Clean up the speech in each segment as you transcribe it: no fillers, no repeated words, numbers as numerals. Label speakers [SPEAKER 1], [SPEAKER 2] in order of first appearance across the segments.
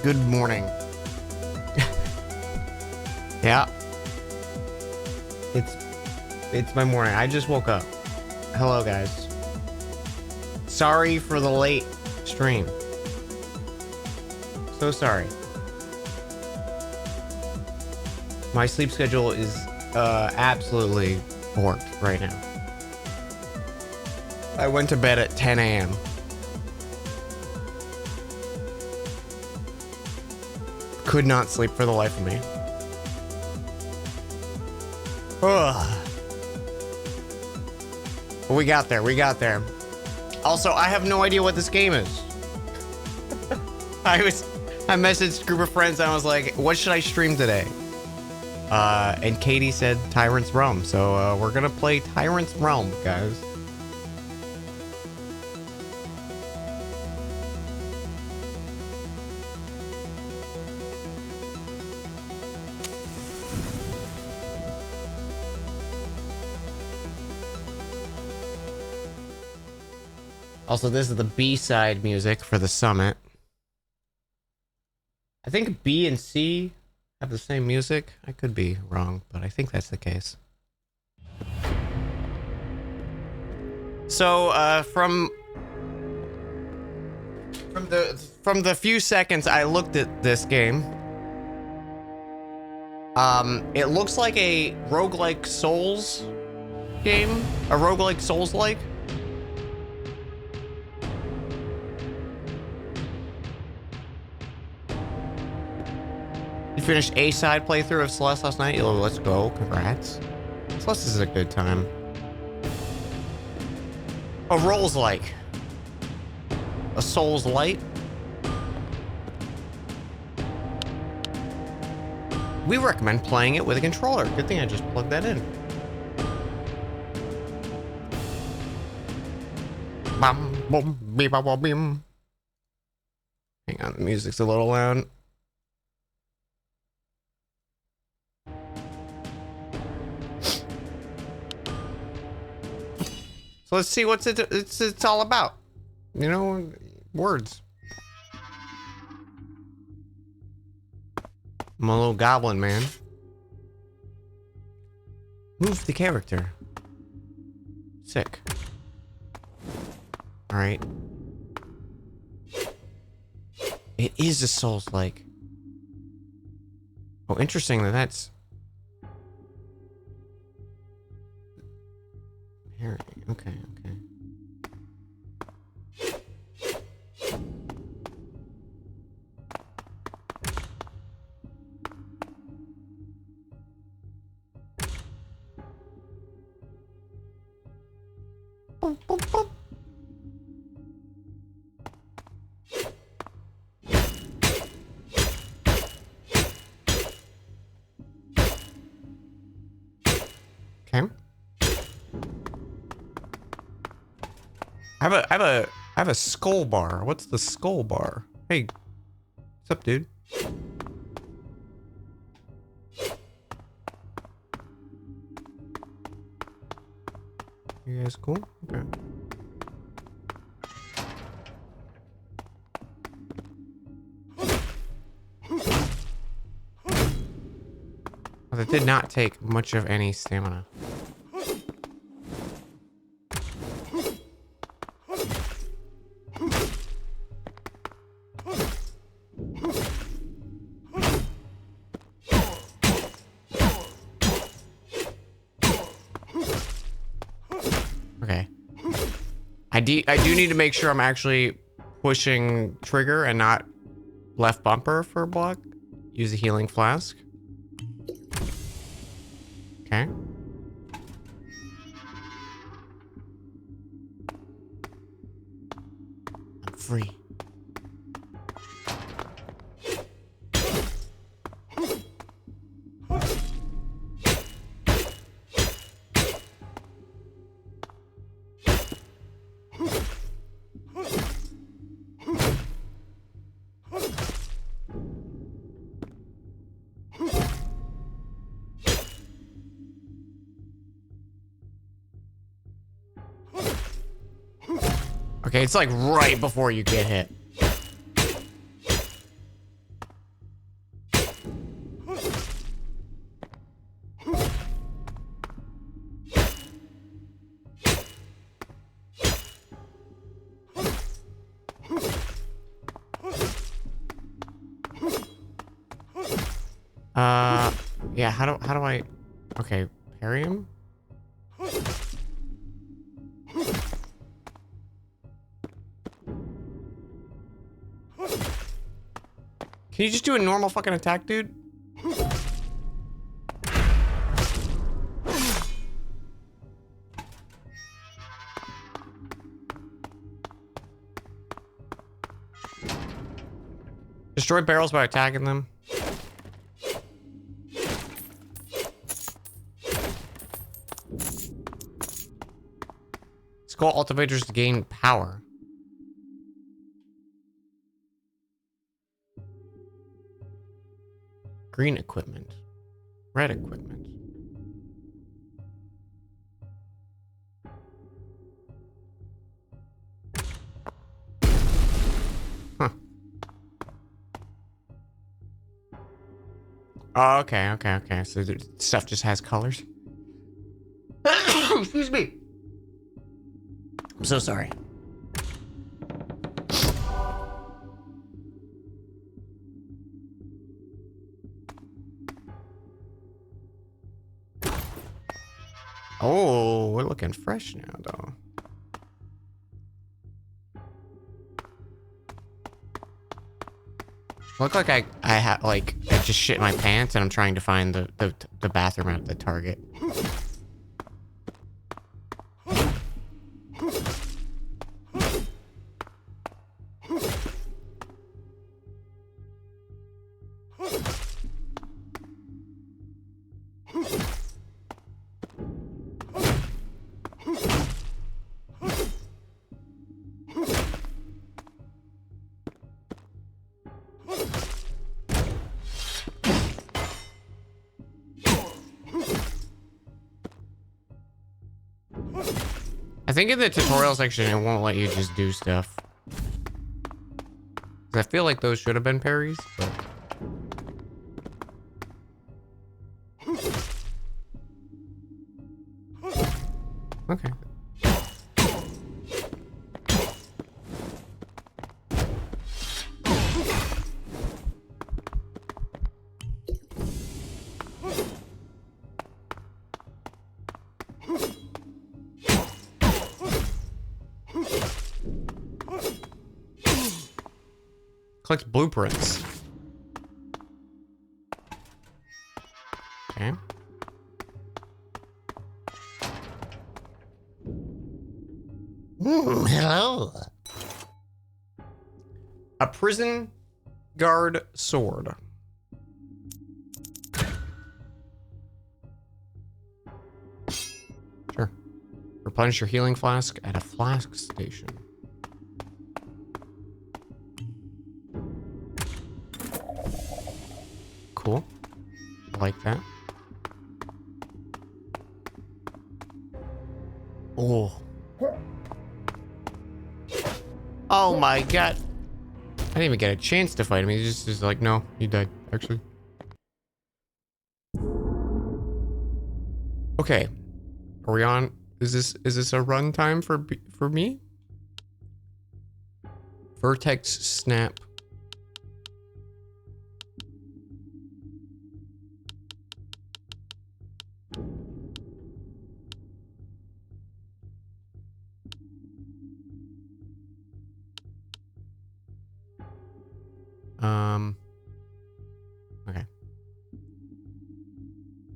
[SPEAKER 1] good morning. Yeah. It's my morning. I just woke up. Hello, guys. Sorry for the late stream. So sorry. My sleep schedule is absolutely borked right now. I went to bed at 10 a.m. Could not sleep for the life of me. Ugh. But we got there. We got there. Also, I have no idea what this game is. I messaged a group of friends and I was like, what should I stream today? And Katie said Tyrant's Realm. So we're gonna play Tyrant's Realm, guys. Also, this is the B-side music for the summit. I think B and C have the same music. I could be wrong, but I think that's the case. So, from the few seconds I looked at this game, it looks like a roguelike Souls game, a roguelike Souls-like. You finished A-side playthrough of Celeste last night? Oh, let's go. Congrats. Celeste is a good time. A Rolls-like. A Souls-light. We recommend playing it with a controller. Good thing I just plugged that in. Bum, boom, beep, bop, beam. Hang on, the music's a little loud. So let's see what's it's all about. You know, words. I'm a little goblin man. Move the character. Sick. All right. It is a Souls-like. Oh, interesting that that's. Here, okay. Boop, boop, boop. Okay. I have a skull bar. What's the skull bar? Hey, what's up, dude? You guys cool? Okay. Well, that did not take much of any stamina. I do need to make sure I'm actually pushing trigger and not left bumper for a block. Use a healing flask. Okay. I'm free. Okay, it's like right before you get hit. Yeah, how do I... Okay, parry him? Can you just do a normal fucking attack, dude? Destroy barrels by attacking them. Skull cultivators to gain power. Green equipment. Red equipment. Huh. Oh, okay. So the stuff just has colors. Excuse me. I'm so sorry. Oh, we're looking fresh now, though. Look like I had like I just shit my pants and I'm trying to find the bathroom at the Target. I think in the tutorial section, it won't let you just do stuff. 'Cause I feel like those should have been parries, but... Okay. Collects blueprints. Okay.
[SPEAKER 2] Hello.
[SPEAKER 1] A prison guard sword. Sure. Replenish your healing flask at a flask station. Cool. I like that. Oh. Oh my god. I didn't even get a chance to fight him. He's just like, no, you died, actually. Okay. Are we on? Is this a run time for me? Vertex snap. Okay. I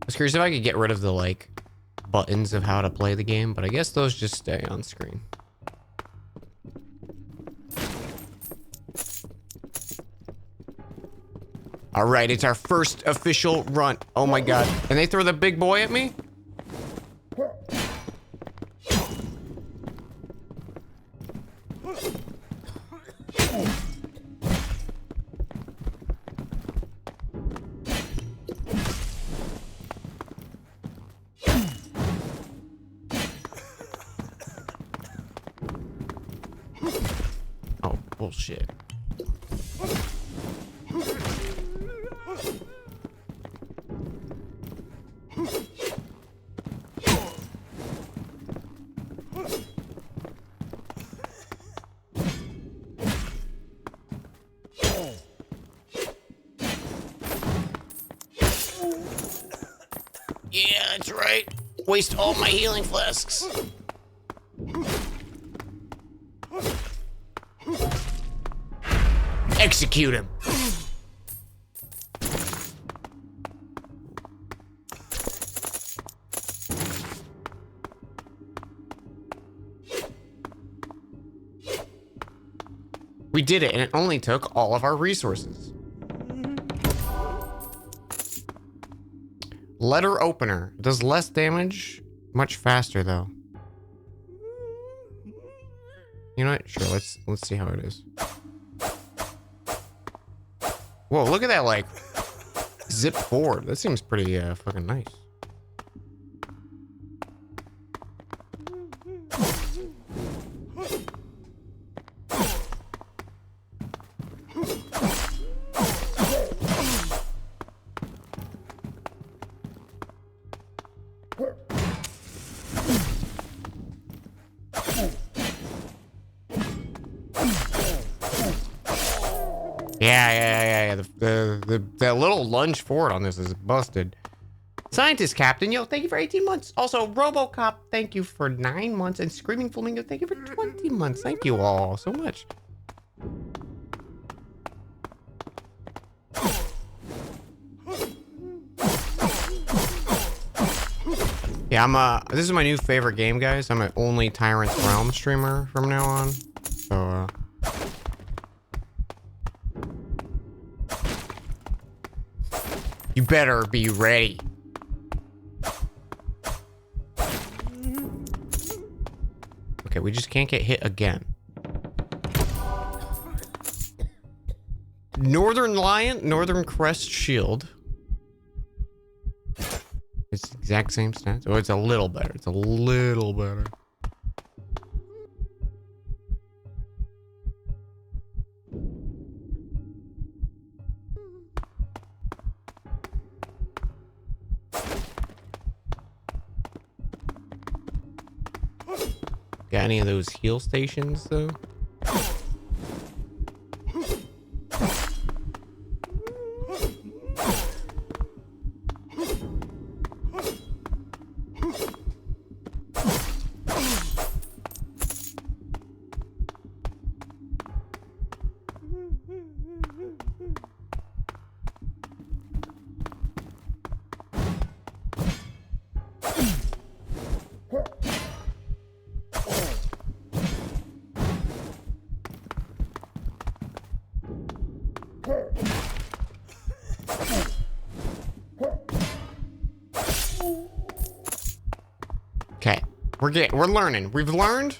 [SPEAKER 1] was curious if I could get rid of the, like, buttons of how to play the game, but I guess those just stay on screen. All right, it's our first official run. Oh my god. And they throw the big boy at me? Oh, bullshit. Yeah, that's right. Waste all my healing flasks. Execute him. We did it, and it only took all of our resources. Letter opener. Does less damage. Much faster, though. You know what? Sure, let's see how it is. Whoa, look at that, like, zip forward. That seems pretty, fucking nice. Yeah. The little lunge forward on this is busted. Scientist Captain, yo, thank you for 18 months. Also, RoboCop, thank you for 9 months. And Screaming Flamingo, thank you for 20 months. Thank you all so much. Yeah, this is my new favorite game, guys. I'm an only Tyrant Realm streamer from now on. So, you better be ready. Okay, we just can't get hit again. Northern Lion, Northern Crest Shield. It's the exact same stats. Oh, it's a little better. It's a little better. Got any of those heal stations, though? Okay, we're learning. We've learned.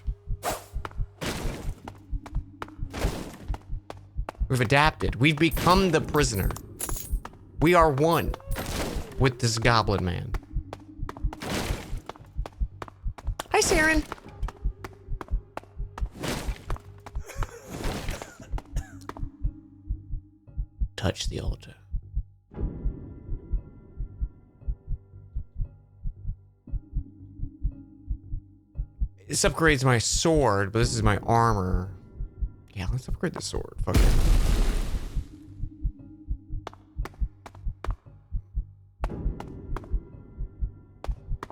[SPEAKER 1] We've adapted. We've become the prisoner. We are one with this goblin man. Hi, Saren. Touch the altar. This upgrades my sword, but this is my armor. Yeah, let's upgrade the sword. Fuck it.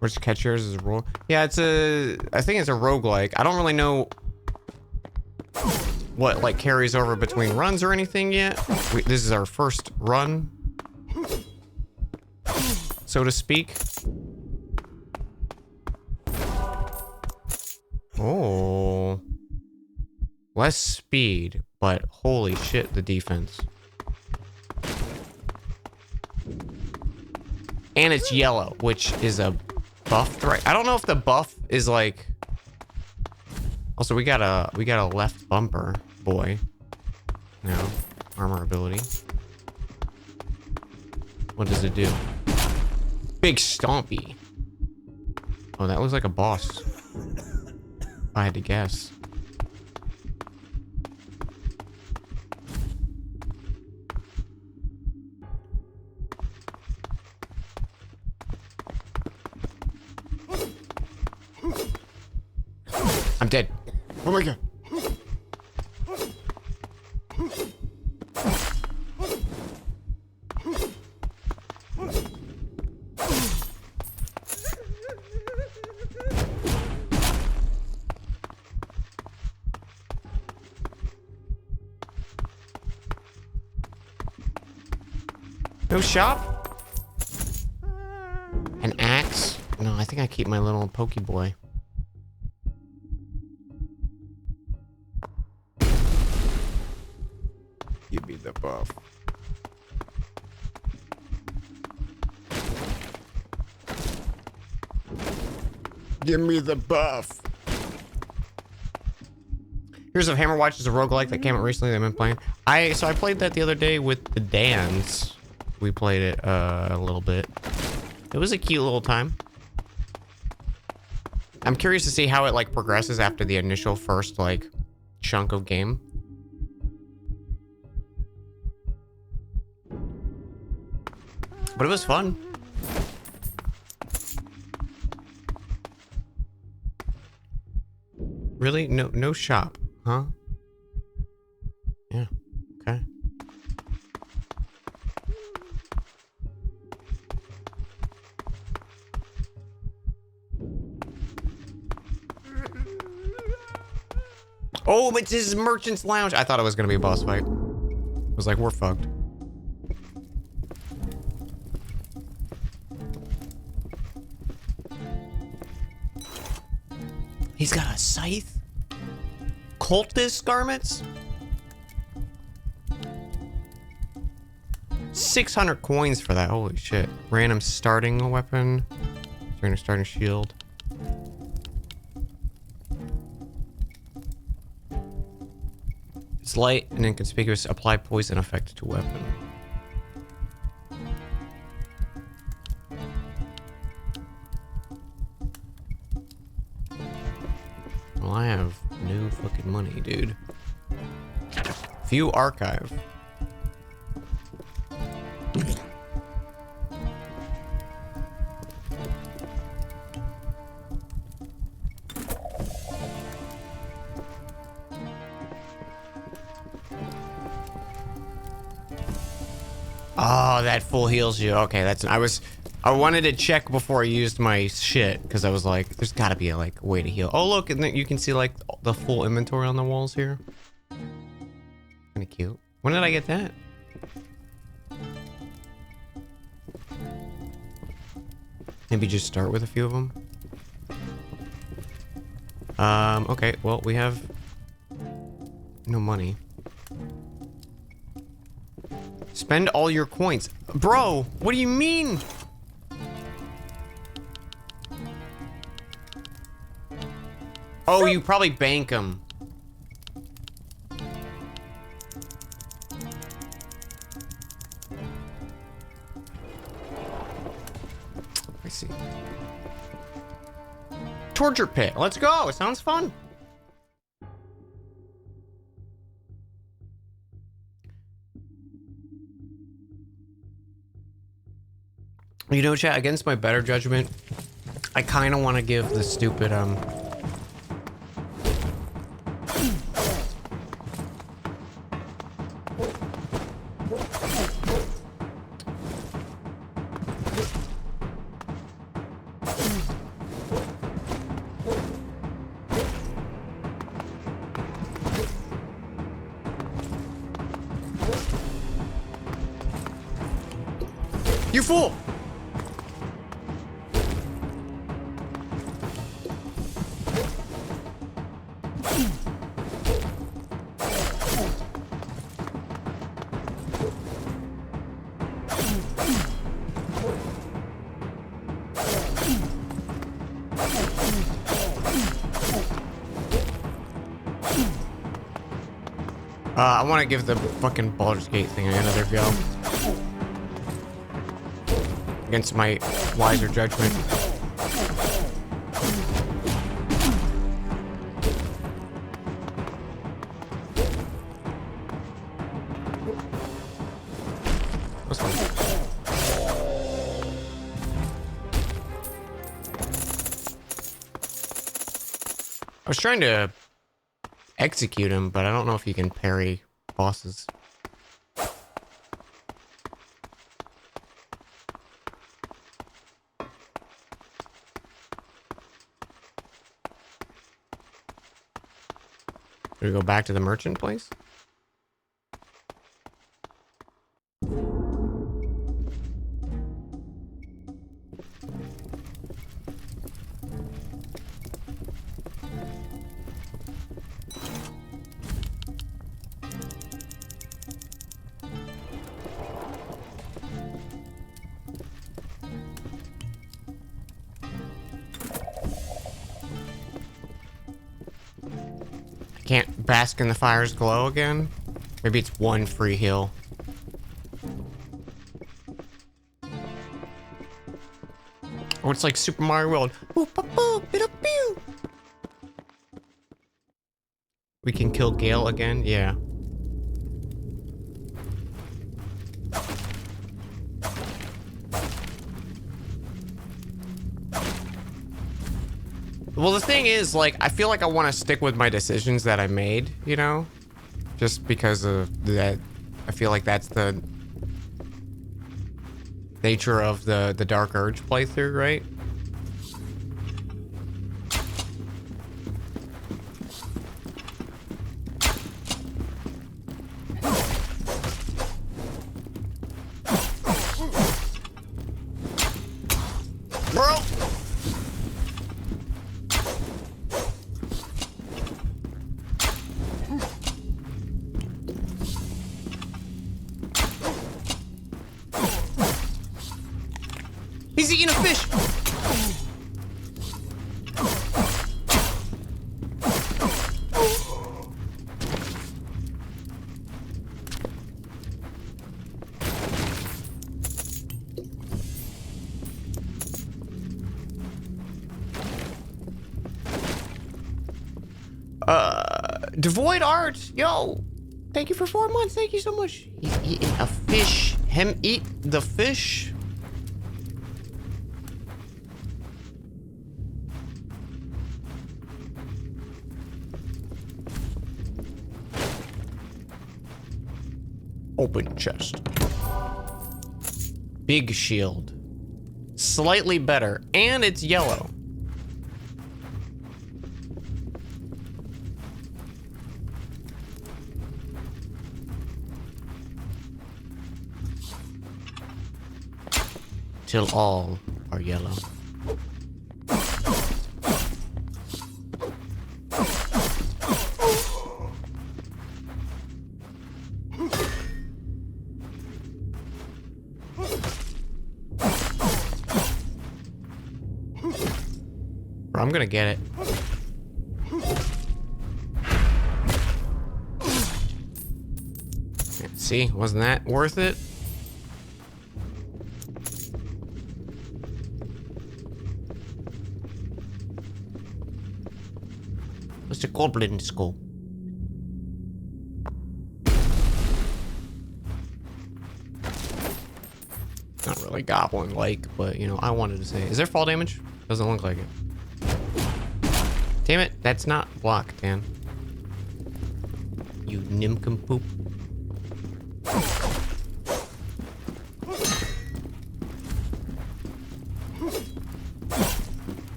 [SPEAKER 1] Where's Catchers is a roll? Yeah, I think it's a roguelike. I don't really know what like carries over between runs or anything yet. This is our first run, so to speak. Oh, less speed, but holy shit, the defense. And it's yellow, which is a buff, right? I don't know if the buff is like. Also, we got a left bumper, boy. Now, armor ability. What does it do? Big stompy. Oh, that looks like a boss. If I had to guess. I'm dead. Oh my god. No shop? An axe? No, I think I keep my little Pokeboy. Give me the buff. Give me the buff. Here's of Hammerwatch is a roguelike that came out recently that I've been playing. So I played that the other day with the Dans. We played it a little bit. It was a cute little time. I'm curious to see how it like progresses after the initial first like chunk of game. But it was fun. Really? No shop, huh? Yeah, okay. Oh, it's his merchant's lounge. I thought it was gonna be a boss fight. I was like, we're fucked. He's got a scythe? Cultist garments? 600 coins for that. Holy shit. Random starting weapon. Random starting shield. It's light and inconspicuous. Apply poison effect to weapon. Well, I have no fucking money, dude. View archive. Oh, that full heals you. Okay, that's I wanted to check before I used my shit because I was like, there's got to be a like way to heal. Oh, look, and then you can see like the full inventory on the walls here. Kind of cute. When did I get that? Maybe just start with a few of them. Okay, well, we have no money. Spend all your coins. Bro, what do you mean? Oh, you probably bank them. I see. Torture pit. Let's go. It sounds fun. You know, chat, against my better judgment, I kind of want to give the stupid, You fool! I want to give the fucking Baldur's Gate thing another go. Against my wiser judgment. I was trying to execute him, but I don't know if you can parry bosses. Do we go back to the merchant place? can't bask in the fire's glow again? Maybe it's one free heal. Or it's like Super Mario World. We can kill Gale again? Yeah. Well, the thing is, like, I feel like I want to stick with my decisions that I made, you know? Just because of that. I feel like that's the nature of the Dark Urge playthrough, right? Bro! He's eating a fish! Devoid Art, yo! Thank you for 4 months, thank you so much. He's eating a fish. Him eat the fish? Open chest. Big shield. Slightly better, and it's yellow. Till all are yellow. Bro, I'm gonna get it. See, wasn't that worth it? It's a goblin skull. Not really goblin-like, but you know, I wanted to say. Is there fall damage? Doesn't look like it. Damn it, that's not blocked, Dan. You nincompoop.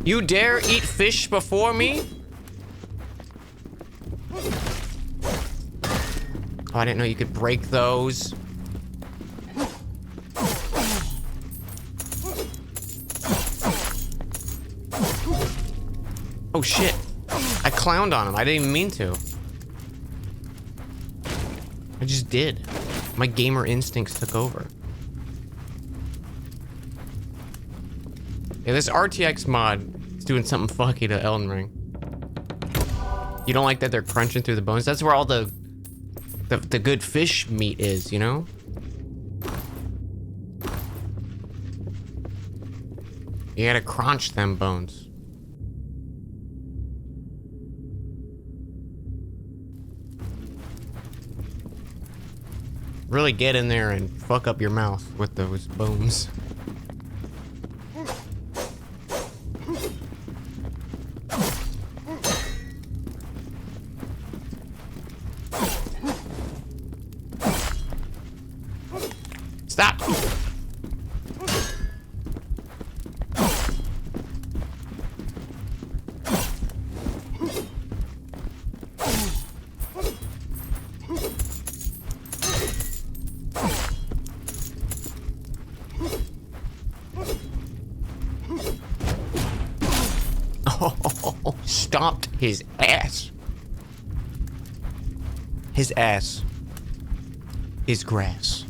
[SPEAKER 1] You dare eat fish before me? Oh, I didn't know you could break those. Oh shit. I clowned on him. I didn't even mean to. I just did. My gamer instincts took over. Yeah, this RTX mod is doing something fucky to Elden Ring. You don't like that they're crunching through the bones? That's where all the good fish meat is, you know? You gotta crunch them bones. Really get in there and fuck up your mouth with those bones. Stop! Oh, stomped his ass. His ass is grass.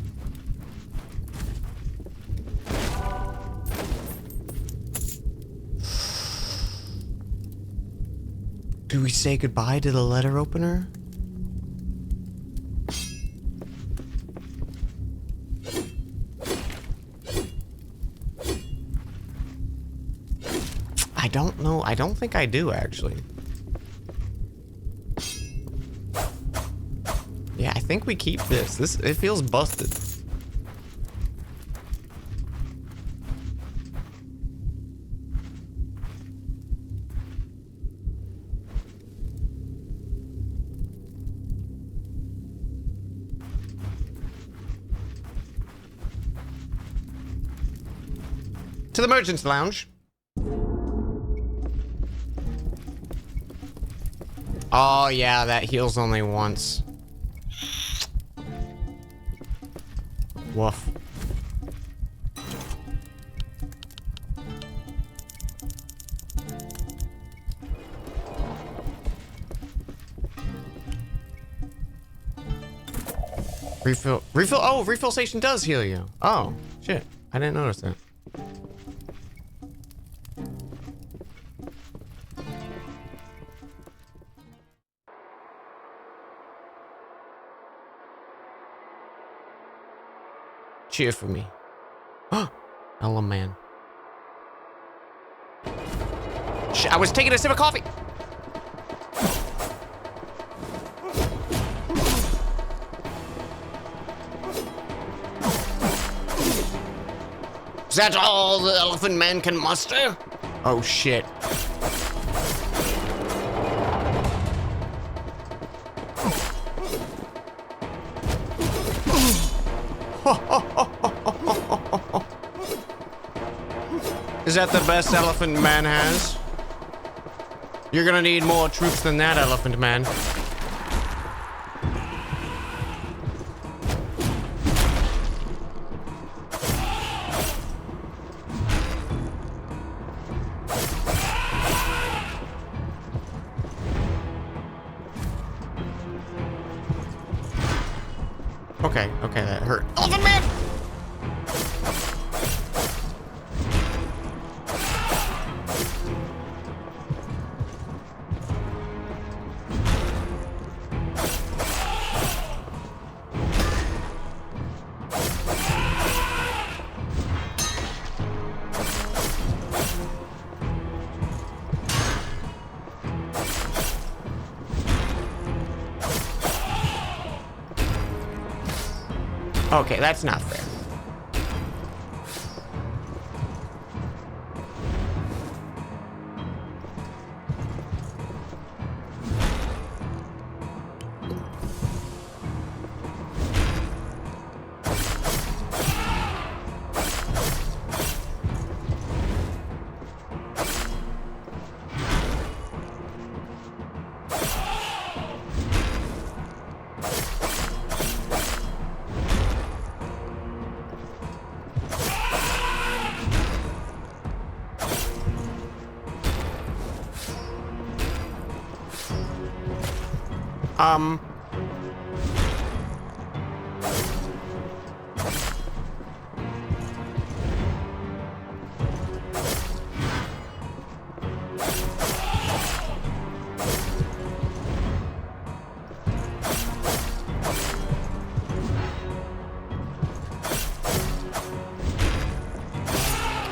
[SPEAKER 1] Do we say goodbye to the letter opener? I don't know. I don't think I do, actually. Yeah, I think we keep this. It feels busted. To the Merchant's Lounge. Oh, yeah, that heals only once. Woof. Refill. Oh, refill station does heal you. Oh, shit. I didn't notice that. Cheer for me. Oh, Ella man. Shit, I was taking a sip of coffee. Is that all the Elephant Man can muster? Oh shit. Is that the best Elephant Man has? You're gonna need more troops than that, Elephant Man. Okay, that hurt. Elephant Man! Okay, that's not fair.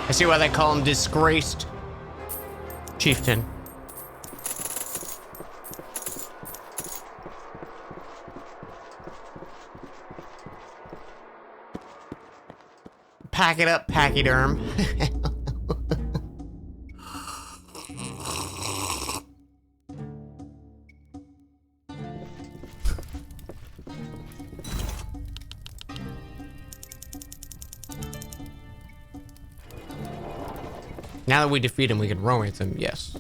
[SPEAKER 1] I see why they call him disgraced chieftain. Pack it up, pachyderm. Now that we defeat him, we can romance him, yes.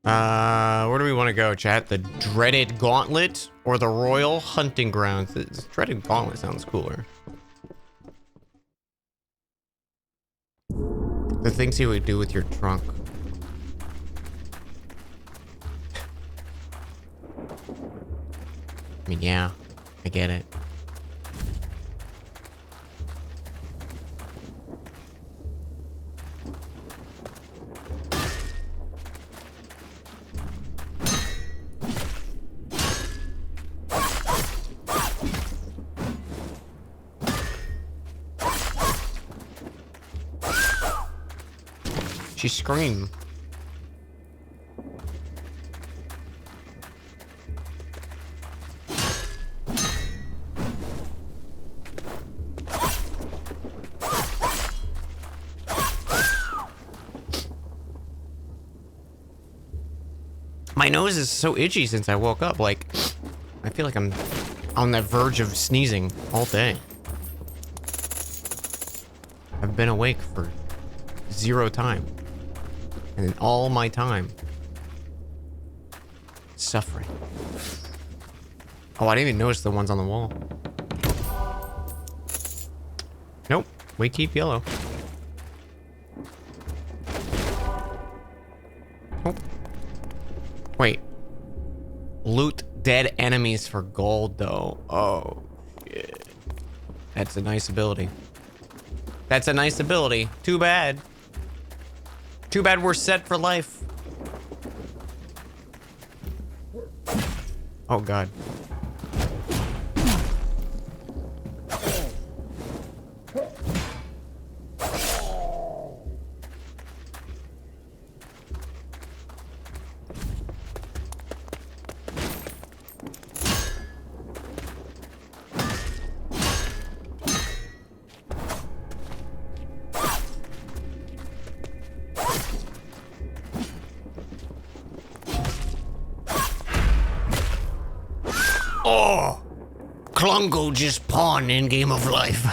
[SPEAKER 1] Where do we want to go, chat? The Dreaded Gauntlet or the Royal Hunting Grounds? The Dreaded Gauntlet sounds cooler. The things he would do with your trunk. I mean, yeah, I get it. She screamed. My nose is so itchy since I woke up. Like, I feel like I'm on the verge of sneezing all day. I've been awake for 0 time. And in all my time, suffering. Oh, I didn't even notice the ones on the wall. Nope, we keep yellow. Oh. Wait. Loot dead enemies for gold, though. Oh, shit. That's a nice ability. That's a nice ability. Too bad. Too bad we're set for life. Oh, God. Oh, Klungo just pawned in Game of Life.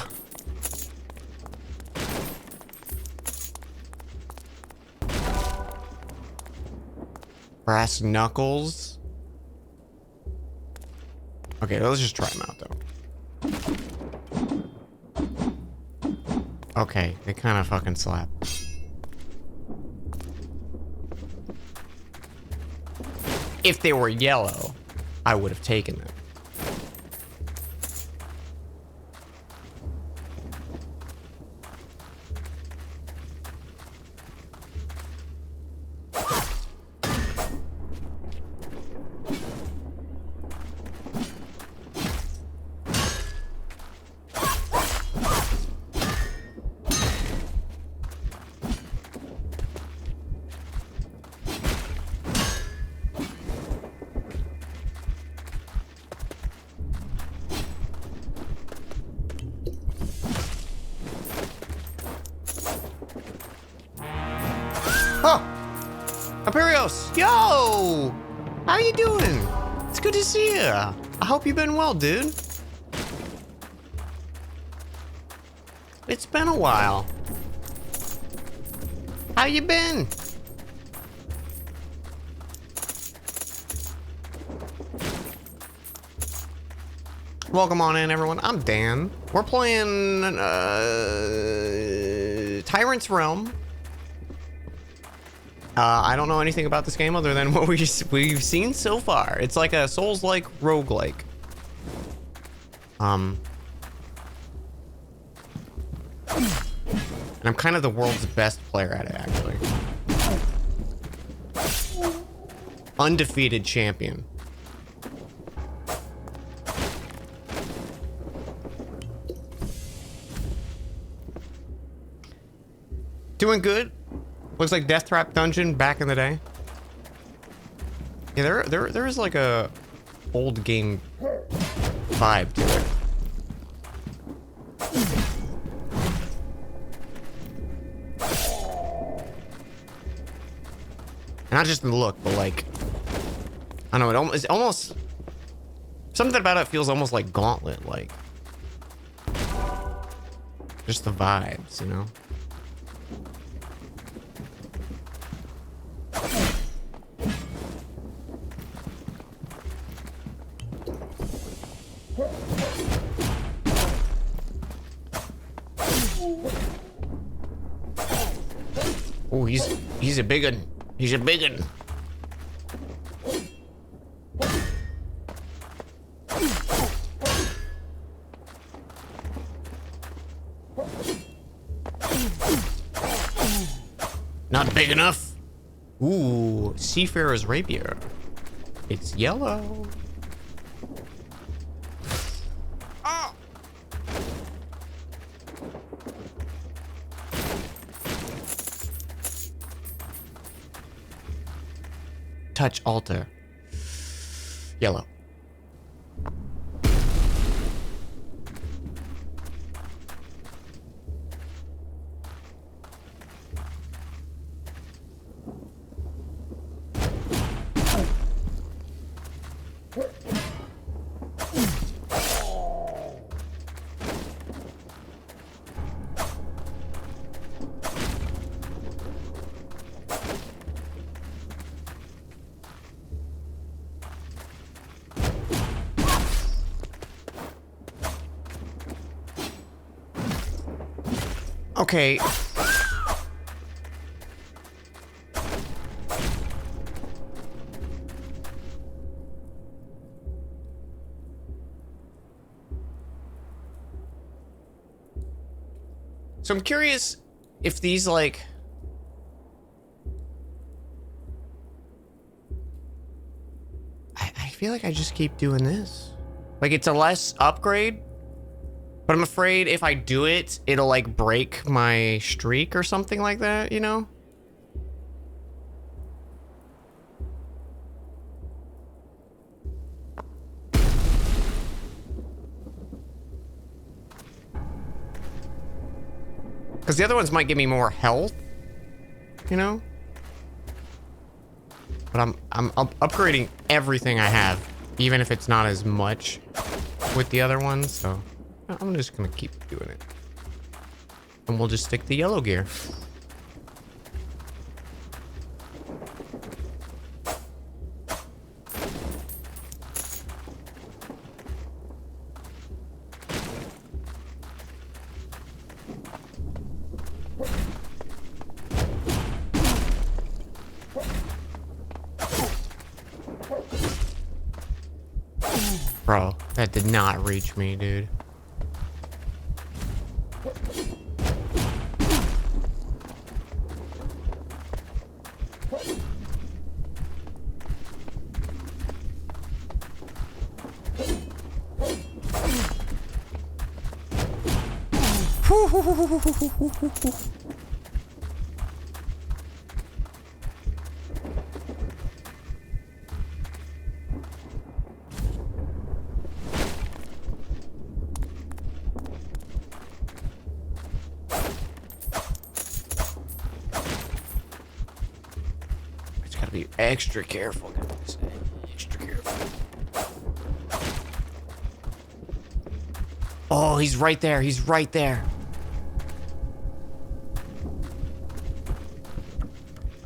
[SPEAKER 1] Brass knuckles. Okay, let's just try them out though. Okay, they kind of fucking slap. If they were yellow, I would have taken them. Imperios, yo! How you doing? It's good to see you. I hope you've been well, dude. It's been a while. How you been? Welcome on in, everyone. I'm Dan. We're playing Tyrant's Realm. I don't know anything about this game other than what we've seen so far. It's like a Souls-like roguelike. And I'm kind of the world's best player at it, actually. Undefeated champion. Doing good. Looks like Death Trap Dungeon back in the day. Yeah, there is like a old game vibe to it. Not just the look, but like, I don't know, it's almost something about it feels almost like Gauntlet, like just the vibes, you know. Oh, he's a big one. He's a big one. Not big enough. Ooh, Seafarer's Rapier. It's yellow. Oh. touch altar. Yellow. Okay. So I'm curious if these, like... I feel like I just keep doing this. Like, it's a less upgrade. But I'm afraid if I do it, it'll, like, break my streak or something like that, you know? Because the other ones might give me more health, you know? But I'm upgrading everything I have, even if it's not as much with the other ones, so I'm just gonna keep doing it. And we'll just stick to yellow gear. Bro, that did not reach me, dude. Be extra careful, guys. Extra careful. Oh, he's right there. He's right there.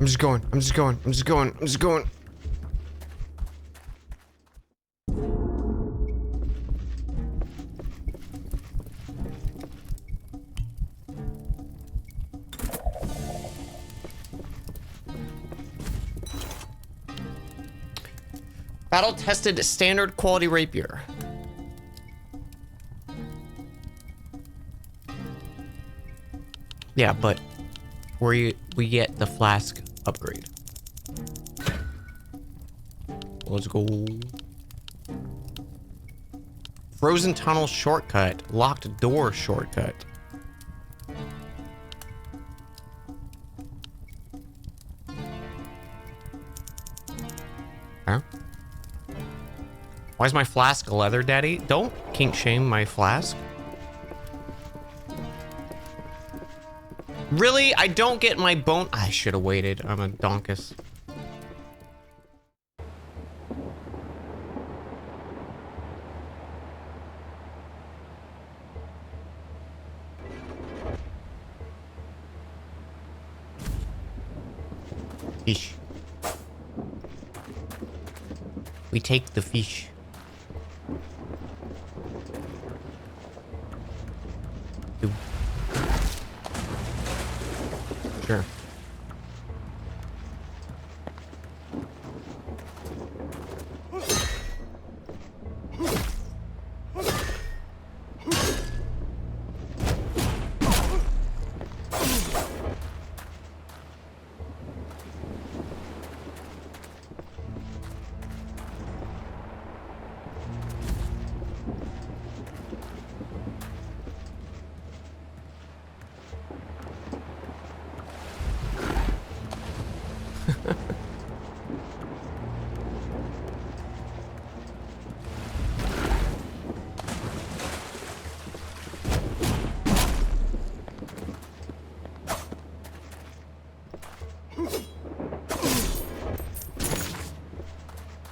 [SPEAKER 1] I'm just going. I'm just going. I'm just going. I'm just going. Battle-tested standard quality rapier. Yeah, but we get the flask upgrade. Let's go. Frozen tunnel shortcut. Locked door shortcut. Huh? Why is my flask leather, daddy? Don't kink shame my flask. Really? I don't get my bone. I should have waited. I'm a donkus. Fish. We take the fish. Sure.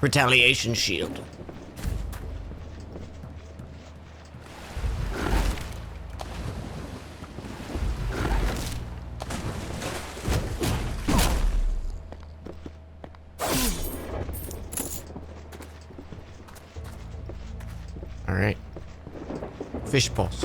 [SPEAKER 1] Retaliation shield. All right. Fish pulse.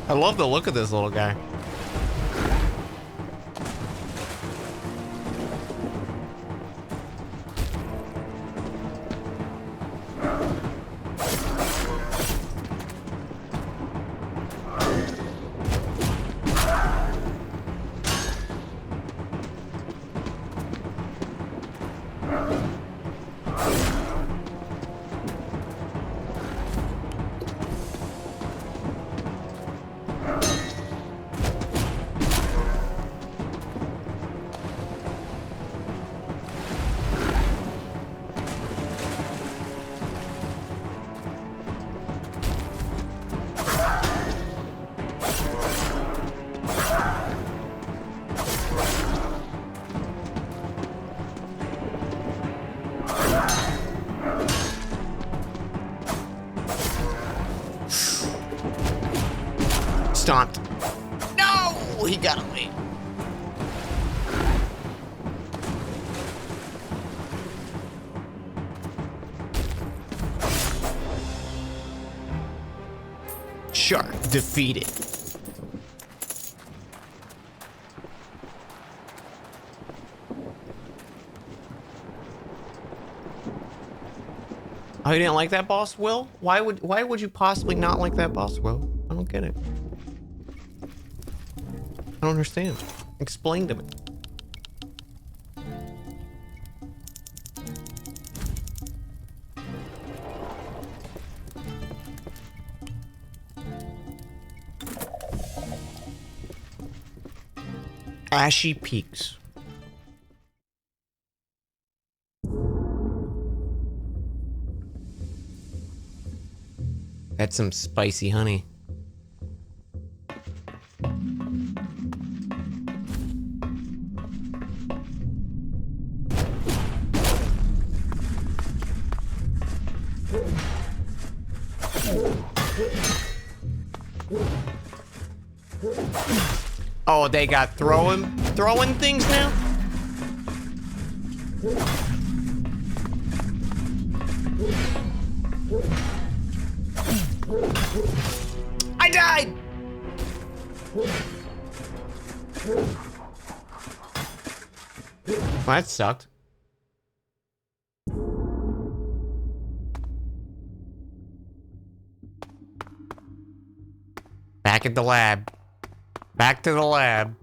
[SPEAKER 1] I love the look of this little guy. Stomped. No! He got away. Shark defeated. Oh, you didn't like that boss, Will? Why would you possibly not like that boss, Will? I don't get it. I don't understand. Explain to me. Ashy Peaks. That's some spicy honey. Oh, they got throwing things now? I died! Well, that sucked. Back at the lab. Back to the lab.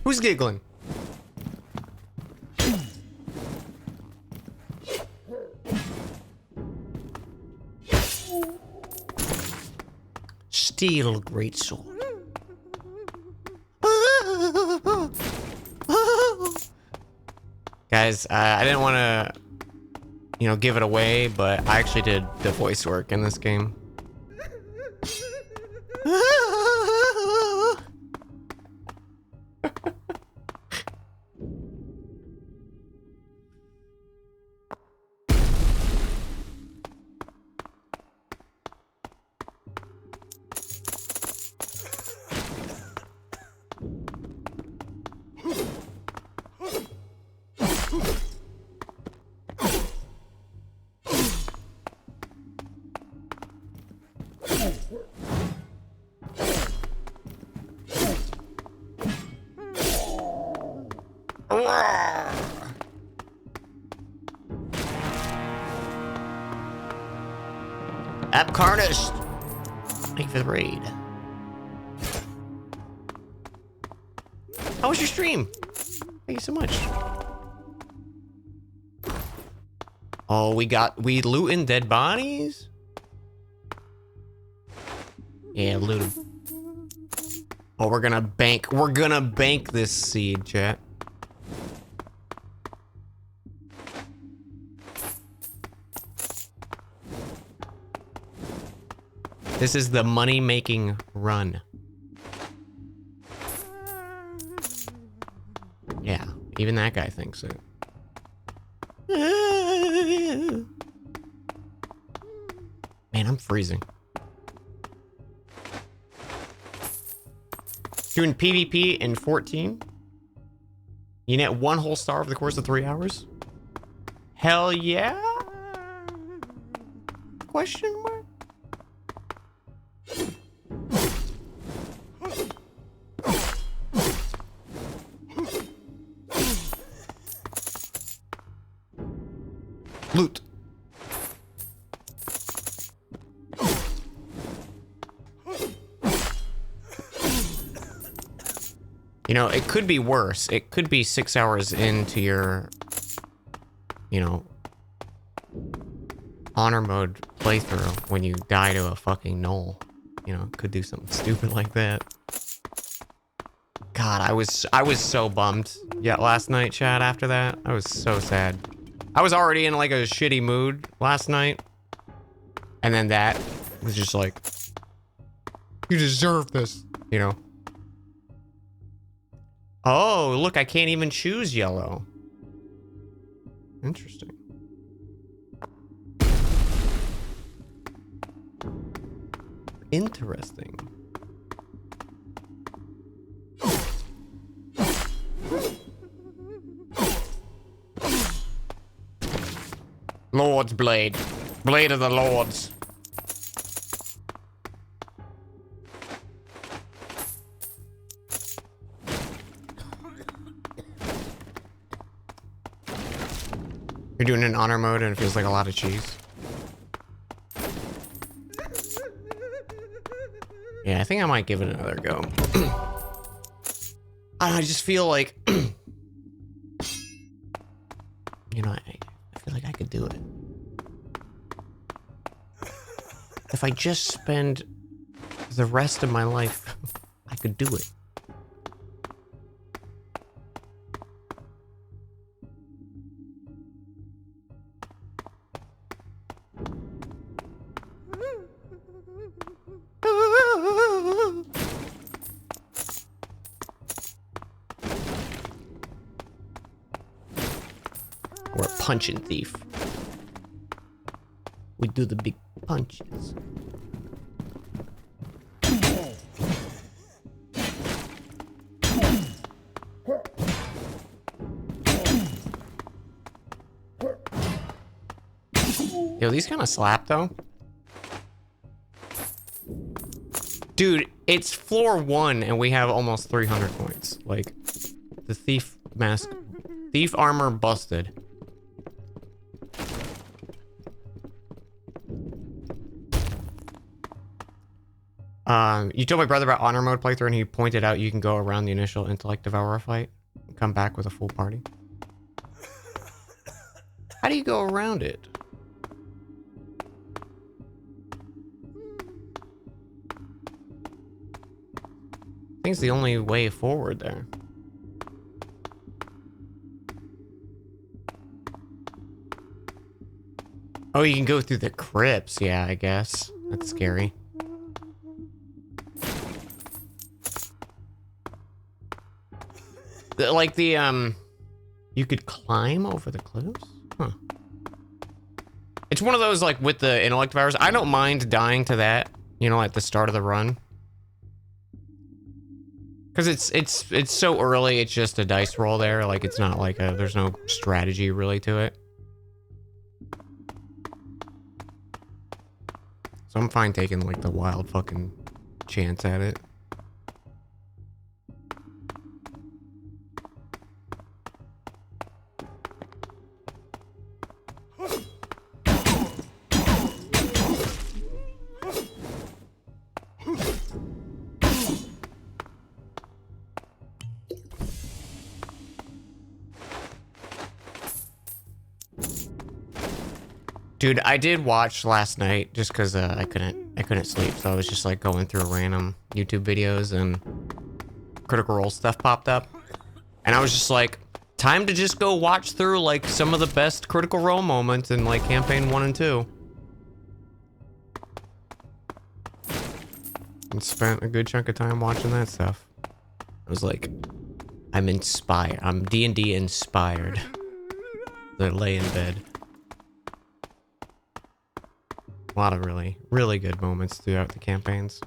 [SPEAKER 1] Who's giggling? Steel greatsword. Guys, I didn't want to you know, give it away, but I actually did the voice work in this game. App Carnage! Thank you for the raid. How was your stream? Thank you so much. Oh, we looting dead bodies? Yeah, loot 'em. Oh, we're gonna bank this seed, chat. This is the money-making run. Yeah, even that guy thinks it. Man, I'm freezing. Doing PvP in 14. You net 1 whole star over the course of 3 hours? Hell yeah? Question mark? Loot. You know, it could be worse. It could be 6 hours into your, you know, honor mode playthrough when you die to a fucking knoll. You know, could do something stupid like that. God, I was so bummed. Yeah, last night, chat, after that, I was so sad. I was already in like a shitty mood last night. And then that was just like, you deserve this, you know? Oh, look, I can't even choose yellow. Interesting. Interesting. Lord's Blade. Blade of the Lords. You're doing it in honor mode and it feels like a lot of cheese. Yeah, I think I might give it another go. I just feel like, you know, I feel like I could do it. If I just spend the rest of my life, I could do it. We're a punching thief. We do the big punches. Yo, these kind of slap though. Dude, it's floor 1 and we have almost 300 points. Like, the thief mask, thief armor busted. You told my brother about honor mode playthrough and he pointed out you can go around the initial intellect devourer fight and come back with a full party. How do you go around it? I think it's the only way forward there. Oh, you can go through the crypts. Yeah, I guess. That's scary. You could climb over the cliffs? Huh. It's one of those, like, with the intellect virus. I don't mind dying to that, you know, at the start of the run. Because it's so early, it's just a dice roll there. Like, it's not like there's no strategy really to it. So I'm fine taking, like, the wild fucking chance at it. Dude, I did watch last night just because I couldn't sleep, so I was just like going through random YouTube videos and Critical Role stuff popped up, and I was just like, time to just go watch through like some of the best Critical Role moments in like campaign 1 and 2. And spent a good chunk of time watching that stuff. I was like, I'm inspired. I'm D&D inspired. To lay in bed. A lot of really, really good moments throughout the campaigns.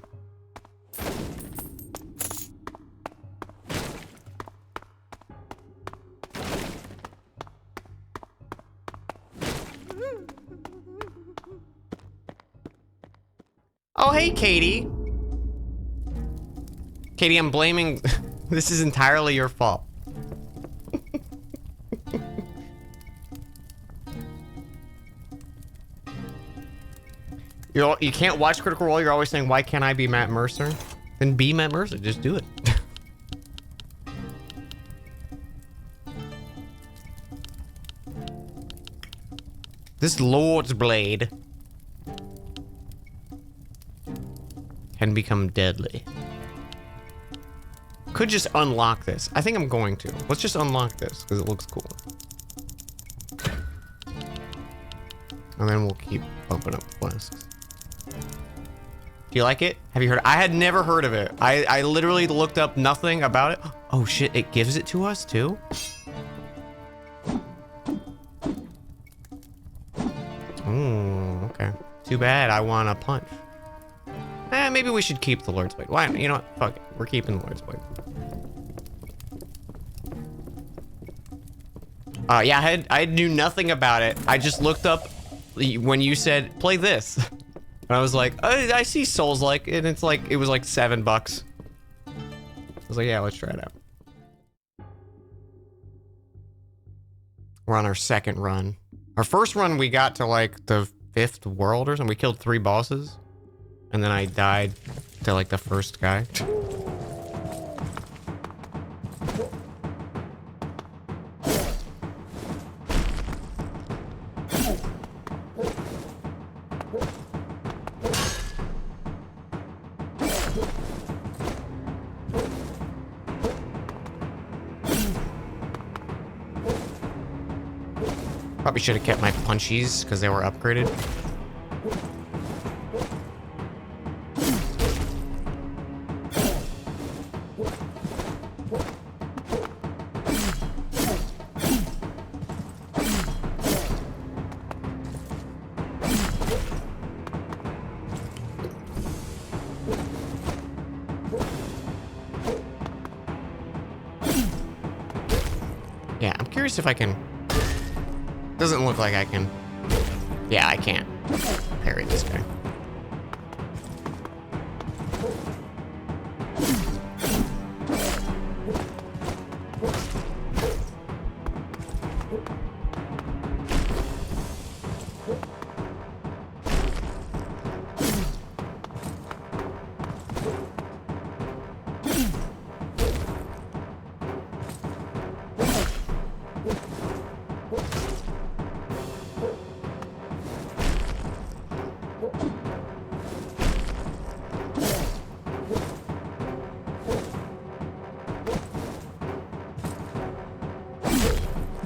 [SPEAKER 1] Oh, hey, Katie. Katie, I'm blaming... This is entirely your fault. You can't watch Critical Role. You're always saying, why can't I be Matt Mercer? Then be Matt Mercer. Just do it. This Lord's Blade can become deadly. Could just unlock this. I think I'm going to. Let's just unlock this because it looks cool. And then we'll keep bumping up flasks. Do you like it? Have you heard? I had never heard of it. I literally looked up nothing about it. Oh shit, it gives it to us too? Oh, okay. Too bad I want a punch. Maybe we should keep the Lord's Blade. Why? You know what? Fuck it. We're keeping the Lord's Blade. Yeah, I knew nothing about it. I just looked up when you said, play this. And I was like, I see Souls-like, and it's like, it was like $7. I was like, yeah, let's try it out. We're on our second run. Our first run, we got to like the 5th world or something. We killed 3 bosses. And then I died to like the first guy. Probably should have kept my punchies because they were upgraded. Yeah, I'm curious if I can... Doesn't look like I can... Yeah, I can't parry this guy.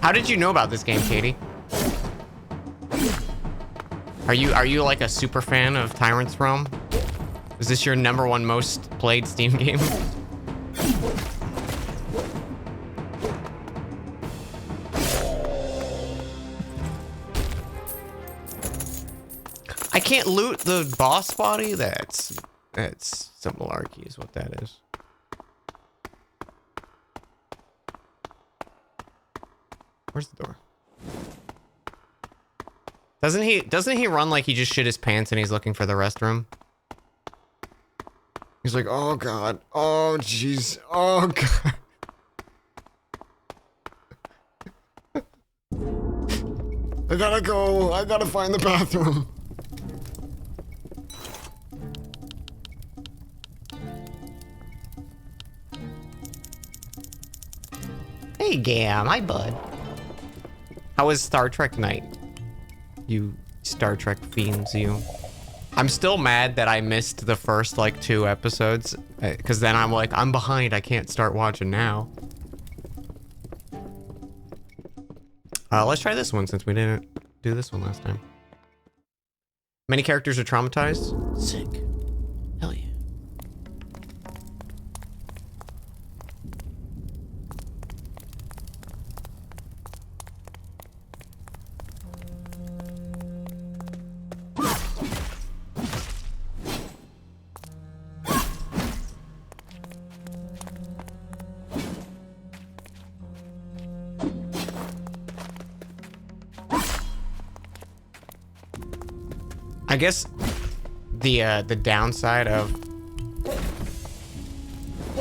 [SPEAKER 1] How did you know about this game, Katie? Are you like a super fan of Tyrant's Realm? Is this your #1 most played Steam game? I can't loot the boss body? That's some malarkey is what that is. Where's the door? Doesn't he run like he just shit his pants and he's looking for the restroom? He's like, oh god, oh jeez, oh god. I gotta go, I gotta find the bathroom. Hey Gam, hi bud. How was Star Trek night? You Star Trek fiends, you. I'm still mad that I missed the first like 2 episodes, because then I'm like, I'm behind, I can't start watching now. Let's try this one since we didn't do this one last time. Many characters are traumatized? Sick. Hell yeah. I guess the downside of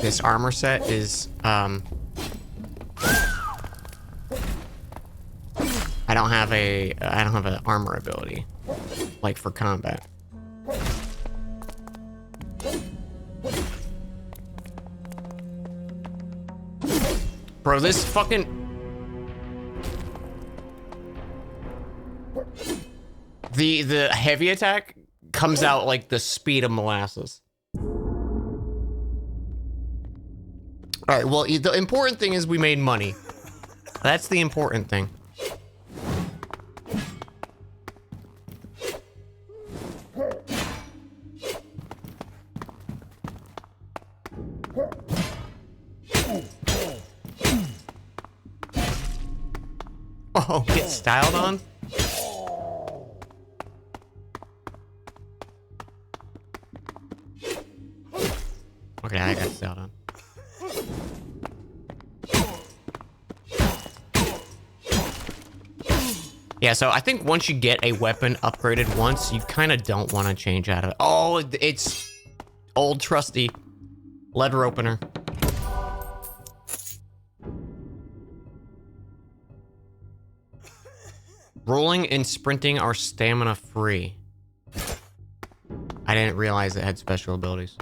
[SPEAKER 1] this armor set is I don't have an armor ability like for combat. Bro, this fucking The heavy attack comes out like the speed of molasses. All right, well, the important thing is we made money. That's the important thing. Oh, get styled on? Okay, I got styled on. Yeah, so I think once you get a weapon upgraded once, you kind of don't want to change out of it. Oh, it's old trusty letter opener. Rolling and sprinting are stamina free. I didn't realize it had special abilities.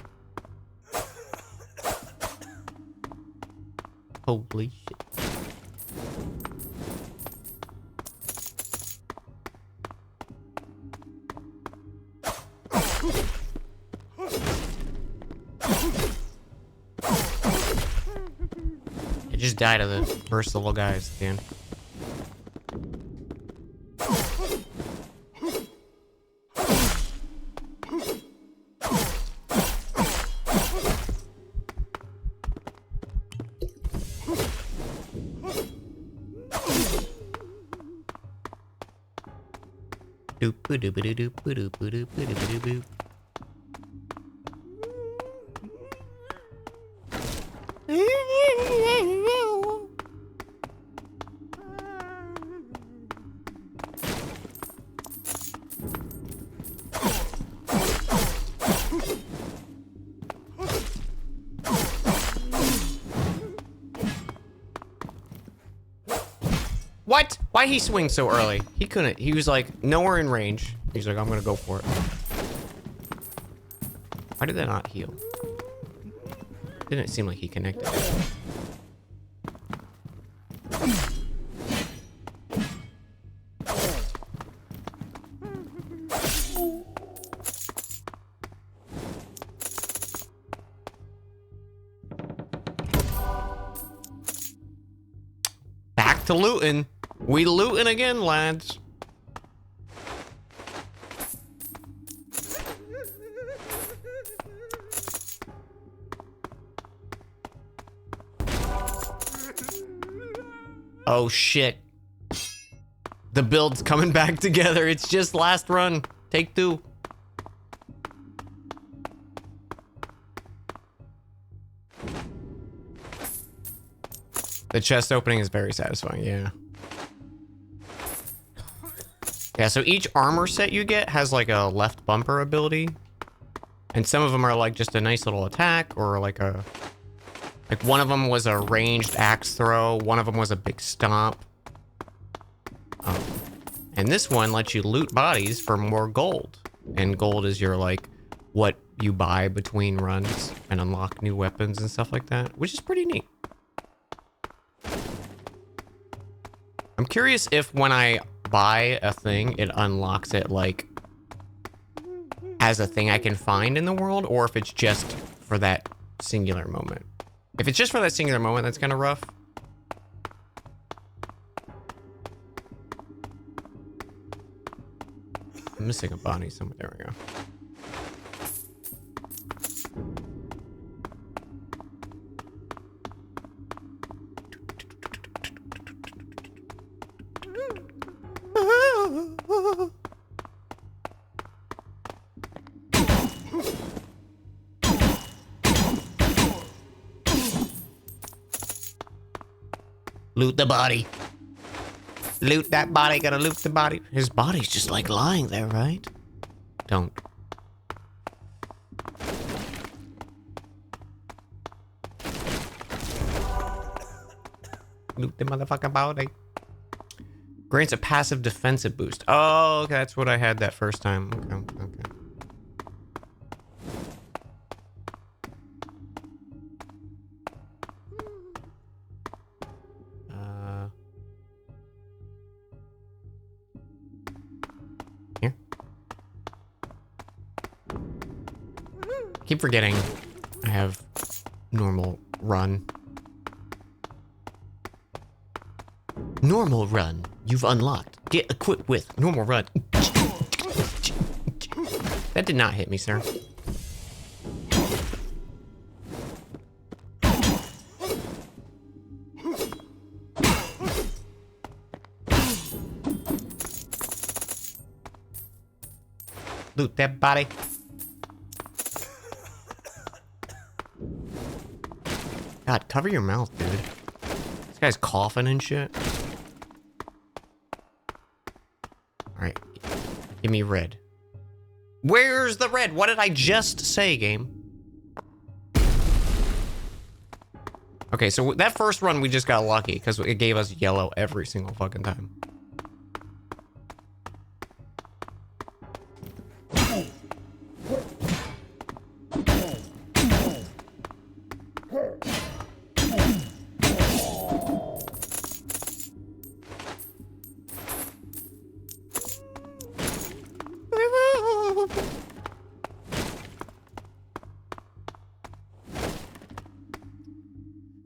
[SPEAKER 1] Holy shit. It just died of the first little guys at the end. What? Why he swing so early? He couldn't. He was like nowhere in range. He's like, I'm gonna go for it. Why did that not heal? Didn't seem like he connected. Back to looting. We looting again, lads. Oh shit. The build's coming back together. It's just last run. Take 2. The chest opening is very satisfying, yeah. Yeah, so each armor set you get has like a left bumper ability. And some of them are like just a nice little attack, or like a... Like one of them was a ranged axe throw, one of them was a big stomp. And this one lets you loot bodies for more gold. And gold is your like, what you buy between runs and unlock new weapons and stuff like that, which is pretty neat. I'm curious if when I buy a thing, it unlocks it like as a thing I can find in the world, or if it's just for that singular moment. If it's just for that singular moment, that's kind of rough. I'm missing a body somewhere. There we go. Loot the body. Loot that body, gotta loot the body. His body's just like lying there, right? Don't. Loot the motherfucking body. Grants a passive defensive boost. Oh, okay, that's what I had that first time. Okay, okay. Keep forgetting I have normal run. Normal run. You've unlocked. Get equipped with normal run. That did not hit me, sir. Loot that body. God, cover your mouth, dude. This guy's coughing and shit. Alright. Give me red. Where's the red? What did I just say, game? Okay, so that first run, we just got lucky, because it gave us yellow every single fucking time.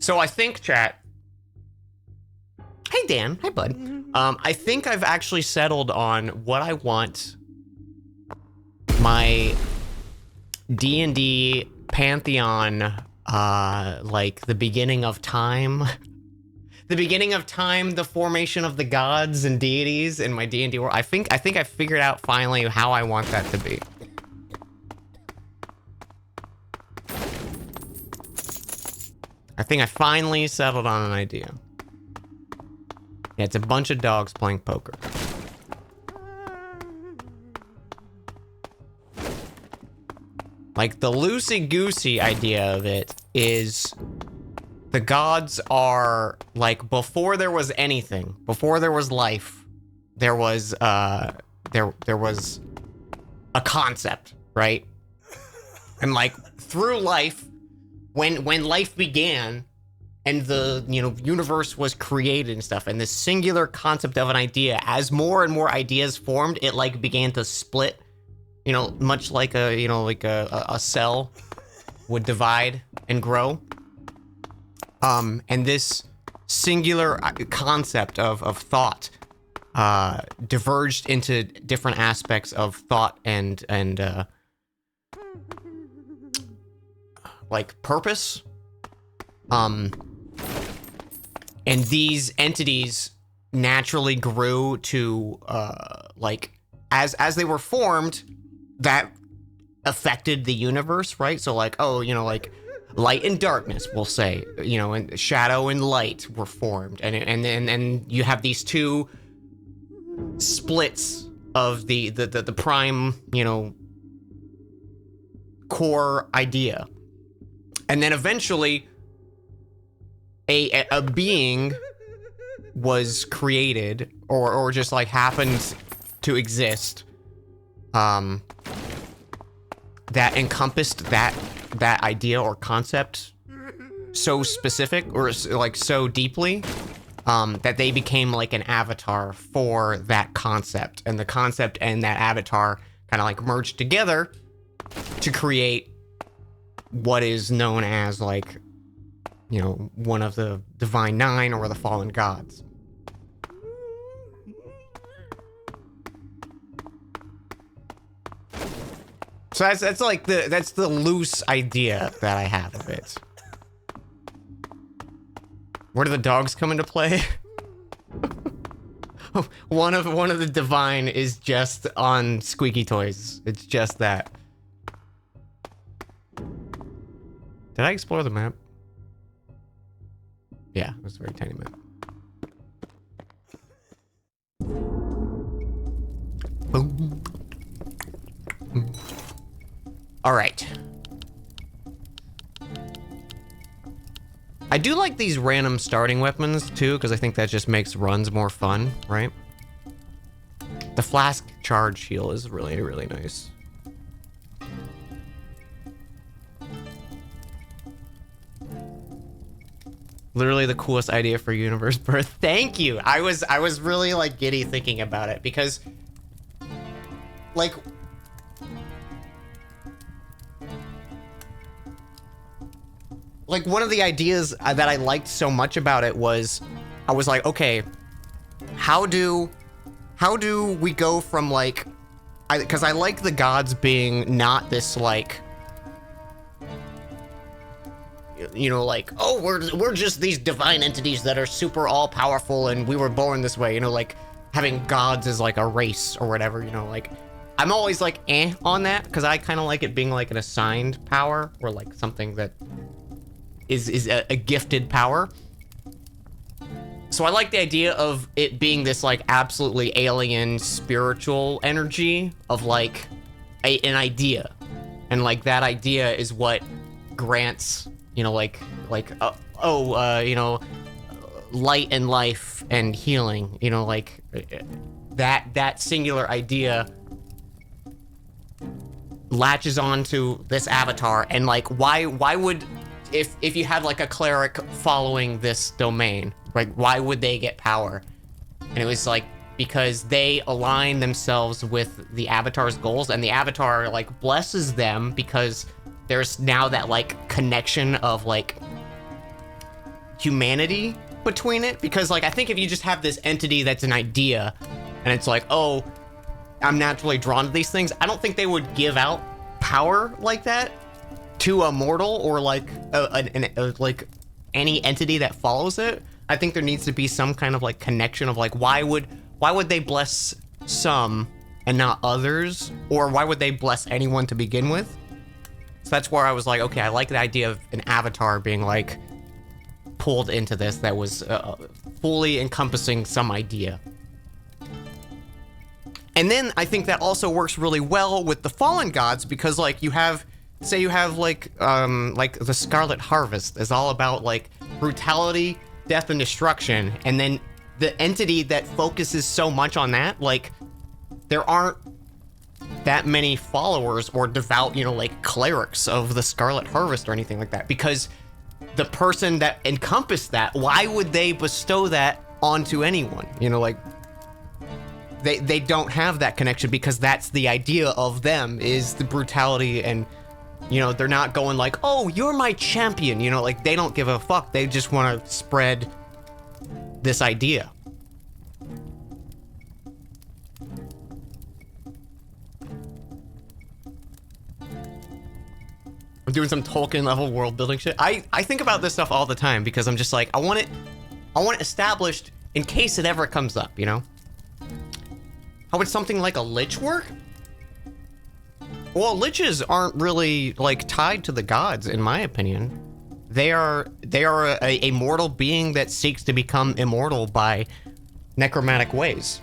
[SPEAKER 1] So I think, chat. Hey, Dan. Hi, bud. I think I've actually settled on what I want my D&D Pantheon, like the beginning of time. The beginning of time, the formation of the gods and deities in my D&D world. I think I figured out finally how I want that to be. I think I finally settled on an idea. Yeah, it's a bunch of dogs playing poker. Like, the loosey-goosey idea of it is the gods are, like, before there was anything, before there was life, there was there was a concept, right? And, like, through life, when life began and the, you know, universe was created and stuff, and this singular concept of an idea, as more and more ideas formed, it like began to split, you know, much like a, you know, like a cell would divide and grow. And this singular concept of thought diverged into different aspects of thought and like purpose. And these entities naturally grew to, like, as they were formed, that affected the universe, right? So, like, oh, you know, like, light and darkness, we'll say, you know, and shadow and light were formed. And you have these two splits of the prime, you know, core idea. And then eventually a being was created or just like happened to exist that encompassed that idea or concept so specific or like so deeply that they became like an avatar for that concept, and the concept and that avatar kind of like merged together to create what is known as, like, you know, one of the Divine Nine or the Fallen Gods. So that's like that's the loose idea that I have of it. Where do the dogs come into play? one of the Divine is just on squeaky toys. It's just that. Did I explore the map? Yeah, it was a very tiny map. Boom. All right. I do like these random starting weapons too, because I think that just makes runs more fun, right? The flask charge heal is really, really nice. Literally the coolest idea for universe birth. Thank you. I was really like giddy thinking about it because, like, one of the ideas that I liked so much about it was, I was like, okay, how do we go from, like, because I like the gods being not this, like, you know, like, oh, we're just these divine entities that are super all powerful and we were born this way, you know, like having gods as like a race or whatever, you know, like I'm always like on that because I kind of like it being like an assigned power or like something that is a gifted power. So I like the idea of it being this like absolutely alien spiritual energy of like an idea, and like that idea is what grants, you know, like you know, light and life and healing, you know, like that singular idea latches onto this avatar. And like why would, if you had like a cleric following this domain, like why would they get power? And it was like because they align themselves with the avatar's goals, and the avatar like blesses them because there's now that like connection of like humanity between it. Because like I think if you just have this entity that's an idea and it's like, oh, I'm naturally drawn to these things, I don't think they would give out power like that to a mortal or like like any entity that follows it. I think there needs to be some kind of like connection of like why would they bless some and not others, or why would they bless anyone to begin with? So that's where I was like, okay, I like the idea of an avatar being like pulled into this that was fully encompassing some idea. And then I think that also works really well with the fallen gods, because like you have, say you have like the Scarlet Harvest is all about like brutality, death, and destruction. And then the entity that focuses so much on that, like there aren't that many followers or devout, you know, like clerics of the Scarlet Harvest or anything like that, because the person that encompassed that, why would they bestow that onto anyone? You know, like they don't have that connection, because that's the idea of them, is the brutality. And you know, they're not going like, oh, you're my champion, you know, like they don't give a fuck. They just want to spread this idea. I'm doing some Tolkien level world building shit. I think about this stuff all the time because I'm just like, I want it I want it established in case it ever comes up, you know? How would something like a lich work? Well, liches aren't really, like, tied to the gods, in my opinion. They are a mortal being that seeks to become immortal by necromantic ways.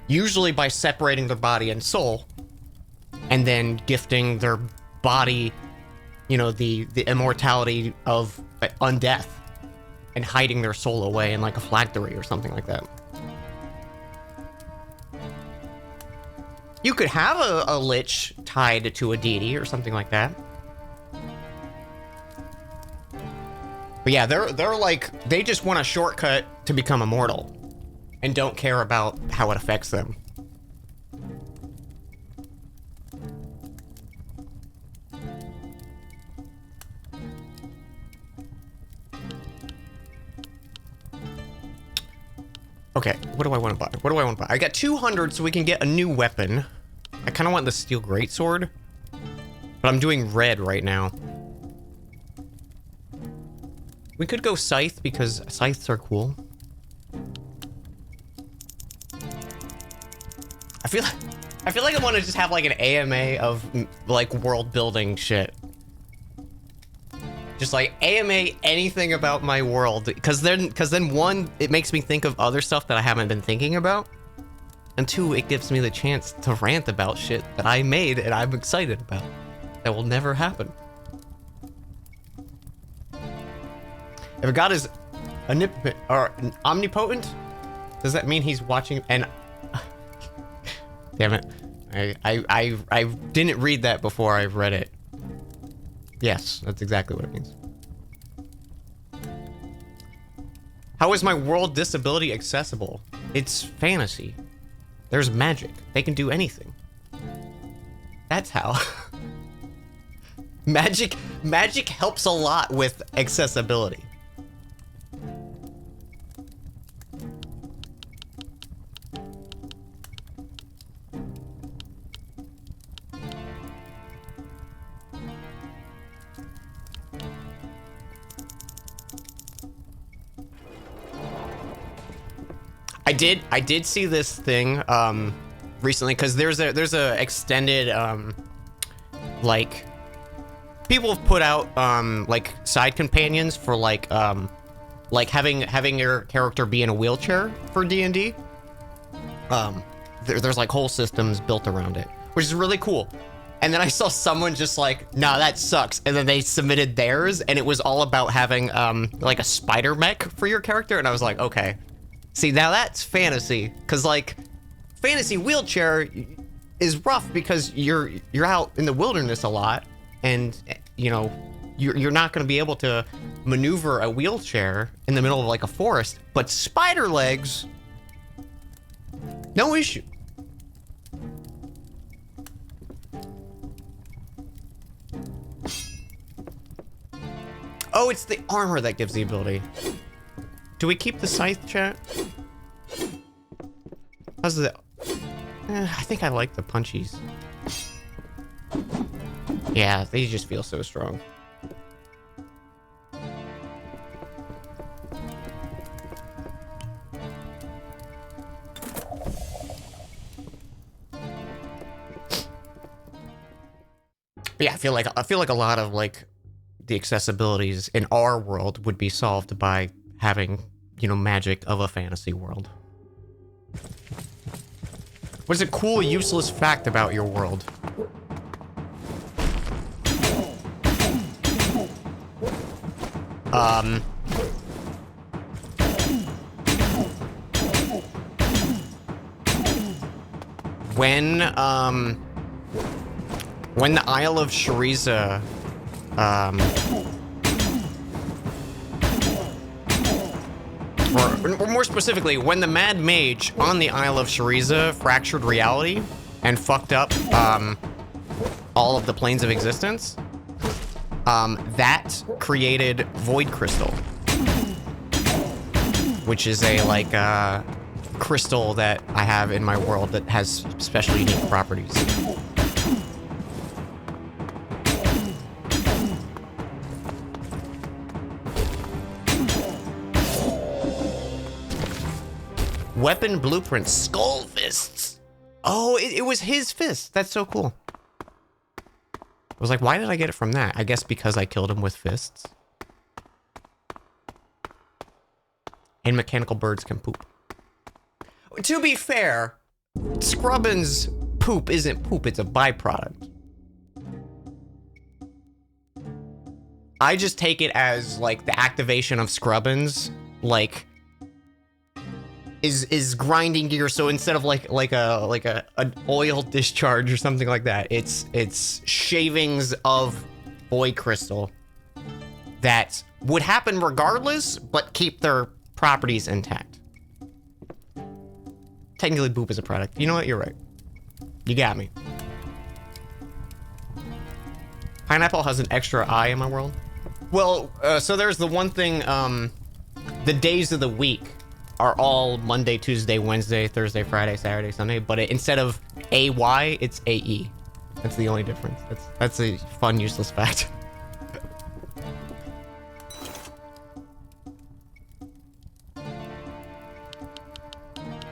[SPEAKER 1] Usually by separating their body and soul, and then gifting their body, you know, the immortality of undeath, and hiding their soul away in like a phylactery or something like that. You could have a lich tied to a deity or something like that. But yeah, they're like, they just want a shortcut to become immortal and don't care about how it affects them. Okay, what do I want to buy? What do I want to buy? I got 200 so we can get a new weapon. I kind of want the steel greatsword, but I'm doing red right now. We could go scythe because scythes are cool. I feel like I want to just have like an AMA of like world building shit. Just like AMA anything about my world, because then one, it makes me think of other stuff that I haven't been thinking about, and two, it gives me the chance to rant about shit that I made and I'm excited about that will never happen. If a god is omnipotent, does that mean he's watching? And damn it, I didn't read that before I read it. Yes, that's exactly what it means. How is my world disability accessible? It's fantasy. There's magic. They can do anything. That's how. Magic helps a lot with accessibility. I did see this thing recently, because there's a extended like, people have put out like side companions for like having your character be in a wheelchair for D&D. There's like whole systems built around it, which is really cool. And then I saw someone just like, nah, that sucks. And then they submitted theirs, and it was all about having like a spider mech for your character. And I was like, okay. See, now that's fantasy, because like fantasy wheelchair is rough because you're out in the wilderness a lot, and you know you're not going to be able to maneuver a wheelchair in the middle of like a forest. But spider legs, no issue. Oh, it's the armor that gives the ability. Do we keep the scythe, chat? How's the... I think I like the punchies. Yeah, they just feel so strong. Yeah, I feel like a lot of like the accessibilities in our world would be solved by having, you know, magic of a fantasy world. What is a cool, useless fact about your world? When the Isle of Shariza, or more specifically, when the Mad Mage on the Isle of Shariza fractured reality and fucked up all of the planes of existence, that created Void Crystal, which is a like crystal that I have in my world that has special unique properties. Weapon blueprint, skull fists. Oh, it was his fist. That's so cool. I was like, why did I get it from that? I guess because I killed him with fists. And mechanical birds can poop. To be fair, Scrubbin's poop isn't poop, it's a byproduct. I just take it as like the activation of Scrubbins, like is grinding gear. So instead of like an oil discharge or something like that, it's shavings of void crystal that would happen regardless, but keep their properties intact. Technically, Boop is a product. You know what? You're right. You got me. Pineapple has an extra eye in my world. Well, so there's the one thing, the days of the week are all Monday, Tuesday, Wednesday, Thursday, Friday, Saturday, Sunday, but instead of AY, it's AE. That's the only difference. That's a fun, useless fact.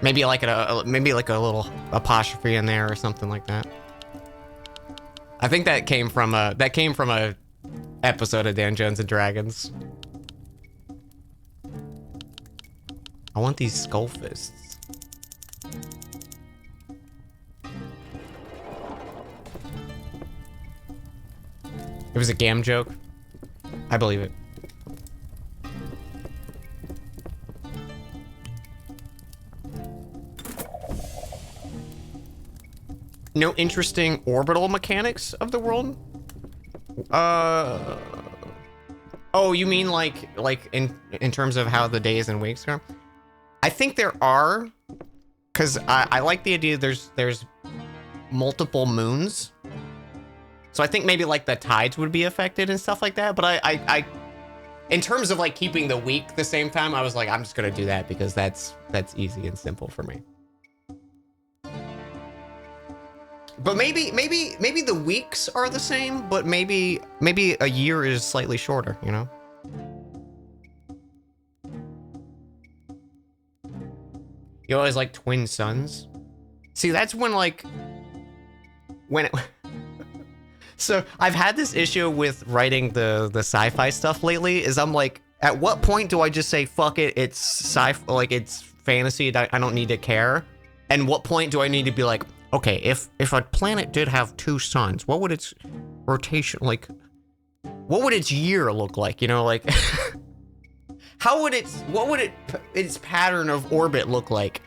[SPEAKER 1] Maybe like a little apostrophe in there or something like that. I think that came from a episode of Dungeons and Dragons. I want these skull fists. It was a Gam joke. I believe it. No interesting orbital mechanics of the world? Oh, you mean like in terms of how the days and weeks are? I think there are, because I like the idea there's multiple moons. So I think maybe like the tides would be affected and stuff like that. But I in terms of like keeping the week the same time, I was like, I'm just gonna do that because that's easy and simple for me. But maybe the weeks are the same, but maybe a year is slightly shorter, you know? You always like twin suns? See, that's when So I've had this issue with writing the sci-fi stuff lately, is I'm like, at what point do I just say, fuck it, it's sci-fi, like it's fantasy, I don't need to care? And what point do I need to be like, okay, if a planet did have two suns, what would its rotation, like, what would its year look like? You know, like, what would its pattern of orbit look like?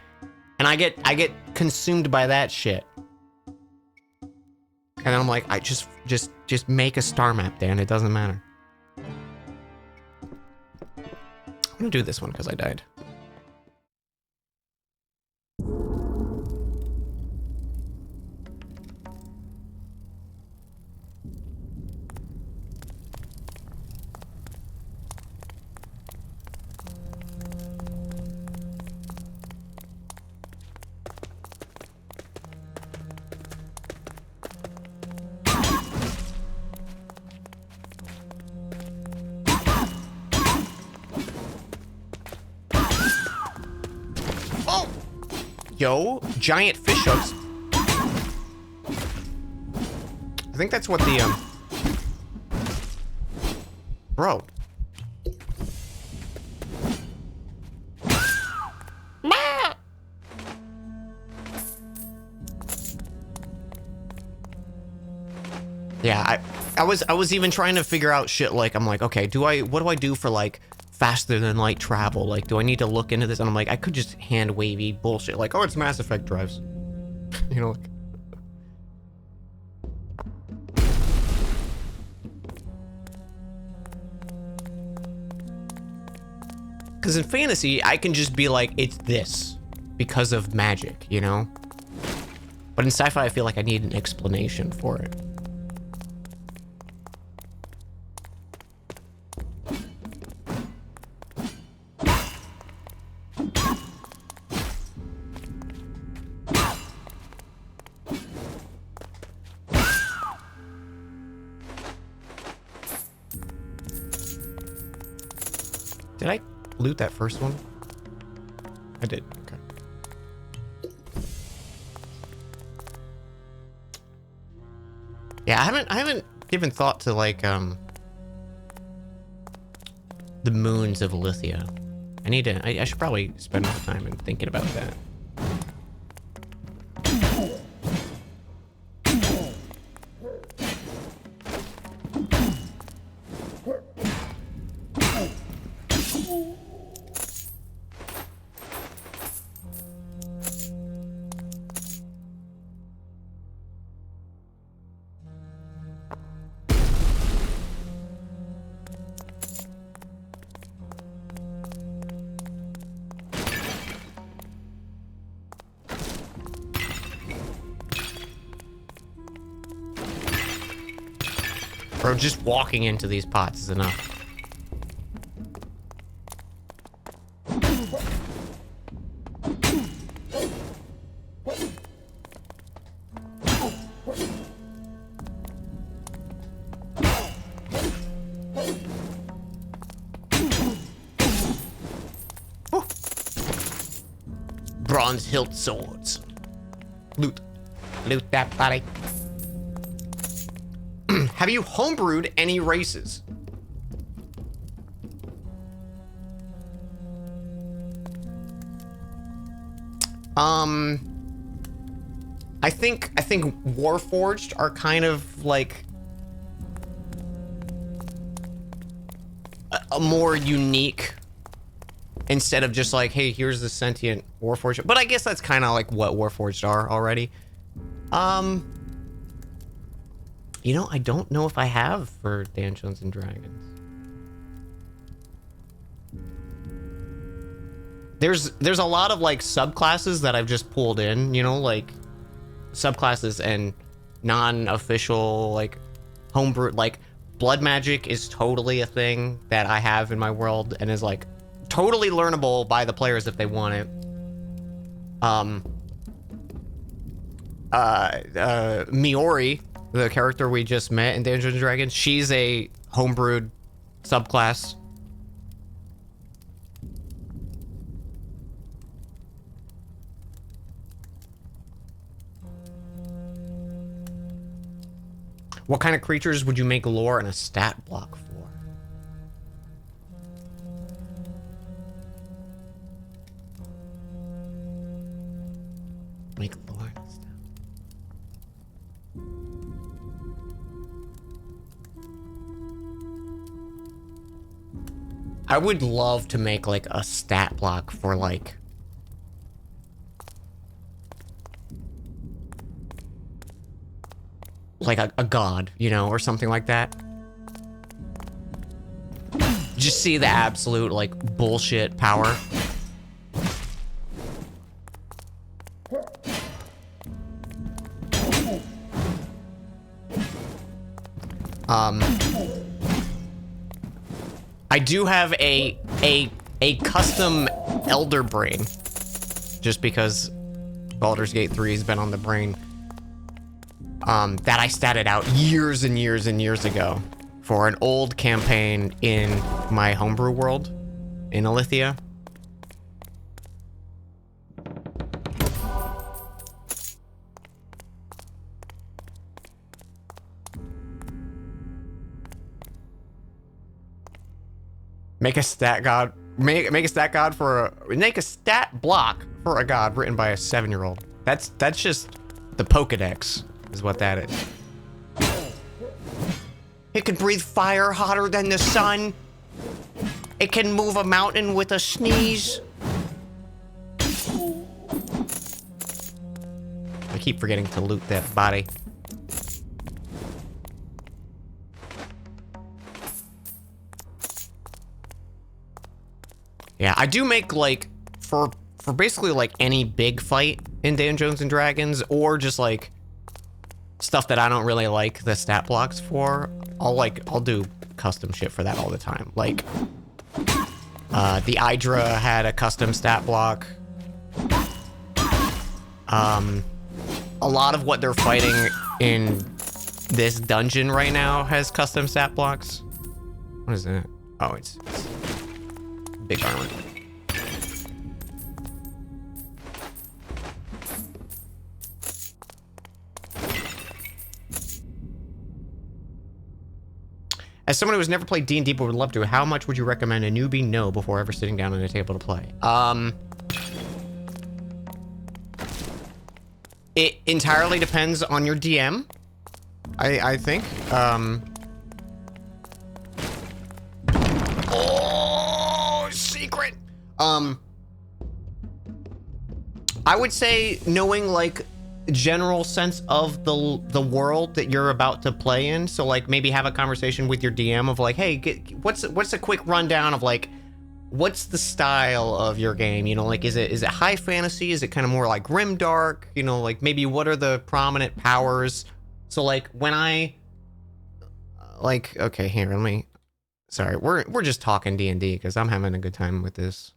[SPEAKER 1] And I get consumed by that shit. And then I'm like, I just make a star map, Dan. It doesn't matter. I'm gonna do this one because I died. Yo, giant fish hooks. I think that's what the, Bro. Yeah, I was even trying to figure out shit like, I'm like, okay, what do I do for like faster than light travel? Like, do I need to look into this? And I'm like, I could just hand wavy bullshit like, oh, it's Mass Effect drives. You know, like, because in fantasy, I can just be like, it's this because of magic, you know? But in sci-fi, I feel like I need an explanation for it. Did I loot that first one? I did. Okay. Yeah, I haven't given thought to like the moons of Lithia. I should probably spend more time in thinking about that. Bro, just walking into these pots is enough. Woo. Bronze hilt swords. Loot that body. Have you homebrewed any races? I think Warforged are kind of like a more unique, instead of just like, hey, here's the sentient Warforged. But I guess that's kind of like what Warforged are already. You know, I don't know if I have for Dungeons and Dragons. There's a lot of like subclasses that I've just pulled in, you know, like subclasses and non-official like homebrew, like blood magic is totally a thing that I have in my world and is like totally learnable by the players if they want it. Miori, the character we just met in Dungeons & Dragons, she's a homebrewed subclass. What kind of creatures would you make lore and a stat block for? Make lore and a stat. I would love to make like a stat block for like a god, you know, or something like that. Just see the absolute like bullshit power. I do have a custom Elder Brain, just because Baldur's Gate 3 has been on the brain. That I statted out years and years and years ago for an old campaign in my homebrew world in Alithia. Make a stat god. Make a stat god for a. Make a stat block for a god written by a 7-year-old. That's just the Pokedex, is what that is. It can breathe fire hotter than the sun. It can move a mountain with a sneeze. I keep forgetting to loot that body. Yeah, I do make like for basically like any big fight in Dungeons and Dragons, or just like stuff that I don't really like the stat blocks for. I'll do custom shit for that all the time. Like the Hydra had a custom stat block. A lot of what they're fighting in this dungeon right now has custom stat blocks. What is that? Oh, it's big armor. As someone who has never played D&D but would love to, how much would you recommend a newbie know before ever sitting down at a table to play? It entirely depends on your DM, I think. Oh, secret! I would say knowing, like, general sense of the world that you're about to play in. So, like, maybe have a conversation with your DM of, like, hey, what's a quick rundown of, like, what's the style of your game? You know, like, is it high fantasy? Is it kind of more like grimdark? You know, like, maybe what are the prominent powers? So, like, when I, like, okay, here, let me, sorry, we're just talking D&D because I'm having a good time with this.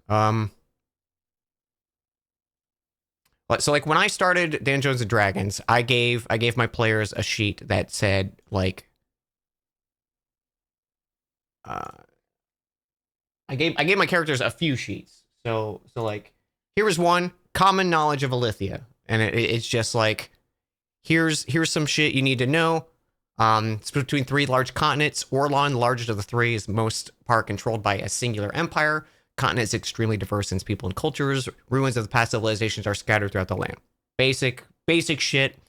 [SPEAKER 1] So, like, when I started Dungeons and Dragons, I gave my players a sheet that said, like, I gave my characters a few sheets. So like, here was one: common knowledge of Alithia, and it's just like, here's some shit you need to know. It's between 3 large continents. Orlon, the largest of the 3, is most part controlled by a singular empire. Continent is extremely diverse in its people and cultures. Ruins of the past civilizations are scattered throughout the land. Basic shit.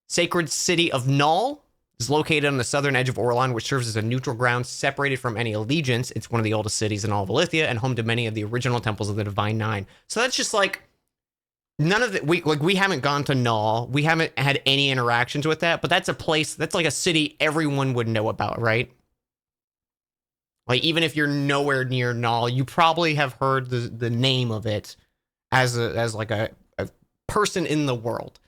[SPEAKER 1] Sacred city of Null is located on the southern edge of Orlon, which serves as a neutral ground separated from any allegiance. It's one of the oldest cities in all of Alithia and home to many of the original temples of the Divine Nine. So that's just like, none of it. We haven't gone to Null. We haven't had any interactions with that, but that's a place, that's like a city everyone would know about, right? Like, even if you're nowhere near Null, you probably have heard the name of it as like a person in the world.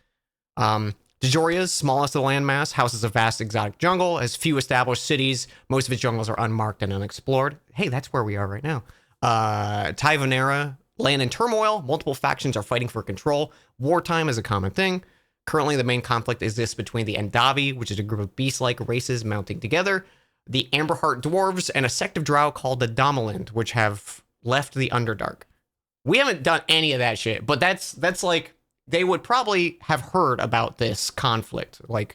[SPEAKER 1] Dejoria's smallest of the landmass, houses a vast exotic jungle, has few established cities. Most of its jungles are unmarked and unexplored. Hey, that's where we are right now. Tyvanera, land in turmoil. Multiple factions are fighting for control. Wartime is a common thing. Currently, the main conflict exists between the Endavi, which is a group of beast-like races mounting together, the Amberheart dwarves, and a sect of drow called the Domaland, which have left the Underdark. We haven't done any of that shit, but that's like, they would probably have heard about this conflict. Like,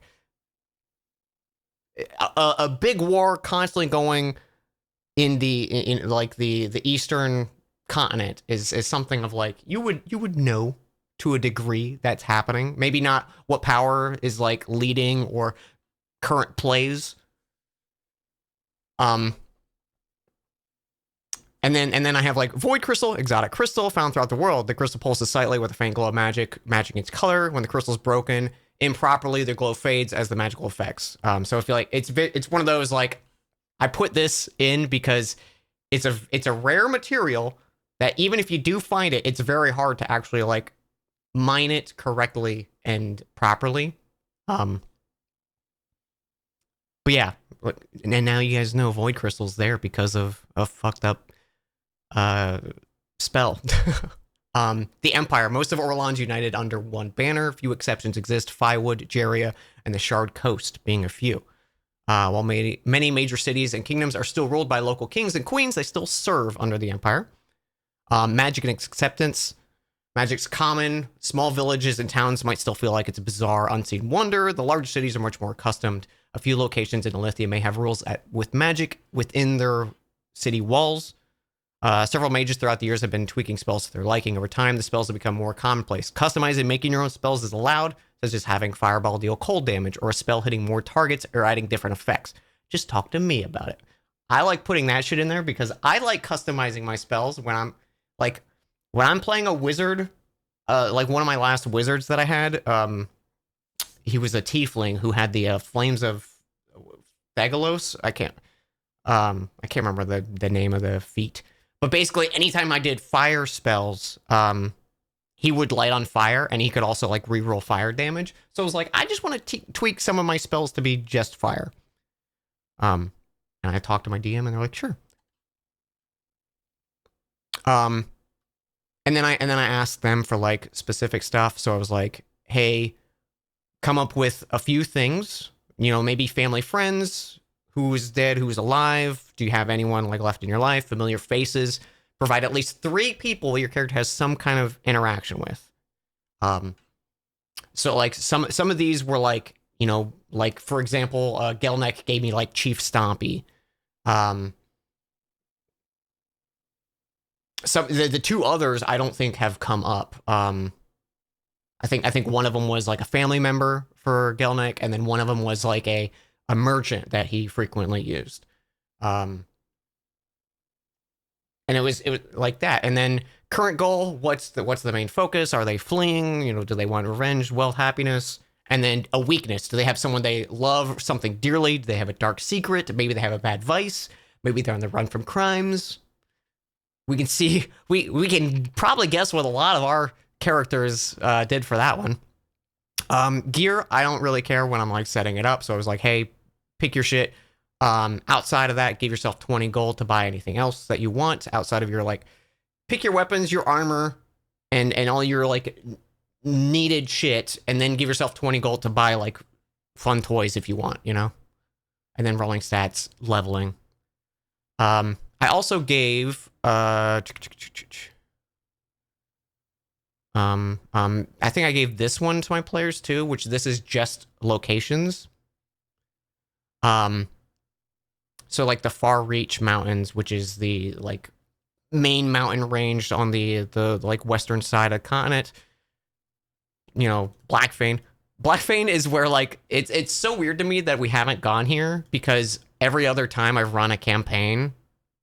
[SPEAKER 1] a big war constantly going in the eastern continent is something of, like, you would know to a degree that's happening. Maybe not what power is, like, leading or current plays. And then I have, like, Void Crystal, exotic crystal found throughout the world. The crystal pulses slightly with a faint glow of magic, matching its color. When the crystal is broken improperly, the glow fades as the magical effects. So I feel like it's one of those, like, I put this in because it's a rare material that even if you do find it, it's very hard to actually, like, mine it correctly and properly. But yeah, and now you guys know Void Crystal's there because of a fucked up spell. The Empire. Most of Orlon's united under one banner. Few exceptions exist. Firewood, Jeria, and the Shard Coast being a few. While many major cities and kingdoms are still ruled by local kings and queens, they still serve under the Empire. Magic and acceptance. Magic's common. Small villages and towns might still feel like it's a bizarre, unseen wonder. The large cities are much more accustomed. A few locations in Alithia may have rules with magic within their city walls. Several mages throughout the years have been tweaking spells to their liking. Over time, the spells have become more commonplace. Customizing and making your own spells is allowed, such as having Fireball deal cold damage, or a spell hitting more targets, or adding different effects. Just talk to me about it. I like putting that shit in there because I like customizing my spells when I'm playing a wizard. Like one of my last wizards that I had, he was a tiefling who had the flames of Thegalos. I can't remember the name of the feat. But basically, anytime I did fire spells, he would light on fire, and he could also, like, reroll fire damage. So I was like, I just want to tweak some of my spells to be just fire. And I talked to my DM, and they're like, sure. And then I asked them for, like, specific stuff. So I was like, hey, come up with a few things. You know, maybe family, friends. Who's dead, who's alive? Do you have anyone, like, left in your life? Familiar faces. Provide at least 3 people your character has some kind of interaction with. So, like, some of these were, like, You know, like for example, Gelnek gave me like Chief Stompy. Um, some the two others I don't think have come up. I think one of them was like a family member for Gelnek, and then one of them was like a merchant that he frequently used. Um, and it was like that. And then current goal, what's the main focus? Are they fleeing? You know, do they want revenge, wealth, happiness? And then a weakness. Do they have someone they love, something dearly? Do they have a dark secret? Maybe they have a bad vice. Maybe they're on the run from crimes. We can see we can probably guess what a lot of our characters did for that one. Gear, I don't really care when I'm like setting it up. So I was like, hey, pick your shit. Outside of that, give yourself 20 gold to buy anything else that you want outside of your like, pick your weapons, your armor, and all your like needed shit, and then give yourself 20 gold to buy like fun toys if you want, you know? And then rolling stats, leveling. I also gave I think I gave this one to my players too, which this is just locations. So like the Far Reach Mountains, which is the like main mountain range on the like western side of the continent. You know, Blackfane. Blackfane is where like it's so weird to me that we haven't gone here, because every other time I've run a campaign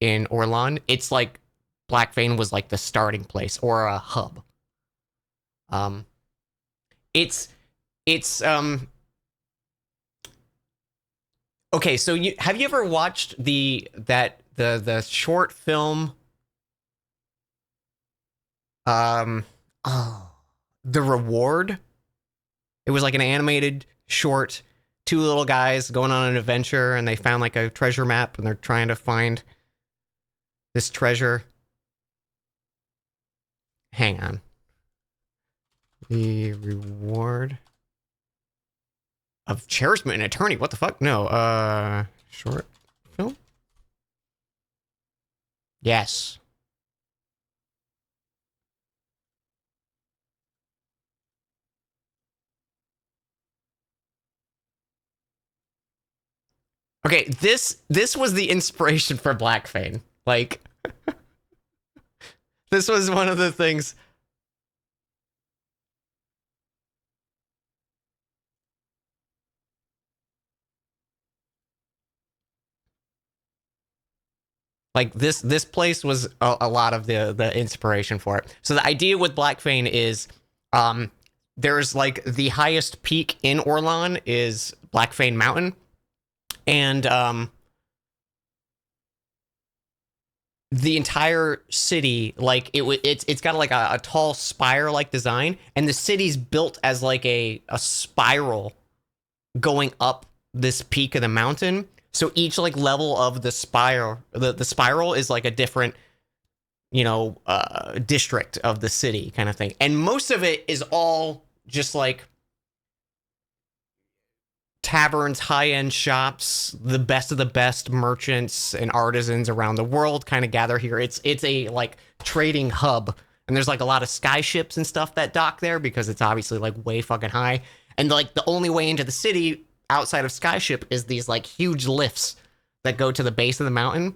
[SPEAKER 1] in Orlan, it's like Blackfane was like the starting place or a hub. It's okay, so have you ever watched the short film oh, The Reward? It was like an animated short, two little guys going on an adventure, and they found like a treasure map, and they're trying to find this treasure. Hang on. The Reward of Cherishment and Attorney. What the fuck? No, short film? Yes. Okay, this was the inspiration for Blackfane. Like, this was one of the things. Like this place was a lot of the inspiration for it. So the idea with Blackfane is, there's like the highest peak in Orlan is Blackfane Mountain, and the entire city, like it's got like a tall spire like design, and the city's built as like a spiral going up this peak of the mountain. So each like level of the spiral, the spiral is like a different, you know, district of the city kind of thing. And most of it is all just like taverns, high-end shops, the best of the best merchants and artisans around the world kind of gather here. It's a like trading hub, and there's like a lot of sky ships and stuff that dock there because it's obviously like way fucking high. And like the only way into the city outside of Skyship is these like huge lifts that go to the base of the mountain.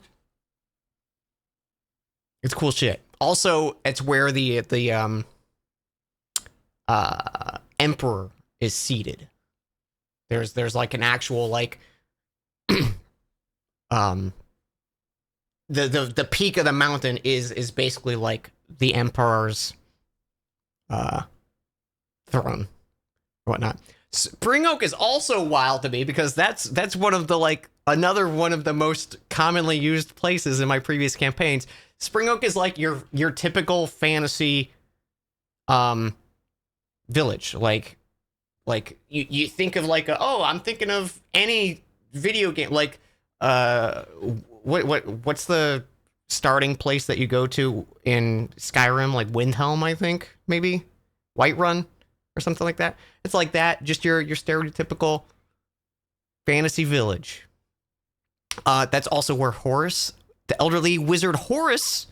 [SPEAKER 1] It's cool shit. Also, it's where the emperor is seated. There's like an actual like the peak of the mountain is basically like the emperor's throne or whatnot. Spring Oak is also wild to me because that's one of the like another one of the most commonly used places in my previous campaigns. Spring Oak is like your typical fantasy village. Like you think of like I'm thinking of any video game, like what's the starting place that you go to in Skyrim, like Windhelm, I think, maybe Whiterun or something like that. It's like that, just your stereotypical fantasy village. That's also where Horus, the elderly wizard Horus,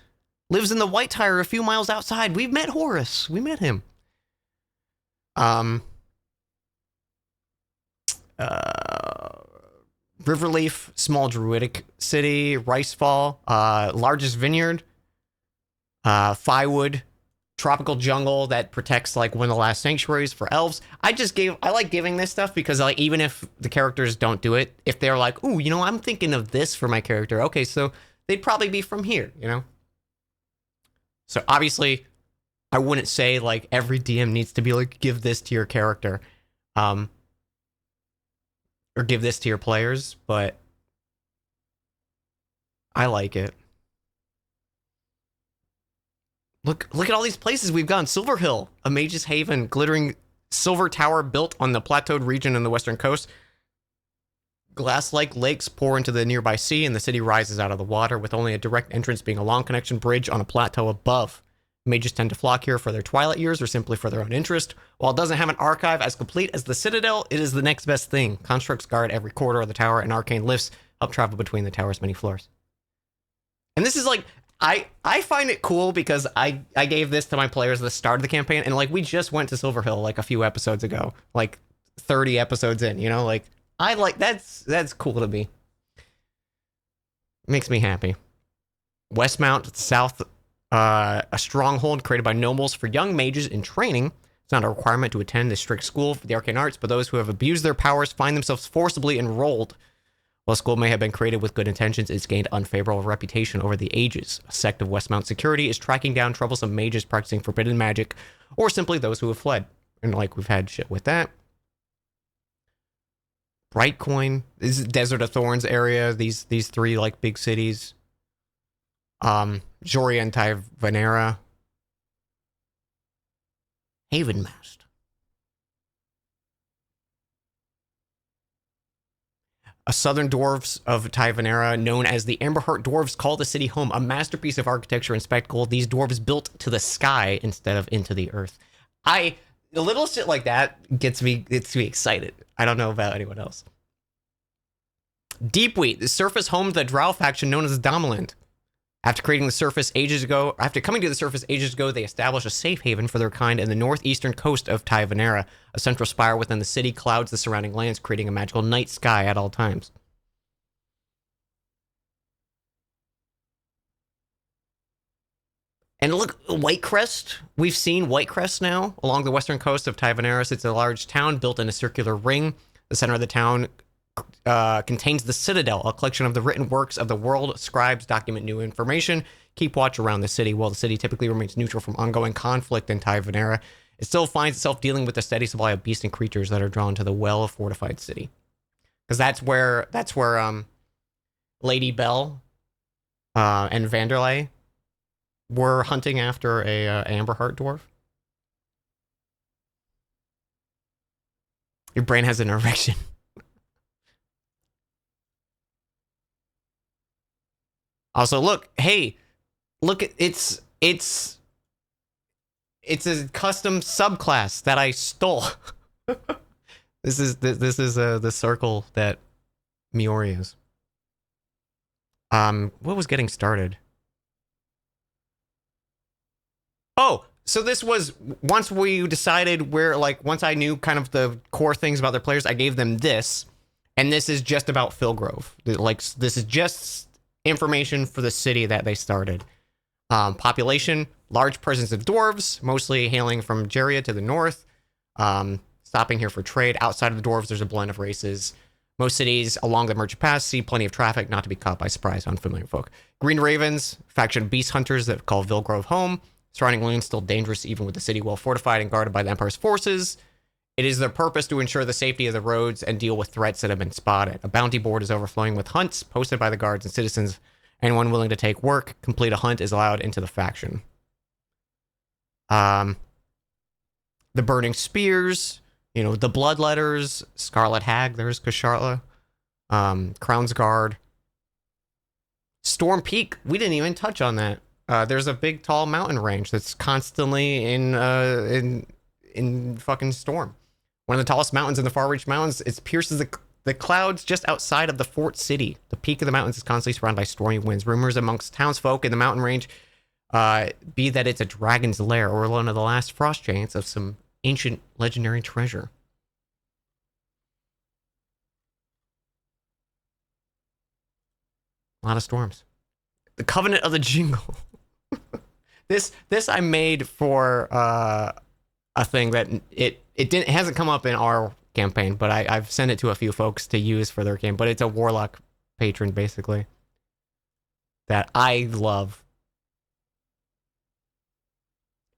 [SPEAKER 1] lives in the White Tower a few miles outside. We've met Horus. We met him. Riverleaf, small druidic city. Ricefall, largest vineyard. Firewood, tropical jungle that protects like one of the last sanctuaries for elves. I like giving this stuff because like even if the characters don't do it, if they're like, ooh, I'm thinking of this for my character. Okay, so they'd probably be from here, So obviously, I wouldn't say like every DM needs to be like give this to your character, or give this to your players, but I like it. Look at all these places we've gone. Silver Hill, a mage's haven, glittering silver tower built on the plateaued region in the western coast. Glass-like lakes pour into the nearby sea, and the city rises out of the water, with only a direct entrance being a long connection bridge on a plateau above. Mages tend to flock here for their twilight years or simply for their own interest. While it doesn't have an archive as complete as the Citadel, it is the next best thing. Constructs guard every corridor of the tower, and arcane lifts help travel between the tower's many floors. And this is like, I find it cool because I gave this to my players at the start of the campaign, and like we just went to Silver Hill like a few episodes ago, like 30 episodes in, like I like that's cool to me. Makes me happy. Westmount, south, a stronghold created by nobles for young mages in training. It's not a requirement to attend the strict school for the arcane arts, but those who have abused their powers find themselves forcibly enrolled. While the school may have been created with good intentions, it's gained unfavorable reputation over the ages. A sect of Westmount security is tracking down troublesome mages practicing forbidden magic, or simply those who have fled. And like we've had shit with that. Brightcoin, this is Desert of Thorns area. These three like big cities. Joria and Tyvanera. Havenmast. A southern dwarves of Tyvanera, known as the Amberheart Dwarves, call the city home. A masterpiece of architecture and spectacle. These dwarves built to the sky instead of into the earth. A little shit like that gets me excited. I don't know about anyone else. Deepwheat, the surface home of the Drow faction known as Dominant. After coming to the surface ages ago, they established a safe haven for their kind in the northeastern coast of Tyvanera. A central spire within the city clouds the surrounding lands, creating a magical night sky at all times. And look, Whitecrest. We've seen Whitecrest now along the western coast of Tyvanera. It's a large town built in a circular ring. The center of the town contains the Citadel, a collection of the written works of the world. Scribes document new information, keep watch around the city. While the city typically remains neutral from ongoing conflict in Tyvanera, it still finds itself dealing with a steady supply of beasts and creatures that are drawn to the well-fortified city. Because that's where Lady Bell and Vanderlei were hunting after a Amberheart dwarf. Your brain has an erection. Also, look, it's a custom subclass that I stole. This is the circle that Miori is. What was getting started? Oh, so this was once we decided once I knew kind of the core things about their players, I gave them this, and this is just about Philgrove. This is just information for the city that they started. Population, large presence of dwarves, mostly hailing from Jeria to the north, stopping here for trade. Outside of the dwarves, there's a blend of races. Most cities along the Merchant Pass see plenty of traffic, not to be caught by surprise on unfamiliar folk. Green Ravens, faction of beast hunters that call Vilgrove home. Surrounding lands still dangerous even with the city well fortified and guarded by the Empire's forces. It is their purpose to ensure the safety of the roads and deal with threats that have been spotted. A bounty board is overflowing with hunts posted by the guards and citizens. Anyone willing to take work, complete a hunt is allowed into the faction. The Burning Spears, the Bloodletters, Scarlet Hag, there's Kasharla, Crown's Guard. Storm Peak, we didn't even touch on that. There's a big, tall mountain range that's constantly in fucking storm. One of the tallest mountains in the Far Reach Mountains. It pierces the clouds just outside of the fort city. The peak of the mountains is constantly surrounded by stormy winds. Rumors amongst townsfolk in the mountain range be that it's a dragon's lair or one of the last frost giants of some ancient legendary treasure. A lot of storms. The Covenant of the Jingle. This I made for a thing that it hasn't come up in our campaign, but I've sent it to a few folks to use for their game. But it's a warlock patron basically that I love.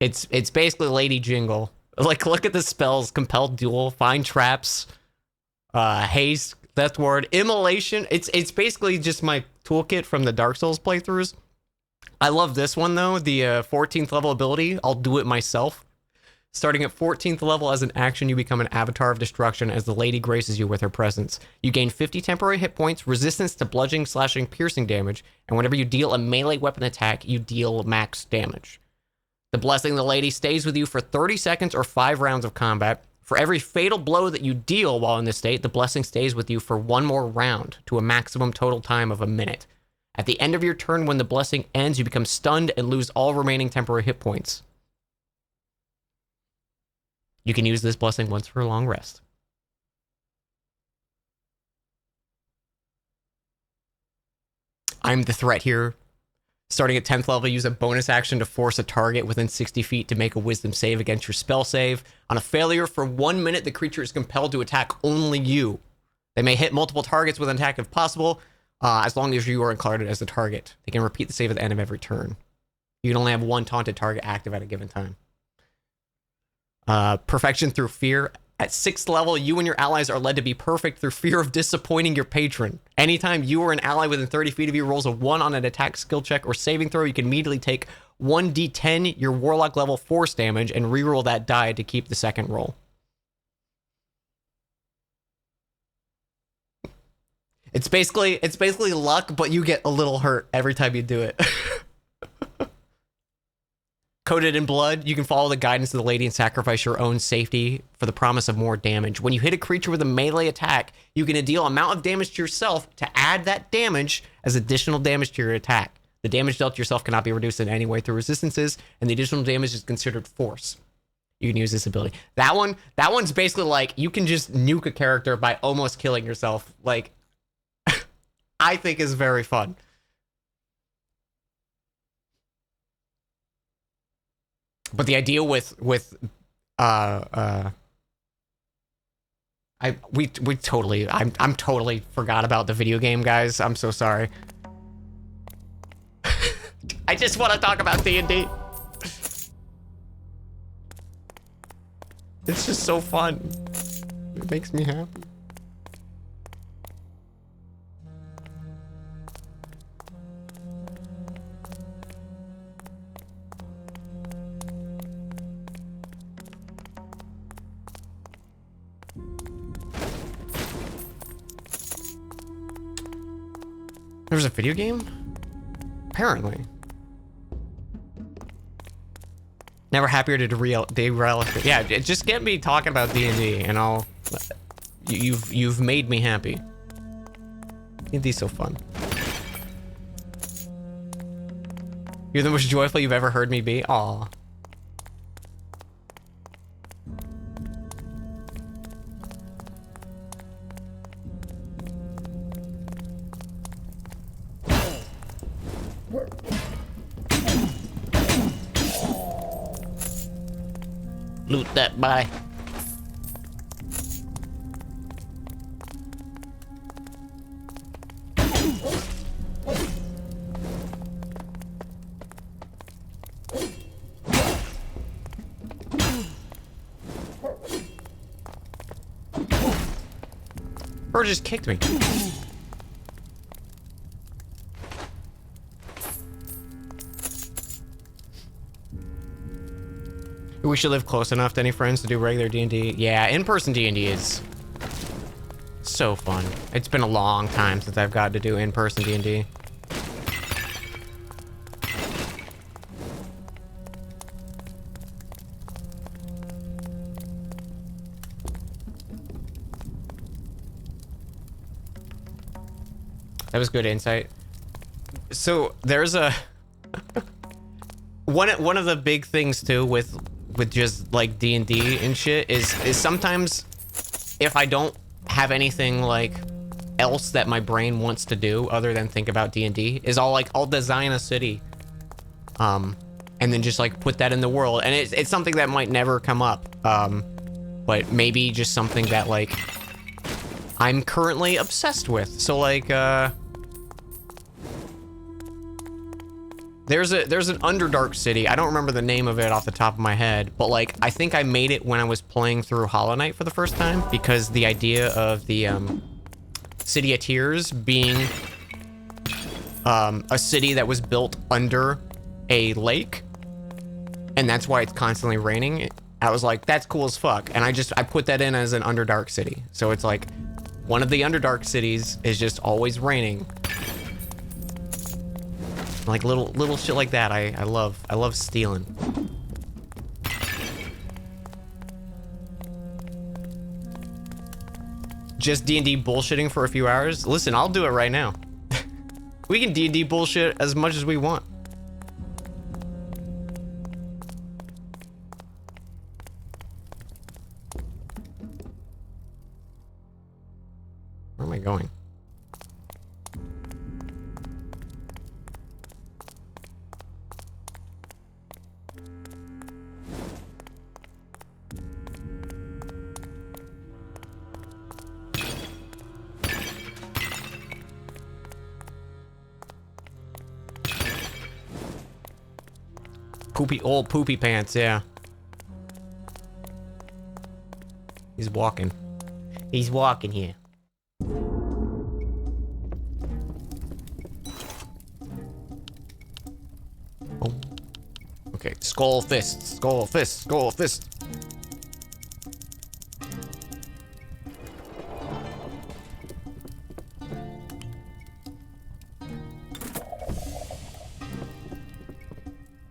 [SPEAKER 1] It's basically Lady Jingle. Like, look at the spells: Compelled Duel, Find Traps, Haste, Death Ward, Immolation. It's basically just my toolkit from the Dark Souls playthroughs. I love this one though, the 14th level ability. I'll do it myself. Starting at 14th level, as an action, you become an avatar of destruction as the lady graces you with her presence. You gain 50 temporary hit points, resistance to bludgeoning, slashing, piercing damage, and whenever you deal a melee weapon attack, you deal max damage. The Blessing of the Lady stays with you for 30 seconds or 5 rounds of combat. For every fatal blow that you deal while in this state, the Blessing stays with you for 1 more round to a maximum total time of a minute. At the end of your turn, when the Blessing ends, you become stunned and lose all remaining temporary hit points. You can use this Blessing once for a long rest. I'm the threat here. Starting at 10th level, use a bonus action to force a target within 60 feet to make a wisdom save against your spell save. On a failure, for 1 minute, the creature is compelled to attack only you. They may hit multiple targets with an attack if possible, as long as you are included as the target. They can repeat the save at the end of every turn. You can only have 1 taunted target active at a given time. Perfection through fear. At 6th level, you and your allies are led to be perfect through fear of disappointing your patron. Anytime you or an ally within 30 feet of you rolls a 1 on an attack skill check or saving throw, you can immediately take 1d10 your warlock level force damage and reroll that die to keep the second roll. It's basically luck, but you get a little hurt every time you do it. Coated in blood, you can follow the guidance of the lady and sacrifice your own safety for the promise of more damage. When you hit a creature with a melee attack, you can deal an amount of damage to yourself to add that damage as additional damage to your attack. The damage dealt to yourself cannot be reduced in any way through resistances, and the additional damage is considered force. You can use this ability. That one's basically like, you can just nuke a character by almost killing yourself. Like, I think is very fun. But the idea with I'm totally forgot about the video game, guys. I'm so sorry. I just want to talk about D&D. It's just so fun. It makes me happy. There's a video game? Apparently. Never happier to derail. Yeah, just get me talking about D&D and I'll... You've made me happy. D&D's so fun. You're the most joyful you've ever heard me be? Aw. Loot that bye. Bird just kicked me. We should live close enough to any friends to do regular D&D. Yeah, in-person D&D is so fun. It's been a long time since I've got to do in-person D&D. That was good insight. So there's a one of the big things too with just like D&D and shit is sometimes if I don't have anything like else that my brain wants to do other than think about D&D is I'll design a city, and then just like put that in the world, and it's something that might never come up, but maybe just something that like I'm currently obsessed with. So like there's an Underdark city. I don't remember the name of it off the top of my head, but like I think I made it when I was playing through Hollow Knight for the first time, because the idea of the City of Tears being a city that was built under a lake, and that's why it's constantly raining. I was like, that's cool as fuck, and I put that in as an Underdark city. So it's like one of the Underdark cities is just always raining. Like little shit like that. I love stealing. Just D&D bullshitting for a few hours? Listen, I'll do it right now. We can D&D bullshit as much as we want. Where am I going? Old poopy pants, yeah. He's walking. He's walking here. Oh. Okay, skull fist, skull fist, skull fist.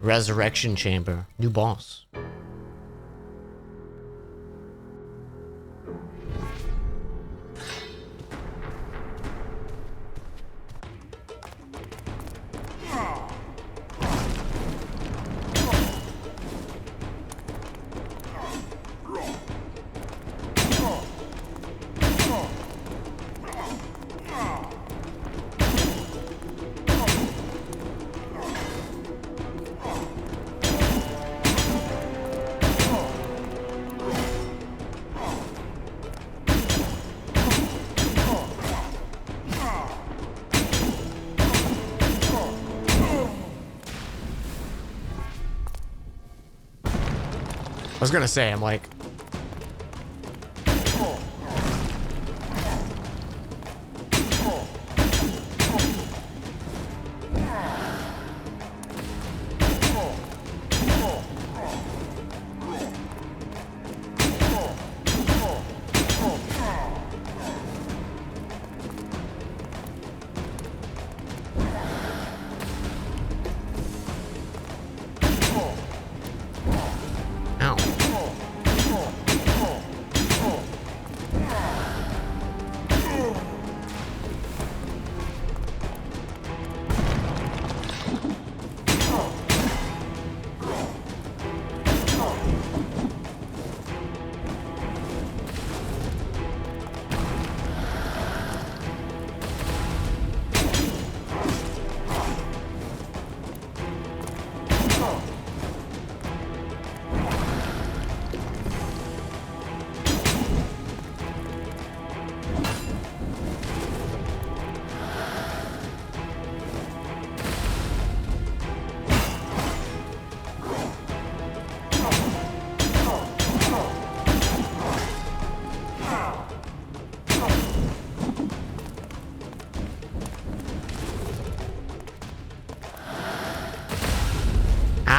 [SPEAKER 1] Resurrection Chamber. New boss. I was gonna say, I'm like...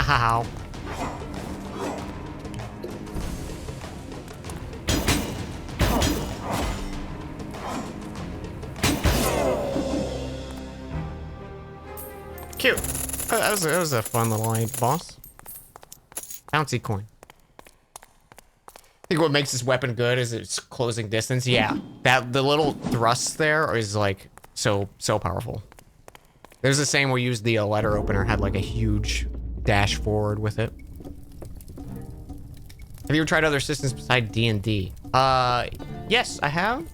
[SPEAKER 1] Ow. Cute. That was a fun little boss. Bouncy coin. I think what makes this weapon good is its closing distance. Yeah, the little thrust there is like so powerful. There's the same where you used the letter opener, had like a huge dash forward with it. Have you ever tried other systems besides D&D? Yes, I have.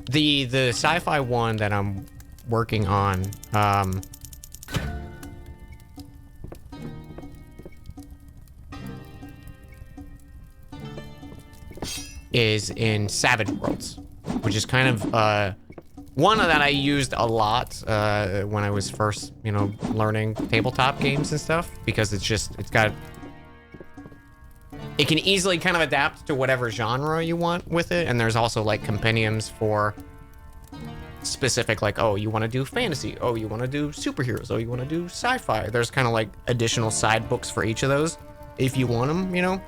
[SPEAKER 1] The sci-fi one that I'm working on, is in Savage Worlds, which is kind of one that I used a lot when I was first, you know, learning tabletop games and stuff, because it can easily kind of adapt to whatever genre you want with it. And there's also like compendiums for specific, like, oh, you want to do fantasy, oh, you want to do superheroes, oh, you want to do sci-fi. There's kind of like additional side books for each of those if you want them, you know.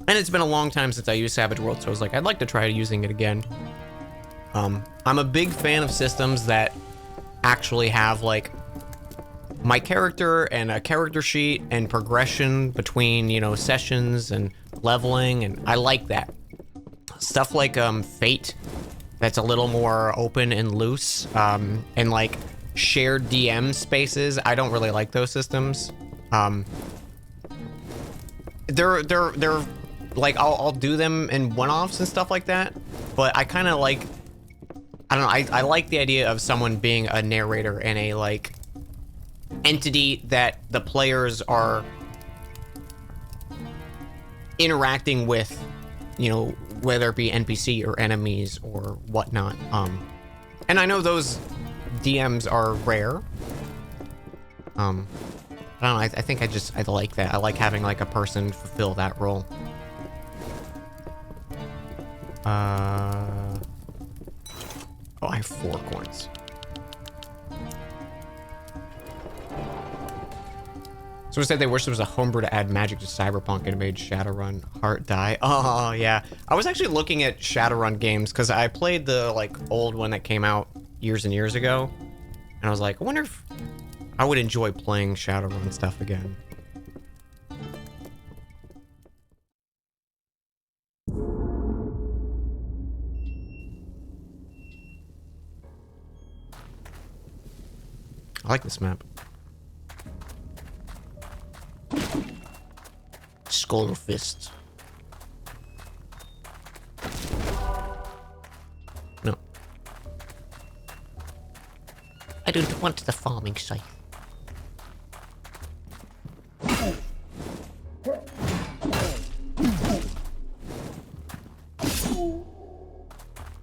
[SPEAKER 1] And it's been a long time since I used Savage World, so I was like, I'd like to try using it again. I'm a big fan of systems that actually have like my character and a character sheet and progression between, you know, sessions and leveling, and I like that. Stuff like Fate, that's a little more open and loose, and like shared DM spaces. I don't really like those systems. They're like, I'll do them in one-offs and stuff like that, but I kind of like, I don't know, I like the idea of someone being a narrator and a like entity that the players are interacting with, you know, whether it be NPC or enemies or whatnot. And I know those DMs are rare. I don't know, I think I like that. I like having like a person fulfill that role. Oh, I have 4 coins. Someone said they wish there was a homebrew to add magic to Cyberpunk and it made Shadowrun heart die. Oh, yeah. I was actually looking at Shadowrun games because I played the like old one that came out years and years ago. And I was like, I wonder if I would enjoy playing Shadowrun stuff again. I like this map. Skull Fist. No. I don't want the farming site.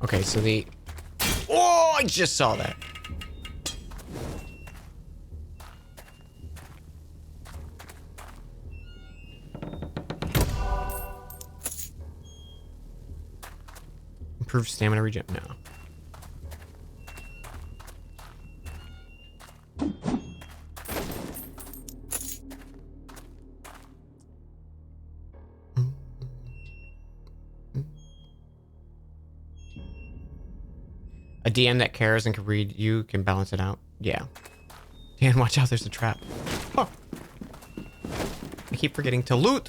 [SPEAKER 1] Okay, so the... Oh, I just saw that. Improved stamina regen? No. A DM that cares and can read you can balance it out. Yeah. Dan, watch out, there's a trap. Huh. I keep forgetting to loot.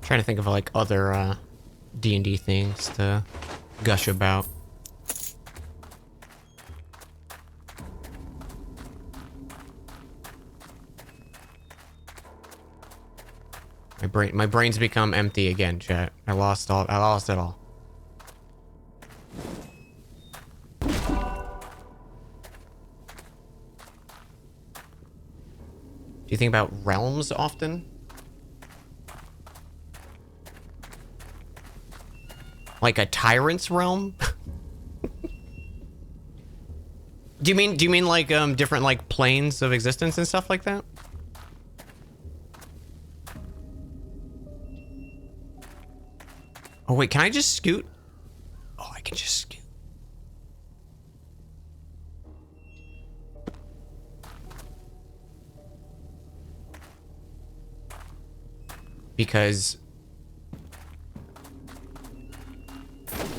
[SPEAKER 1] Trying to think of like other D&D things to gush about. My brain's become empty again, chat. I lost it all. Do you think about realms often? Like a tyrant's realm? Do you mean like different like planes of existence and stuff like that? Oh wait, can I just scoot? Oh, I can just scoot. Because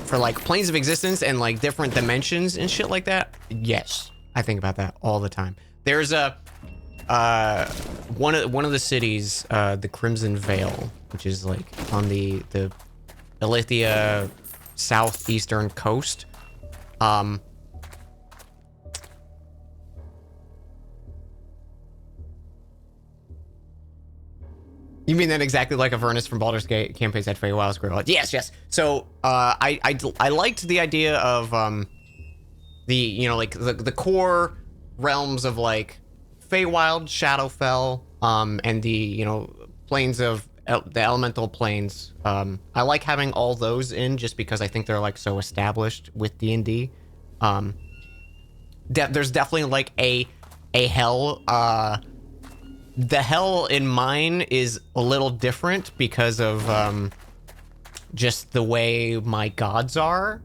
[SPEAKER 1] for like planes of existence and like different dimensions and shit like that, yes, I think about that all the time. There's a one of the cities, the Crimson Vale, which is like on the Ilithia southeastern coast. You mean that exactly like Avernus from Baldur's Gate campaigns at Feywild's Great. Yes, yes. So I liked the idea of the like the core realms of like Feywild, Shadowfell, and the planes of the elemental planes. I like having all those in just because I think they're like so established with D&D. There's definitely like a hell. The hell in mine is a little different because of just the way my gods are.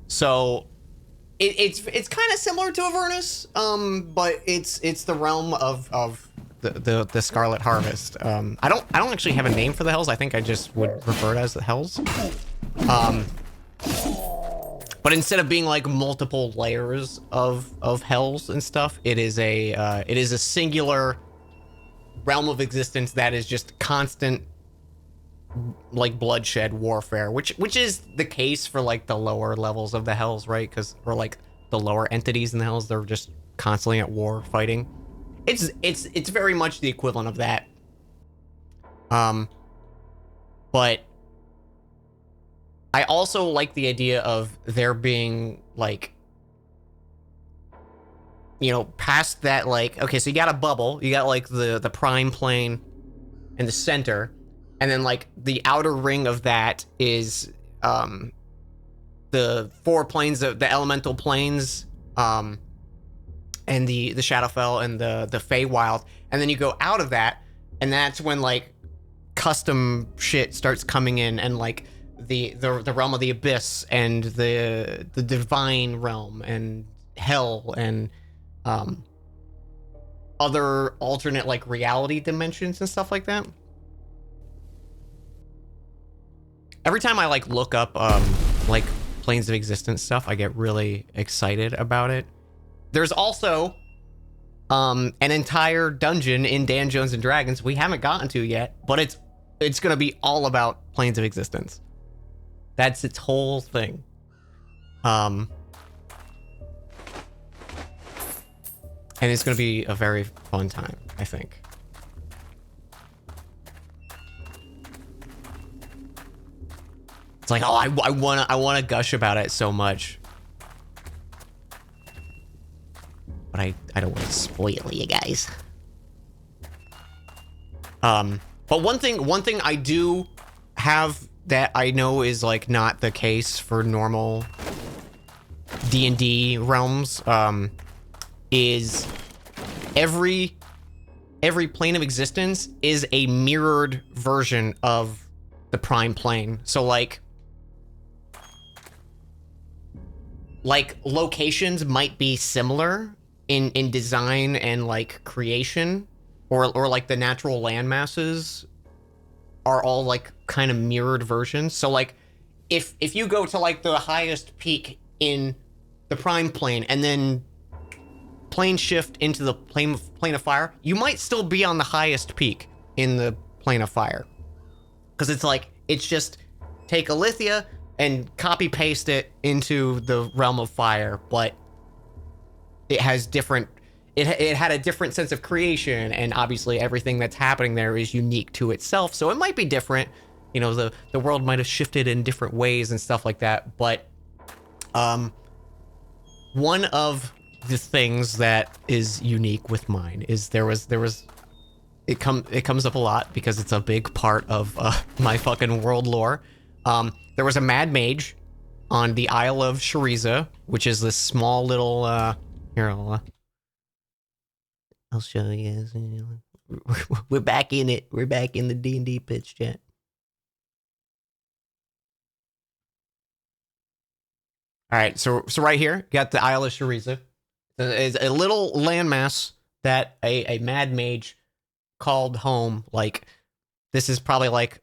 [SPEAKER 1] So it's kind of similar to Avernus, but it's the realm of the Scarlet Harvest. I don't actually have a name for the hells. I think I just would refer to it as the hells. But instead of being like multiple layers of hells and stuff, it is a singular realm of existence that is just constant like bloodshed warfare, which is the case for like the lower levels of the hells, right? Because or like the lower entities in the hells, they're just constantly at war fighting. It's very much the equivalent of that. But I also like the idea of there being like, past that, like, okay, so you got a bubble, you got like the prime plane in the center, and then like the outer ring of that is the four planes of the elemental planes, and the Shadowfell and the Feywild, and then you go out of that, and that's when like custom shit starts coming in, and like the realm of the abyss and the divine realm and hell and other alternate like reality dimensions and stuff like that. Every time I like look up like planes of existence stuff, I get really excited about it. There's also an entire dungeon in Dan Jones and Dragons we haven't gotten to yet, but it's gonna be all about planes of existence. That's its whole thing. And it's going to be a very fun time, I think. It's like, oh, I want to gush about it so much. But I don't want to spoil you guys. But one thing I do have that I know is like not the case for normal D&D realms, is every plane of existence is a mirrored version of the prime plane. So like locations might be similar in design and like creation, or like the natural land masses are all like kind of mirrored versions. So like if you go to like the highest peak in the prime plane and then plane shift into the plane of fire, you might still be on the highest peak in the plane of fire, because it's just take Ilithia and copy paste it into the realm of fire, but it has different, it had a different sense of creation, and obviously everything that's happening there is unique to itself, so it might be different. The world might have shifted in different ways and stuff like that. But one of the things that is unique with mine is it comes up a lot because it's a big part of my fucking world lore. There was a mad mage on the Isle of Shariza, which is this small little here, I'll show you guys. We're back in it. We're back in the D&D pitch chat. All right, so right here, you got the Isle of Shariza. It's a little landmass that a mad mage called home. Like, this is probably like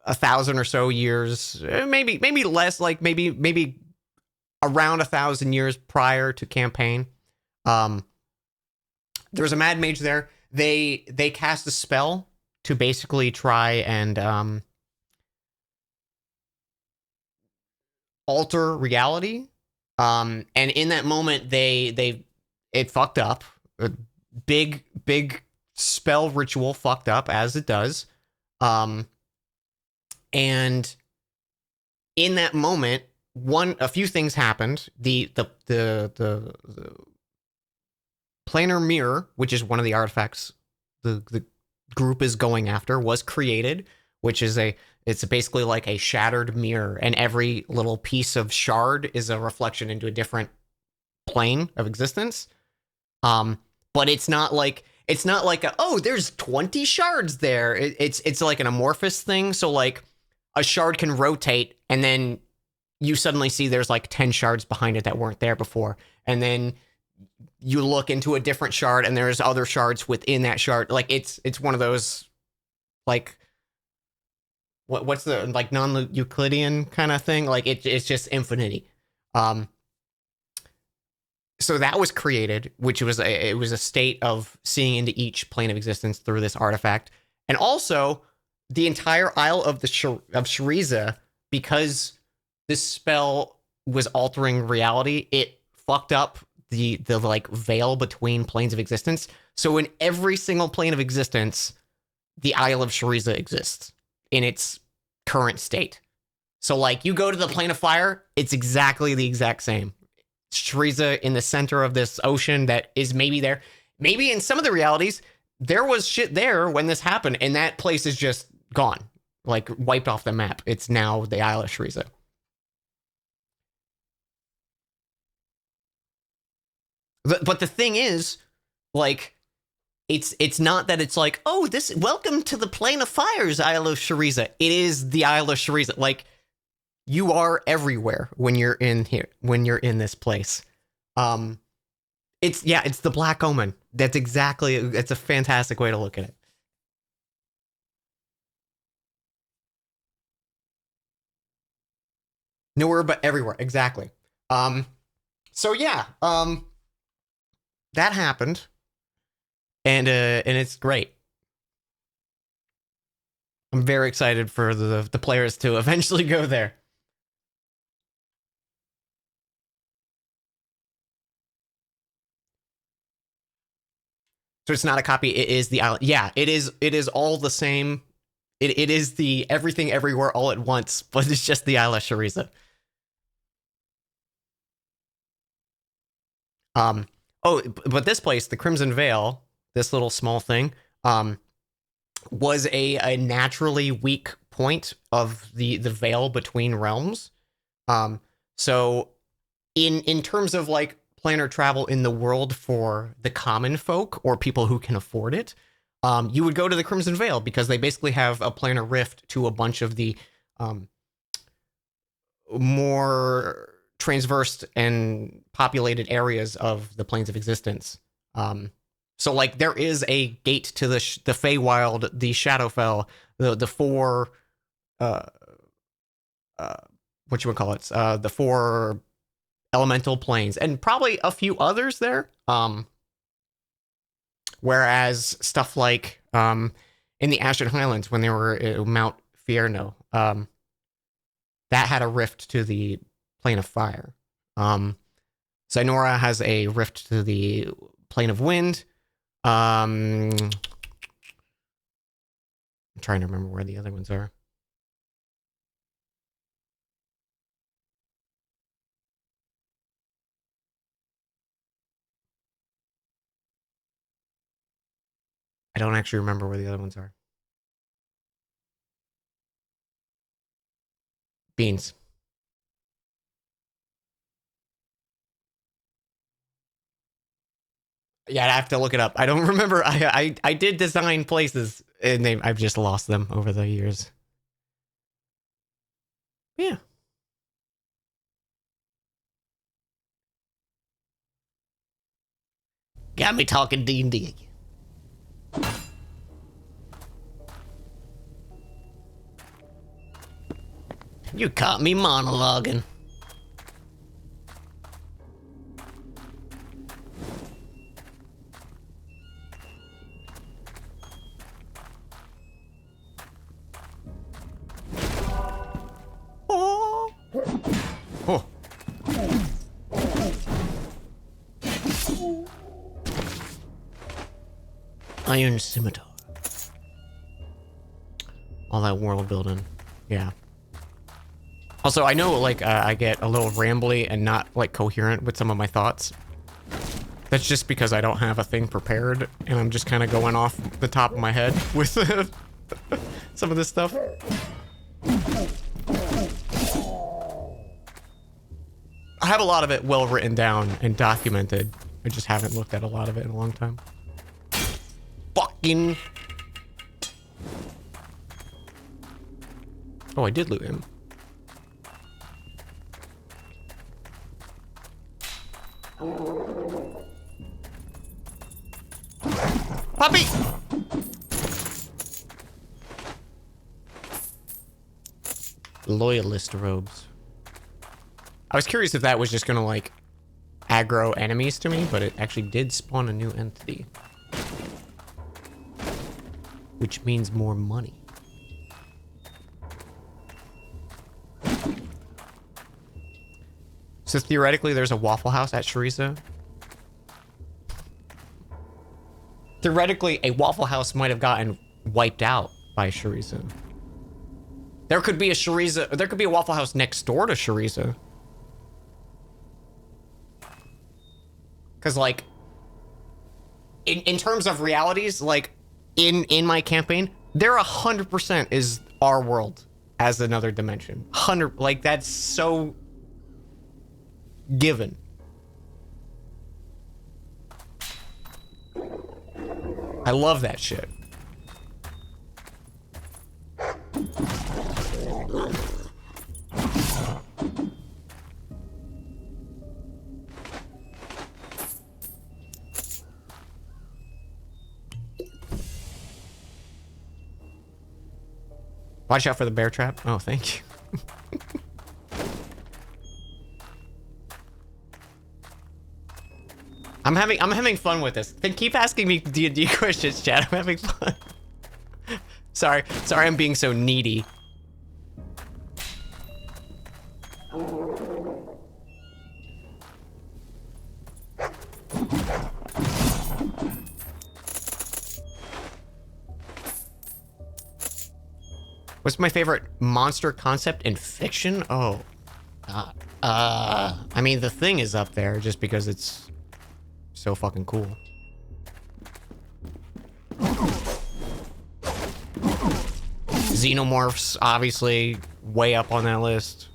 [SPEAKER 1] 1,000 or so years, maybe less, like maybe around 1,000 years prior to campaign. There was a mad mage there. They cast a spell to basically try and alter reality. And in that moment, it fucked up. A big spell ritual fucked up, as it does. And in that moment, a few things happened. The planar mirror, which is one of the artifacts the group is going after, was created, which is it's basically like a shattered mirror, and every little piece of shard is a reflection into a different plane of existence. But it's not like there's 20 shards there. It's like an amorphous thing. So like a shard can rotate, and then you suddenly see there's like 10 shards behind it that weren't there before, and then you look into a different shard, and there's other shards within that shard. Like it's one of those like what's the like non-Euclidean kind of thing. Like it's just infinity. So that was created, which was it was a state of seeing into each plane of existence through this artifact, and also the entire Isle of Shariza, because this spell was altering reality. It fucked up the like veil between planes of existence. So in every single plane of existence, the Isle of Shariza exists in its current state. So like you go to the plane of fire, it's exactly the exact same. Shariza in the center of this ocean that is maybe there. Maybe in some of the realities, there was shit there when this happened, and that place is just gone. Like wiped off the map. It's now the Isle of Shariza. But the thing is, like, it's not that it's like, oh, this welcome to the plane of fires, Isle of Shariza. It is the Isle of Shariza. Like, you are everywhere when you're in here, when you're in this place. It's the Black Omen. It's a fantastic way to look at it. Nowhere but everywhere, exactly. So yeah, that happened, and it's great. I'm very excited for the players to eventually go there. So it's not a copy. It is the island. Yeah, it is. It is all the same. It is the everything everywhere all at once, but it's just the Isla Shariza. Oh, but this place, the Crimson Veil, this little small thing, was a naturally weak point of the veil between realms. So in terms of like planar travel in the world for the common folk or people who can afford it, you would go to the Crimson Veil because they basically have a planar rift to a bunch of the more transversed and populated areas of the planes of existence. So like there is a gate to the Feywild, the Shadowfell, the four what you would call it, the four elemental planes, and probably a few others there. Whereas stuff like in the Ashen Highlands, when they were at Mount Fierno, that had a rift to the plane of fire. Zynora has a rift to the plane of wind. I'm trying to remember where the other ones are. I don't actually remember where the other ones are. Beans. Yeah, I have to look it up. I don't remember. I did design places, and I've just lost them over the years. Yeah. Got me talking D&D. You caught me monologuing. Oh. Iron Scimitar. All that world building. Yeah. Also, I know, like, I get a little rambly and not, like, coherent with some of my thoughts. That's just because I don't have a thing prepared, and I'm just kind of going off the top of my head with some of this stuff. I have a lot of it well written down and documented. I just haven't looked at a lot of it in a long time. Fucking... Oh, I did loot him. Puppy! Loyalist robes. I was curious if that was just gonna, like, aggro enemies to me, but it actually did spawn a new entity. Which means more money. So theoretically, there's a Waffle House at Shariza. Theoretically, a Waffle House might have gotten wiped out by Shariza. There could be a Shariza, there could be a Waffle House next door to Shariza. Cause like, in terms of realities, like in my campaign, there 100% is our world as another dimension. 100, like that's so given. I love that shit. Watch out for the bear trap. Oh, thank you. I'm having fun with this. Then keep asking me D&D questions, chat. I'm having fun. Sorry, I'm being so needy. What's my favorite monster concept in fiction? Oh, God. I mean, The Thing is up there just because it's so fucking cool. Xenomorphs, obviously, way up on that list.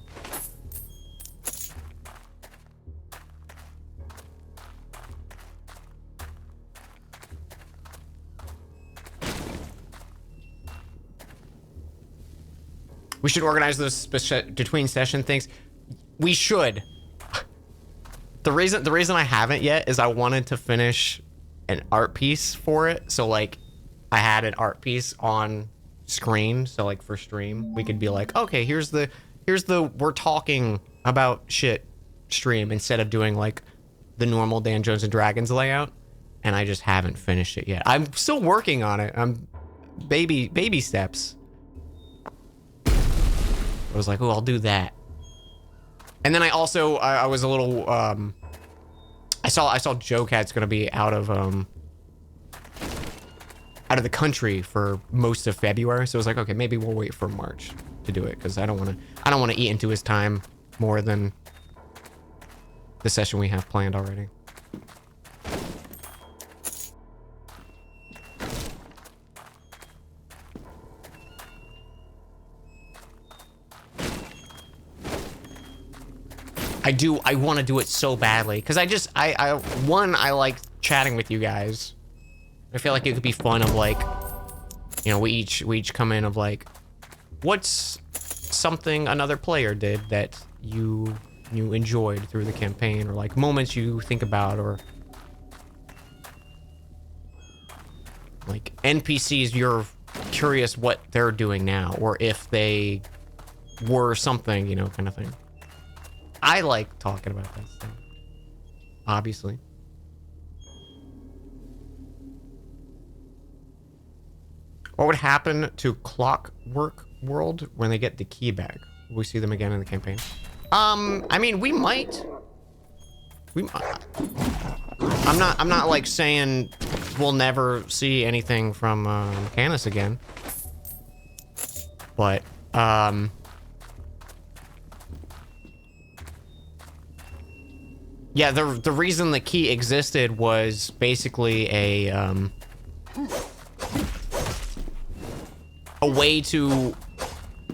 [SPEAKER 1] We should organize those between session things. We should. The reason I haven't yet is I wanted to finish an art piece for it. So like I had an art piece on screen. So like for stream, we could be like, okay, here's the we're talking about shit stream instead of doing like the normal Dan Jones and Dragons layout. And I just haven't finished it yet. I'm still working on it. I'm baby steps. I was like, oh, I'll do that. And then I also, I was a little, I saw Joe Cat's gonna be out of the country for most of February. So I was like, okay, maybe we'll wait for March to do it. Cause I don't want to eat into his time more than the session we have planned already. I want to do it so badly because I like chatting with you guys. I feel like it could be fun of like, you know, we each come in of like, what's something another player did that you enjoyed through the campaign, or like moments you think about, or like NPCs you're curious what they're doing now, or if they were something, you know, kind of thing. I like talking about that stuff, obviously. What would happen to Clockwork World when they get the key back? Will we see them again in the campaign? I mean, we might. I'm not like saying we'll never see anything from Mechanus again. But yeah, the reason the key existed was basically a way to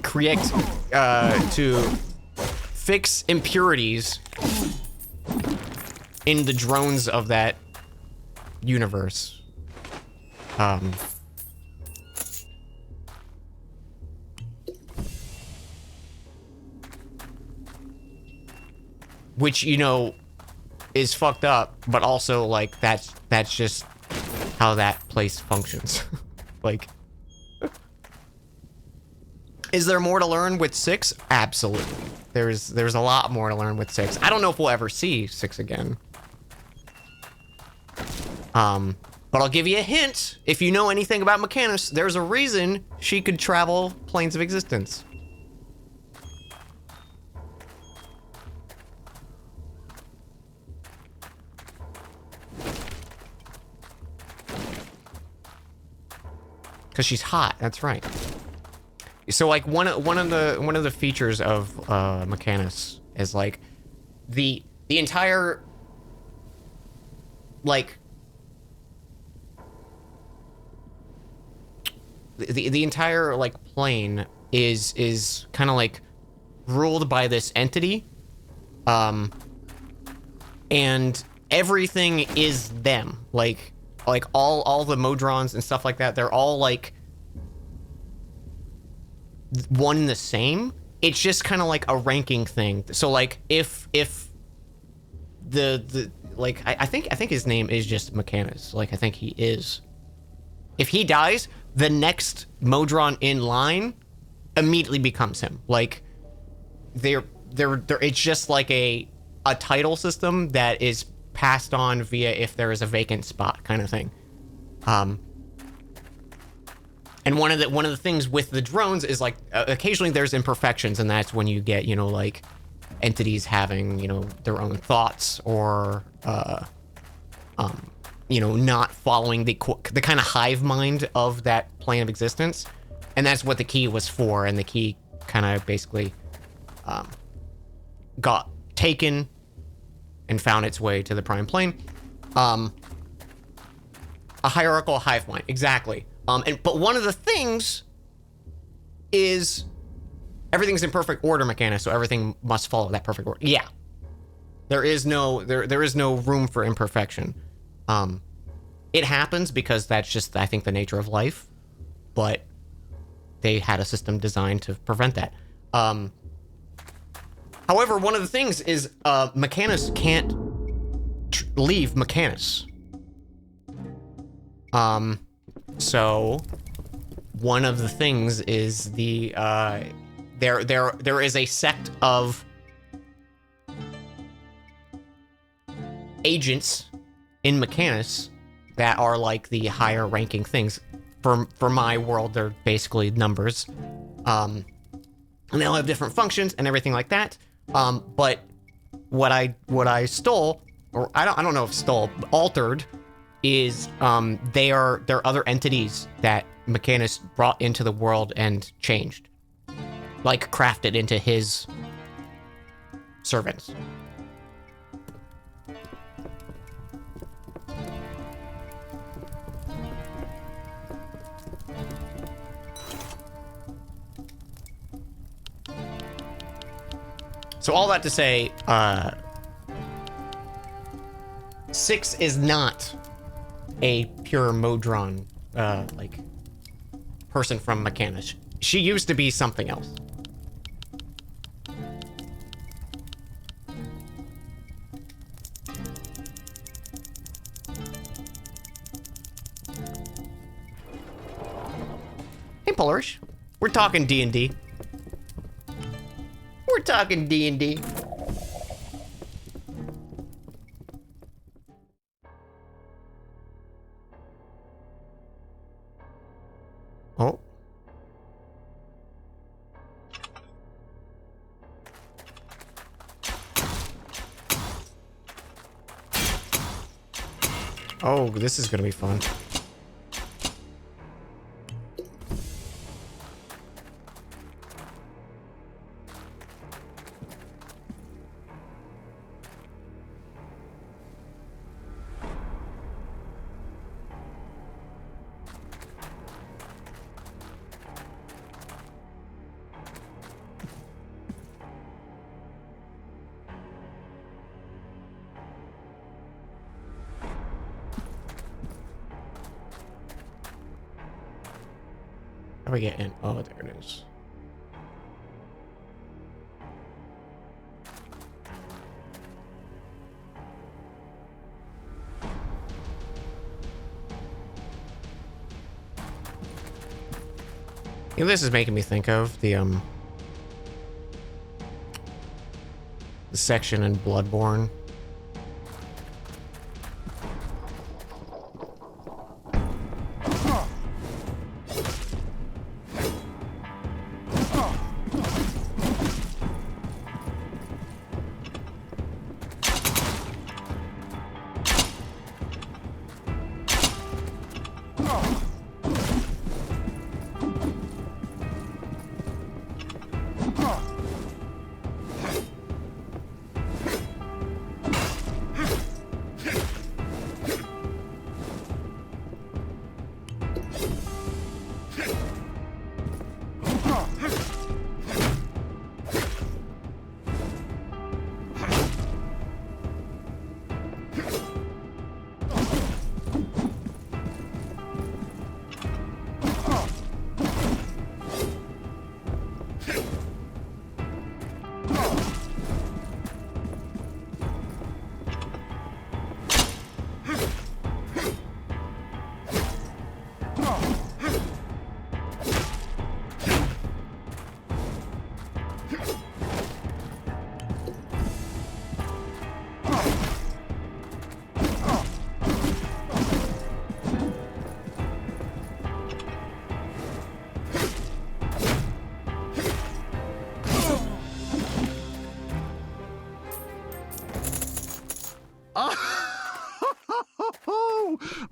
[SPEAKER 1] create to fix impurities in the drones of that universe. Which, you know, is fucked up, but also like that's just how that place functions. Like, is there more to learn with 6? Absolutely. There's a lot more to learn with 6. I don't know if we'll ever see 6 again. But I'll give you a hint. If you know anything about Mechanus, there's a reason she could travel planes of existence. Because she's hot. That's right. So like one of the features of Mechanus is like the entire like the entire like plane is kind of like ruled by this entity, and everything is them. Like all the Modrons and stuff like that, they're all like one and the same. It's just kind of like a ranking thing. So like if the like I think his name is just Mechanus. Like I think he is. If he dies, the next Modron in line immediately becomes him. Like they're it's just like a title system that is passed on via if there is a vacant spot kind of thing. And one of the things with the drones is like occasionally there's imperfections, and that's when you get, you know, like entities having, you know, their own thoughts or you know, not following the kind of hive mind of that plane of existence. And that's what the key was for, and the key kind of basically got taken and found its way to the prime plane. A hierarchical hive mind, exactly. But one of the things is everything's in perfect order, Mechanus, so everything must follow that perfect order. Yeah. There is no room for imperfection. It happens because that's just, I think, the nature of life, but they had a system designed to prevent that. However, one of the things is Mechanus can't leave Mechanus. So one of the things is the there is a sect of agents in Mechanus that are like the higher ranking things. For my world, they're basically numbers. And they all have different functions and everything like that. But what I stole, or I don't know if stole, altered, is they're other entities that Mechanus brought into the world and changed. Like crafted into his servants. So all that to say, 6 is not a pure Modron, like, person from Mechanus. She used to be something else. Hey, Polarish. We're talking D&D. We're talking D&D. Oh. Oh, this is gonna be fun. How do we get in? Oh, there it is. You know, this is making me think of the section in Bloodborne.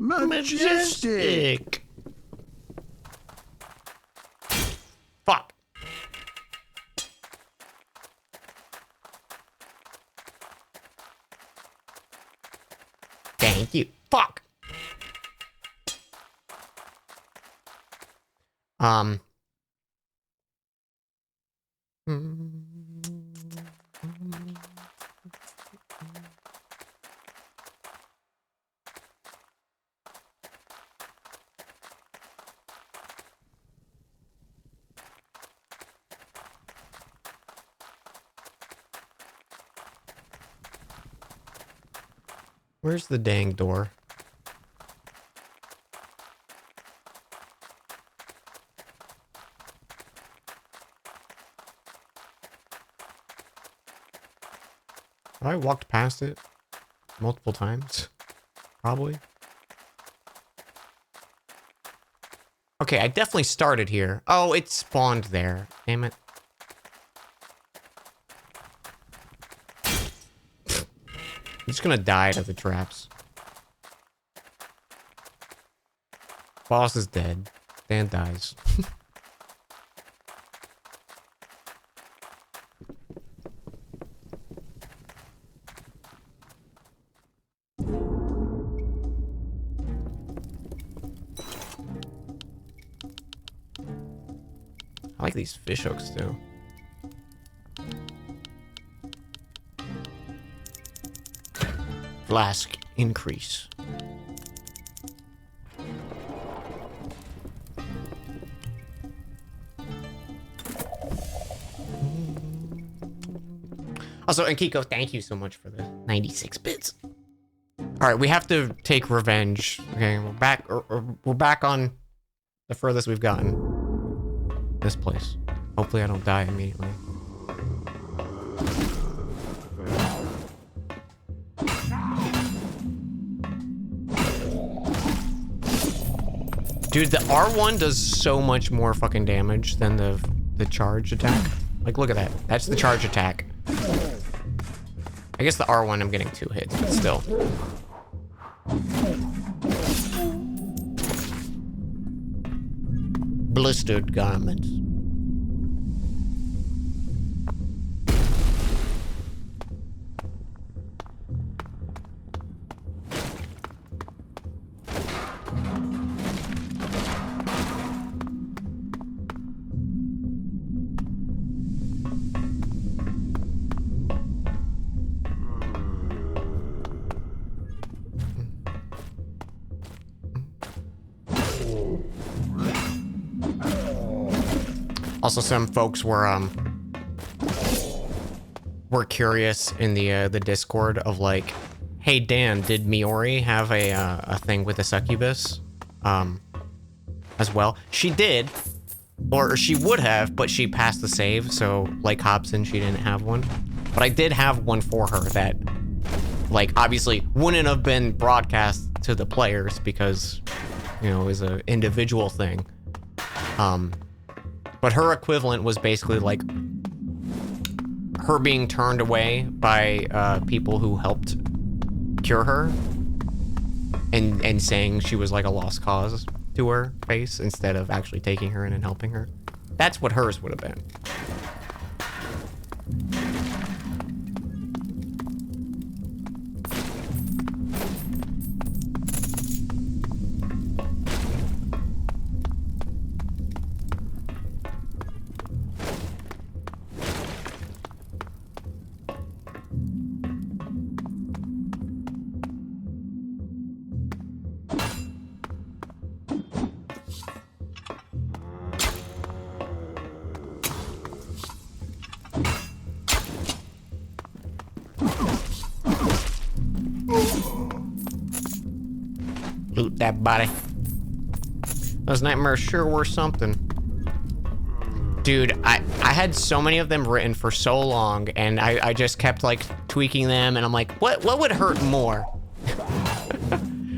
[SPEAKER 1] Majestic. Fuck. Thank you. Fuck. Where's the dang door? Have I walked past it multiple times? Probably. Okay, I definitely started here. Oh, it spawned there. Damn it. I'm just gonna die to the traps. Boss is dead. Dan dies. I like these fish hooks too. Flask increase. Also, and Kiko, thank you so much for the 96 bits. All right, we have to take revenge. Okay, we're back. We're back on the furthest we've gotten. This place. Hopefully, I don't die immediately. Dude, the R1 does so much more fucking damage than the charge attack. Like, look at that. That's the charge attack. I guess the R1 I'm getting 2 hits, but still. blistered garments. Also, some folks were curious in the Discord of like, hey Dan, did Miori have a thing with a succubus, as well? She did, or she would have, but she passed the save. So like Hobson, she didn't have one, but I did have one for her that, like, obviously wouldn't have been broadcast to the players because, you know, it was an individual thing. But her equivalent was basically like her being turned away by people who helped cure her and saying she was like a lost cause to her face instead of actually taking her in and helping her. That's what hers would have been. Loot that body. Those nightmares sure were something. Dude, I had so many of them written for so long, and I just kept like tweaking them, and I'm like, what would hurt more?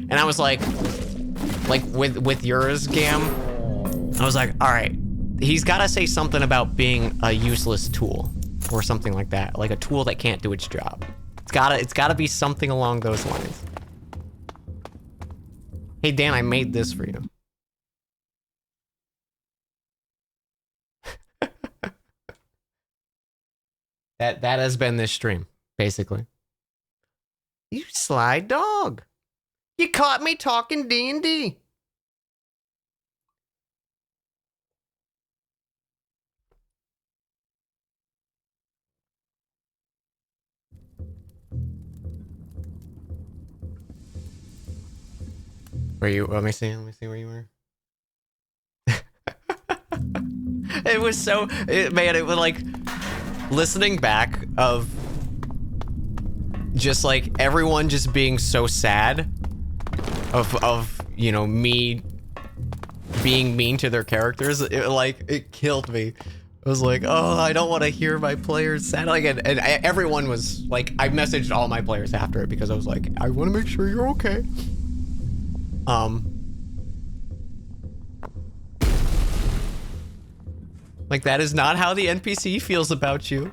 [SPEAKER 1] And I was like with yours, Gam, I was like, all right, he's got to say something about being a useless tool or something like that, like a tool that can't do its job. It's gotta be something along those lines. Hey Dan, I made this for you. That has been this stream, basically. You sly dog. You caught me talking D&D. Where you, let me see where you were. It was so, man, it was like listening back of just like everyone just being so sad of you know, me being mean to their characters. It killed me. I was like, oh, I don't want to hear my players sad. Like, and everyone was like, I messaged all my players after it because I was like, I want to make sure you're okay. Like, that is not how the NPC feels about you.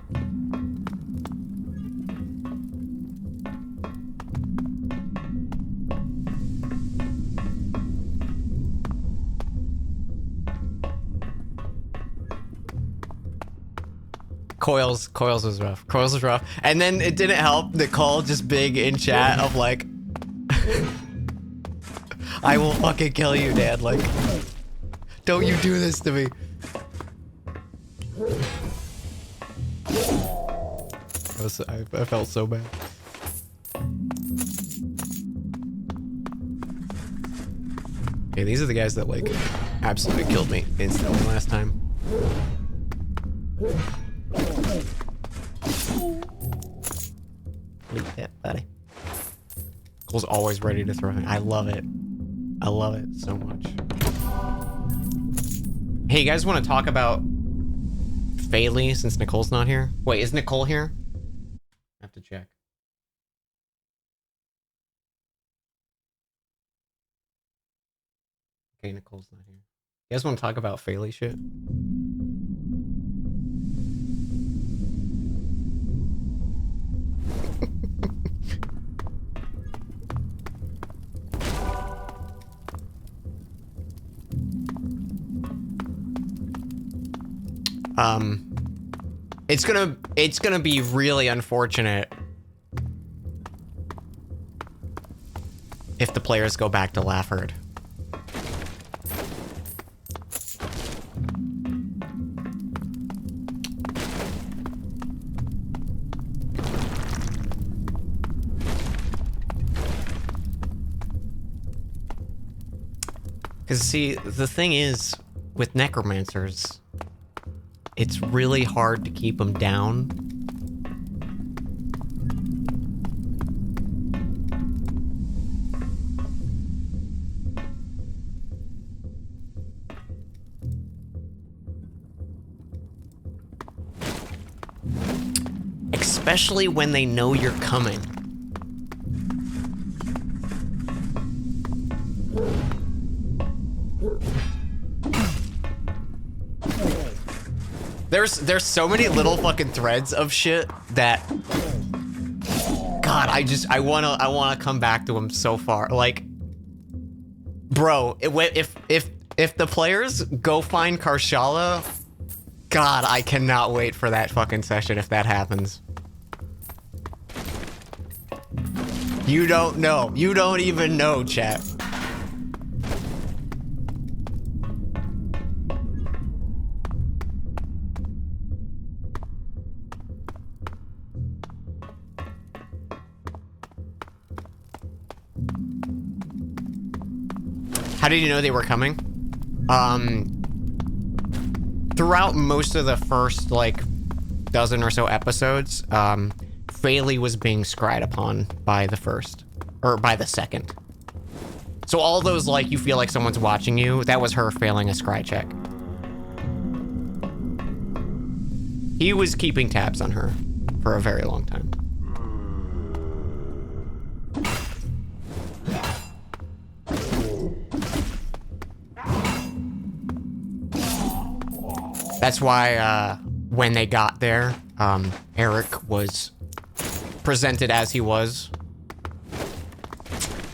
[SPEAKER 1] Coils was rough. Coils was rough. And then it didn't help Nicole just big in chat of like, I will fucking kill you, Dad. Like, don't you do this to me. I felt so bad. Okay, these are the guys that like absolutely killed me instantly last time. Leave that, buddy. Cole's always ready to throw him. I love it. I love it so much. Hey, you guys want to talk about Fayley since Nicole's not here? Wait, is Nicole here? I have to check. Okay, Nicole's not here. You guys want to talk about Fayley shit? It's gonna be really unfortunate if the players go back to Lafford. Because, see, the thing is, with necromancers, it's really hard to keep them down. Especially when they know you're coming. There's so many little fucking threads of shit that, God, I wanna come back to them so far. Like, bro, if the players go find Karshala, God, I cannot wait for that fucking session if that happens. You don't know. You don't even know, chat. How did you know they were coming? Throughout most of the first, like, dozen or so episodes, Failey was being scryed upon by the first, or by the second. So all those, like, you feel like someone's watching you, that was her failing a scry check. He was keeping tabs on her for a very long time. That's why, when they got there, Eric was presented as he was.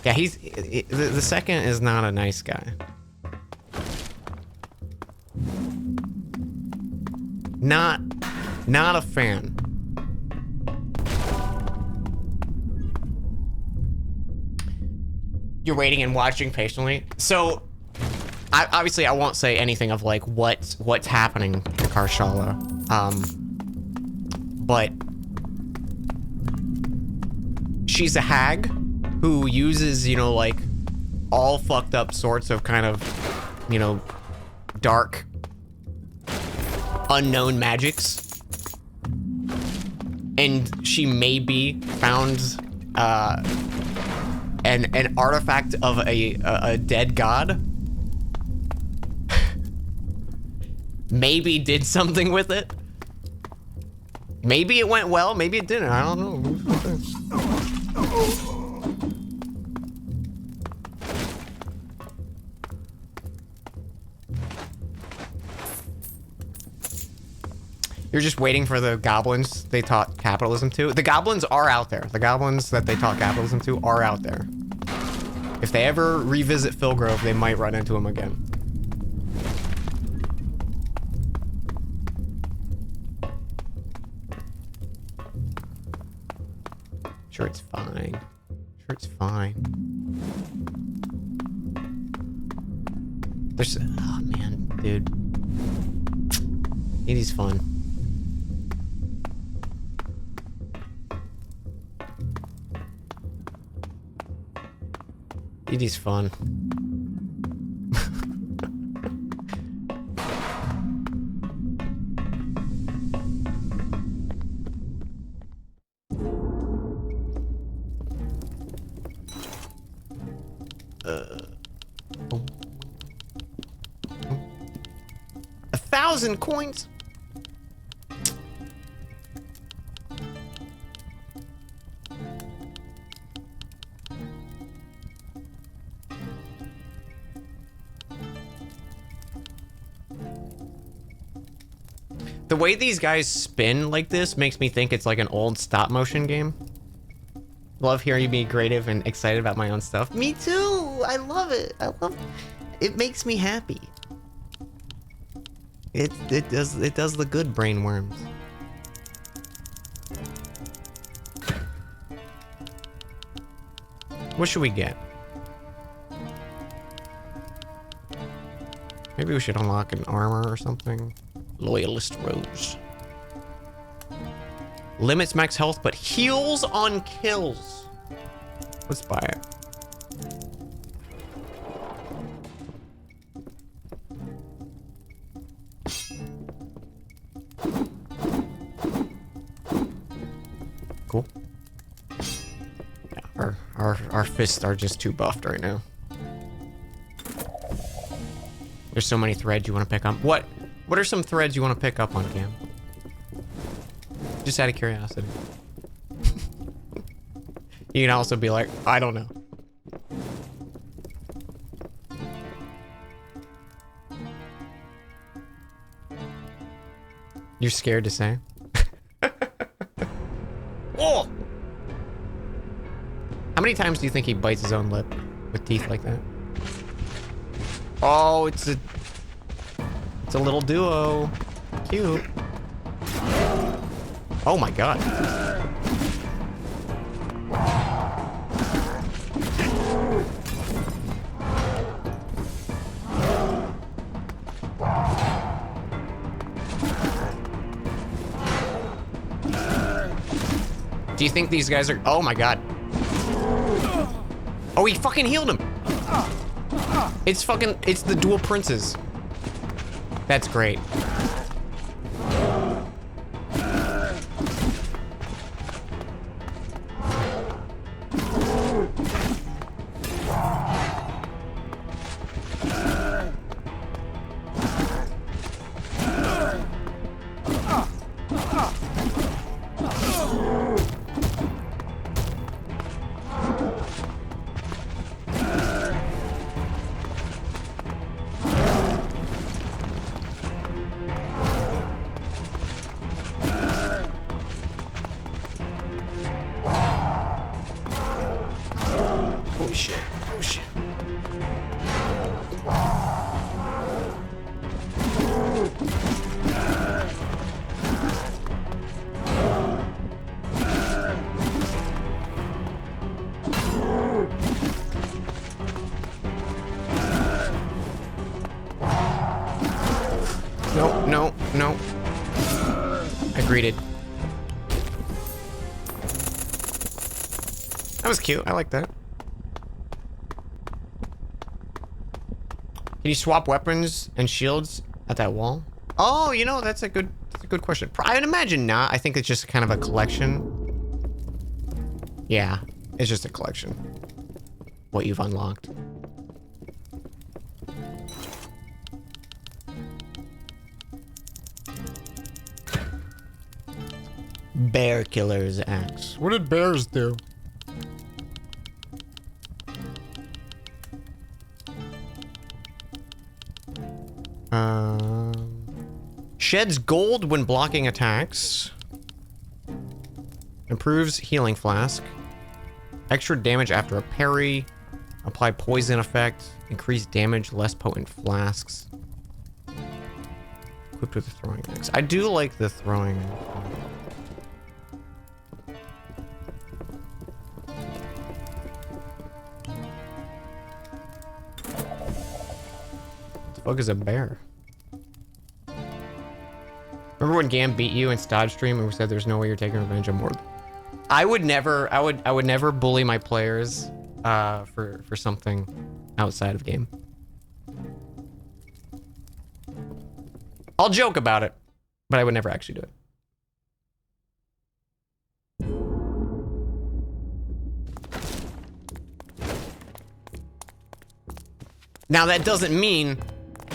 [SPEAKER 1] Yeah, the second is not a nice guy. Not a fan. You're waiting and watching patiently. So, obviously, I won't say anything of like what's happening to Karshala, but she's a hag who uses, you know, like all fucked up sorts of kind of, you know, dark, unknown magics, and she maybe found an artifact of a dead god. Maybe did something with it. Maybe it went well, maybe it didn't. I don't know. You're just waiting for the goblins they taught capitalism to. The goblins are out there. The goblins that they taught capitalism to are out there. If they ever revisit Philgrove, they might run into them again. Sure, it's fine. Sure, it's fine. There's... Oh, man, dude. It is fun. It is fun. Oh. 1,000 coins. The way these guys spin like this makes me think it's like an old stop motion game. Love hearing you be creative and excited about my own stuff. Me too. I love it. I love it. It makes me happy. It does the good, brain worms. What should we get? Maybe we should unlock an armor or something. Loyalist Rose. Limits max health, but heals on kills. Let's buy it. Cool. Yeah, our fists are just too buffed right now. There's so many threads you want to pick up. What are some threads you want to pick up on, Cam? Just out of curiosity. You can also be like, I don't know. You're scared to say? Oh! How many times do you think he bites his own lip with teeth like that? Oh, it's a little duo. Cute. Oh my god. Do you think these guys are... Oh my god. Oh, he fucking healed him. It's the dual princes. That's great. No. I greeted. That was cute. I like that. Can you swap weapons and shields at that wall? Oh, you know, that's a good question. I would imagine not. I think it's just kind of a collection. Yeah, it's just a collection. What you've unlocked. Bear killer's axe. What did bears do? Sheds gold when blocking attacks. Improves healing flask. Extra damage after a parry. Apply poison effect. Increase damage, less potent flasks. Equipped with the throwing axe. I do like the throwing. What the fuck is a bear? Remember when Gam beat you in Stodge stream and we said there's no way you're taking revenge on more? I would never bully my players for something outside of game. I'll joke about it, but I would never actually do it. Now that doesn't mean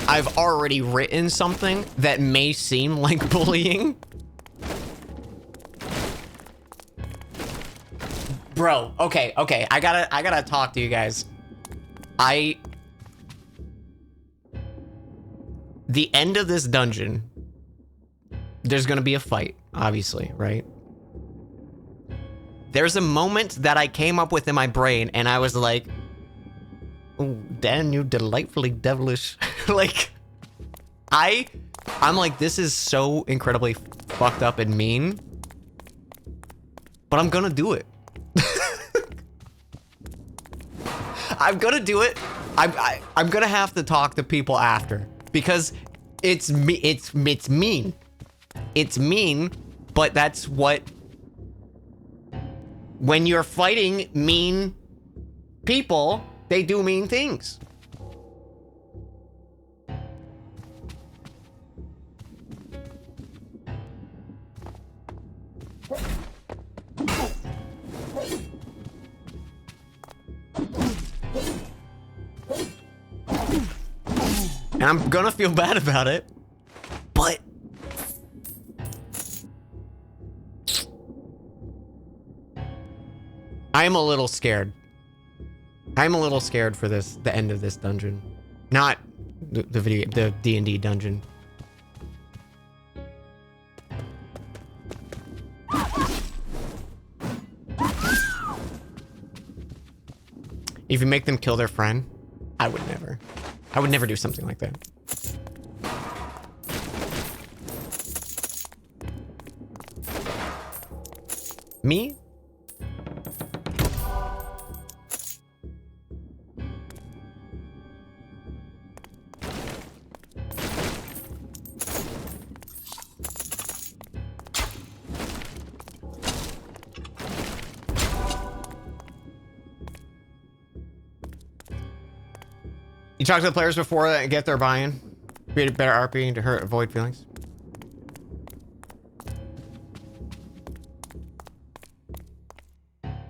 [SPEAKER 1] I've already written something that may seem like bullying. Bro, okay. I gotta talk to you guys. The end of this dungeon, there's gonna be a fight, obviously, right? There's a moment that I came up with in my brain and I was like, oh, Dan, you delightfully devilish. Like, I I'm like, this is so incredibly fucked up and mean, but I'm gonna do it. I'm gonna do it. I'm gonna have to talk to people after because it's mean. It's mean, but that's what, when you're fighting mean people, they do mean things. And I'm gonna feel bad about it, but I'm a little scared. I'm a little scared for this, the end of this dungeon. Not the D&D dungeon. If you make them kill their friend, I would never. I would never do something like that. Me? You talk to the players before and get their buy-in. Create a better RP to avoid feelings.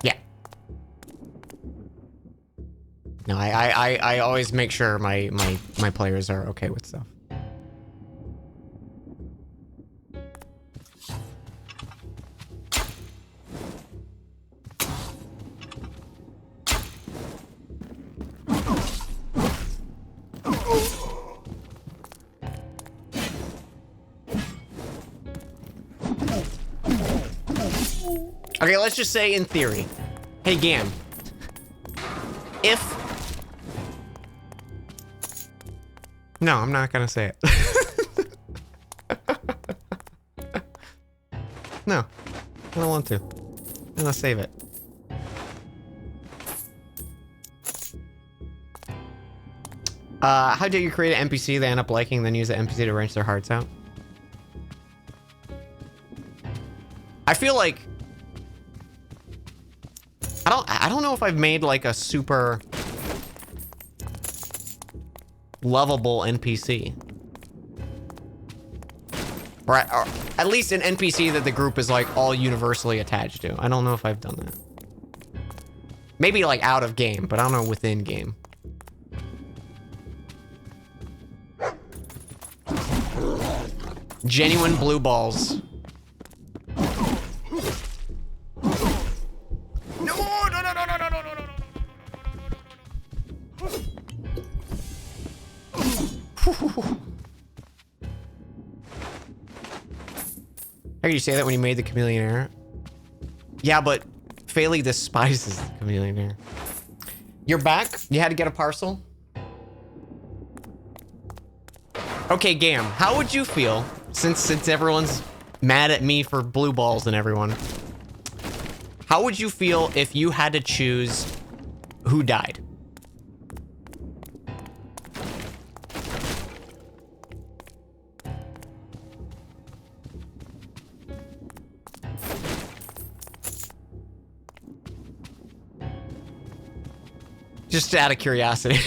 [SPEAKER 1] Yeah. No, I always make sure my players are okay with stuff. Okay, let's just say in theory. Hey, Gam. If... No, I'm not gonna say it. No, I don't want to. I'm gonna save it. How do you create an NPC they end up liking, then use the NPC to wrench their hearts out? I feel like... I don't know if I've made like a super lovable NPC. Or at least an NPC that the group is like all universally attached to. I don't know if I've done that. Maybe like out of game, but I don't know within game. Genuine blue balls. How do you say that when you made the chameleon error? Yeah, but Faley despises the chameleon error. You're back? You had to get a parcel? Okay, Gam, how would you feel, since everyone's mad at me for blue balls and everyone, how would you feel if you had to choose who died? Just out of curiosity.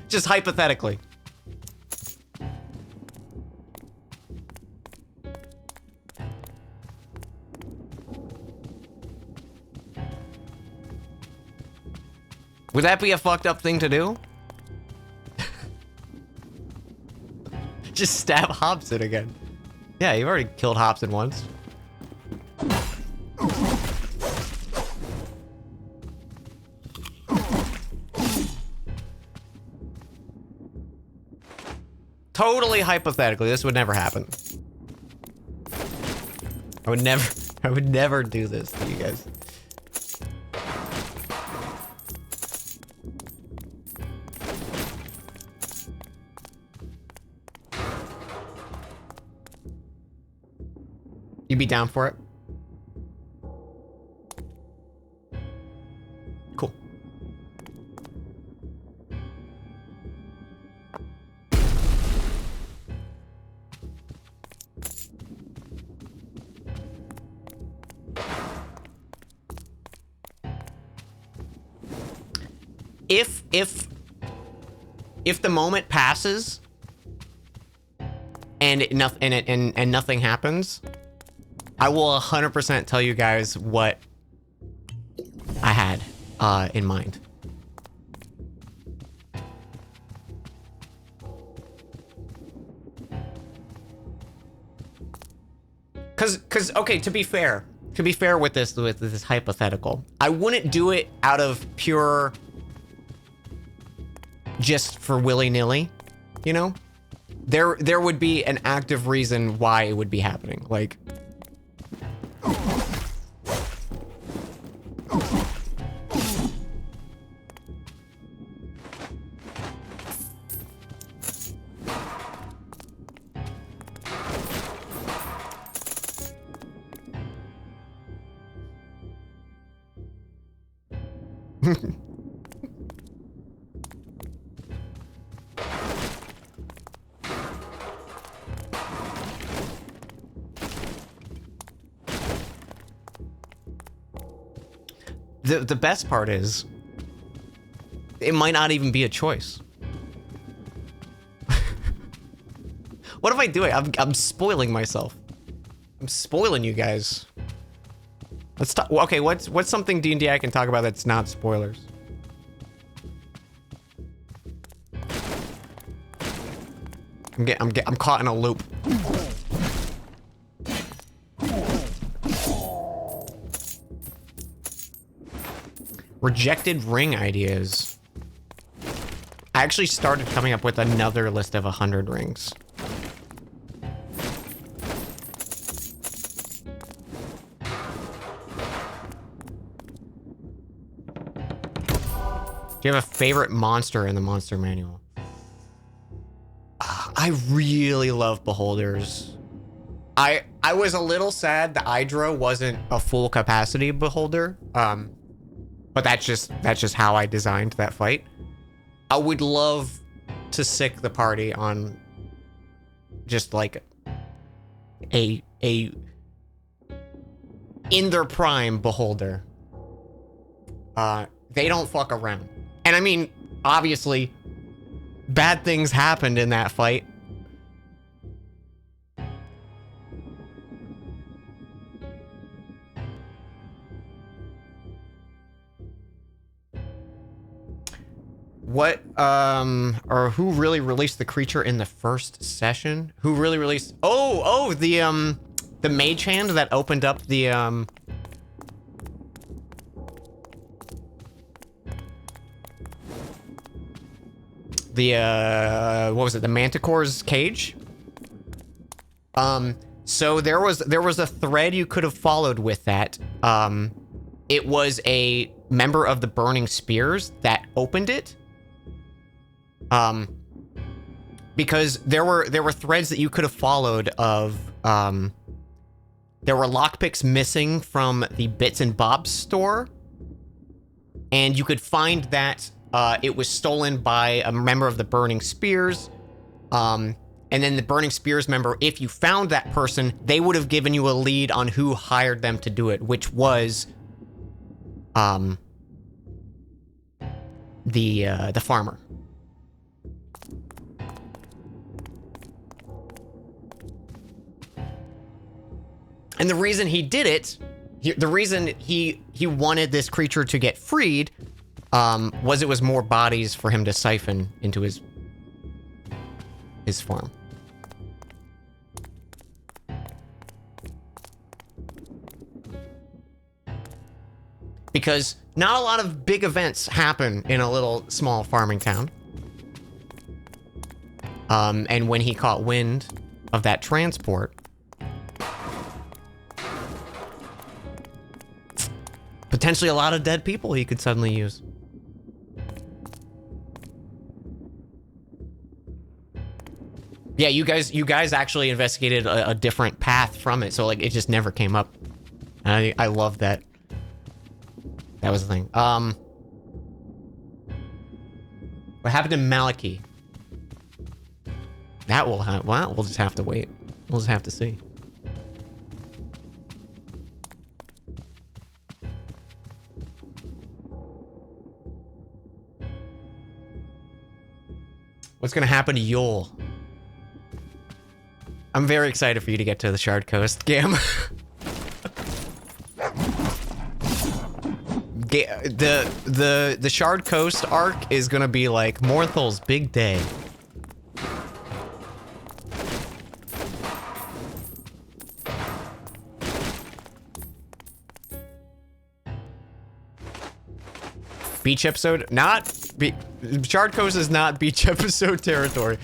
[SPEAKER 1] just hypothetically. Would that be a fucked up thing to do? Just stab Hobson again. Yeah, you've already killed Hobson once. Totally hypothetically, this would never happen. I would never do this to you guys. You'd be down for it? Cool. If the moment passes and nothing happens, I will 100% tell you guys what I had in mind. Cause okay, to be fair with this hypothetical, I wouldn't do it out of pure just for willy-nilly, you know? There would be an active reason why it would be happening. Like the best part is it might not even be a choice. What am I doing? I'm spoiling myself. I'm spoiling you guys. Let's talk. Okay, what's something D&D I can talk about that's not spoilers? I'm caught in a loop. Rejected ring ideas. I actually started coming up with another list of 100 rings. Do you have a favorite monster in the monster manual? I really love beholders. I was a little sad the Hydra wasn't a full capacity beholder. But that's just how I designed that fight. I would love to sick the party on just like a in their prime beholder. They don't fuck around. And I mean, obviously, bad things happened in that fight. What, or who really released the creature in the first session? Who really released, the mage hand that opened up the, what was it, the Manticore's cage? So there was a thread you could have followed with that. It was a member of the Burning Spears that opened it. Because there were threads that you could have followed of, there were lockpicks missing from the Bits and Bobs store. And you could find that, it was stolen by a member of the Burning Spears. And then the Burning Spears member, if you found that person, they would have given you a lead on who hired them to do it, which was, the farmer. And the reason he did it, the reason he wanted this creature to get freed, was it was more bodies for him to siphon into his farm. Because not a lot of big events happen in a little small farming town. And when he caught wind of that transport, potentially a lot of dead people he could suddenly use. Yeah, you guys actually investigated a different path from it, so like it just never came up. And I love that. That was the thing. What happened to Maliki? That will have. Well, we'll just have to wait. We'll just have to see. What's gonna happen to Yule? I'm very excited for you to get to the Shard Coast, Gam. The Shard Coast arc is gonna be like Morthal's big day. Beach episode? Not Shard Coast is not beach episode territory.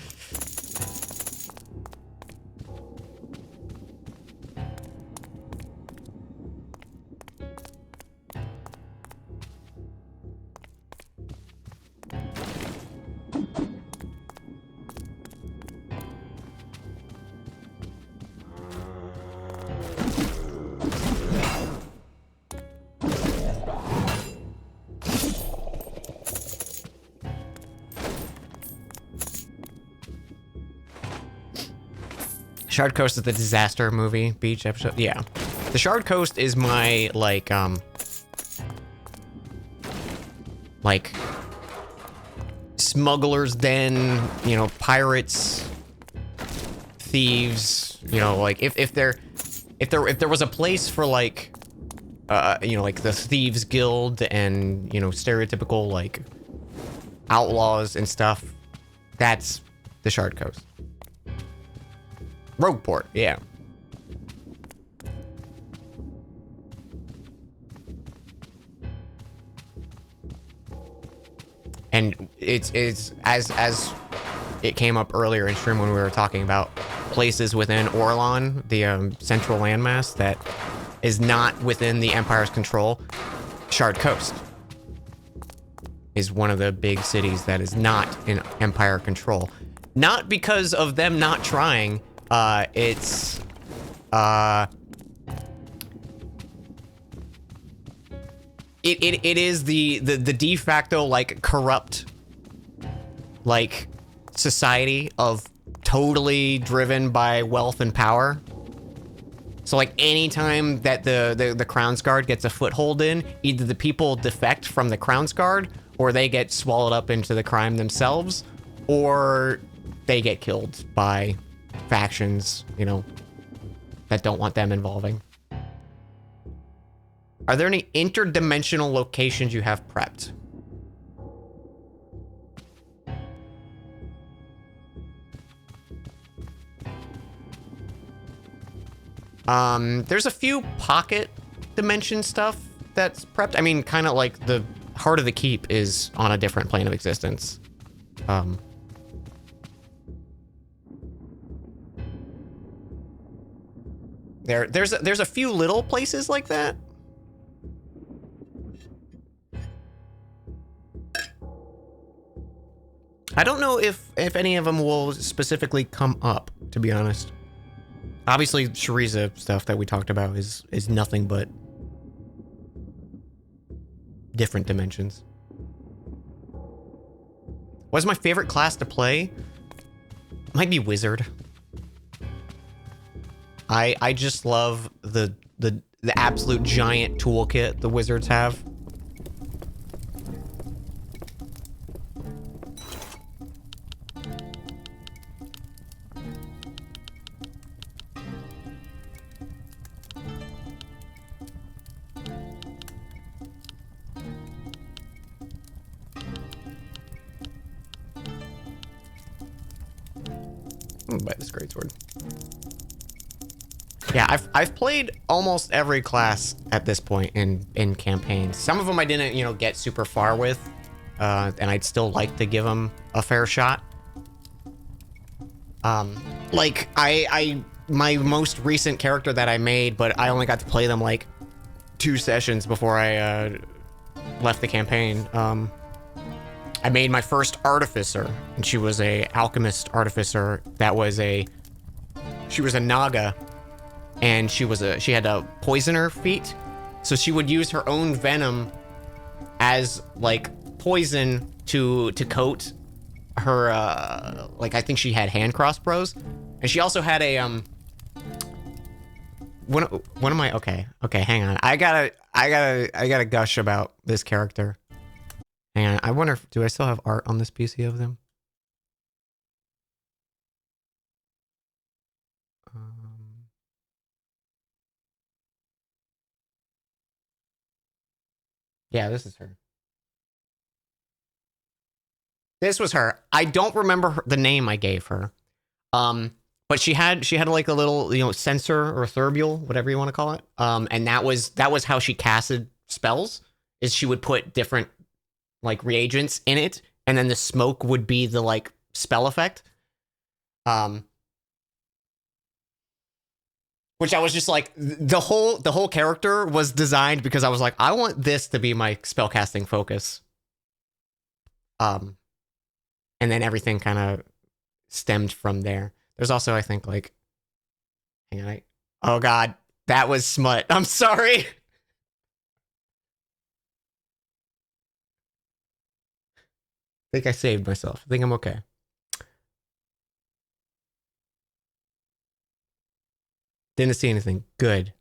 [SPEAKER 1] Shard Coast is the disaster movie beach episode. Yeah, the Shard Coast is my like smugglers' den. You know, pirates, thieves. You know, like if there was a place for like you know, like the thieves guild and you know stereotypical like outlaws and stuff, that's the Shard Coast. Rogueport, yeah. And it's as it came up earlier in stream when we were talking about places within Orlon, the central landmass that is not within the Empire's control. Shard Coast is one of the big cities that is not in Empire control. Not because of them not trying. It is the de facto like corrupt like society of totally driven by wealth and power. So like anytime that the Crown's Guard gets a foothold in, either the people defect from the Crown's Guard or they get swallowed up into the crime themselves, or they get killed by factions, you know, that don't want them involving. Are there any interdimensional locations you have prepped? There's a few pocket dimension stuff that's prepped. I mean, kind of like the Heart of the Keep is on a different plane of existence. There's a few little places like that. I don't know if any of them will specifically come up, to be honest. Obviously, Shariza stuff that we talked about is nothing but different dimensions. What's my favorite class to play? Might be Wizard. I just love the absolute giant toolkit the Wizards have. I'm gonna buy this greatsword. Yeah, I've played almost every class at this point in campaigns. Some of them I didn't, you know, get super far with, and I'd still like to give them a fair shot. Like my most recent character that I made, but I only got to play them like 2 sessions before I left the campaign. I made my first artificer, and she was a alchemist artificer that was she was a naga, and she had a poisoner feat, so she would use her own venom as like poison to coat her like I think she had hand crossbows, and she also had a When am I? Okay, hang on. I gotta gush about this character. Hang on. I wonder do I still have art on this PC of them? Yeah, this is her. This was her. I don't remember the name I gave her. But she had like a little, sensor or thurible, whatever you want to call it. And that was how she casted spells, is she would put different like reagents in it, and then the smoke would be the like spell effect. Which I was just like, the whole character was designed because I was like, I want this to be my spellcasting focus. And then everything kind of stemmed from there. There's also, I think, like, hang on, oh god, that was smut. I'm sorry. I think I saved myself. I think I'm okay. Didn't see anything. Good.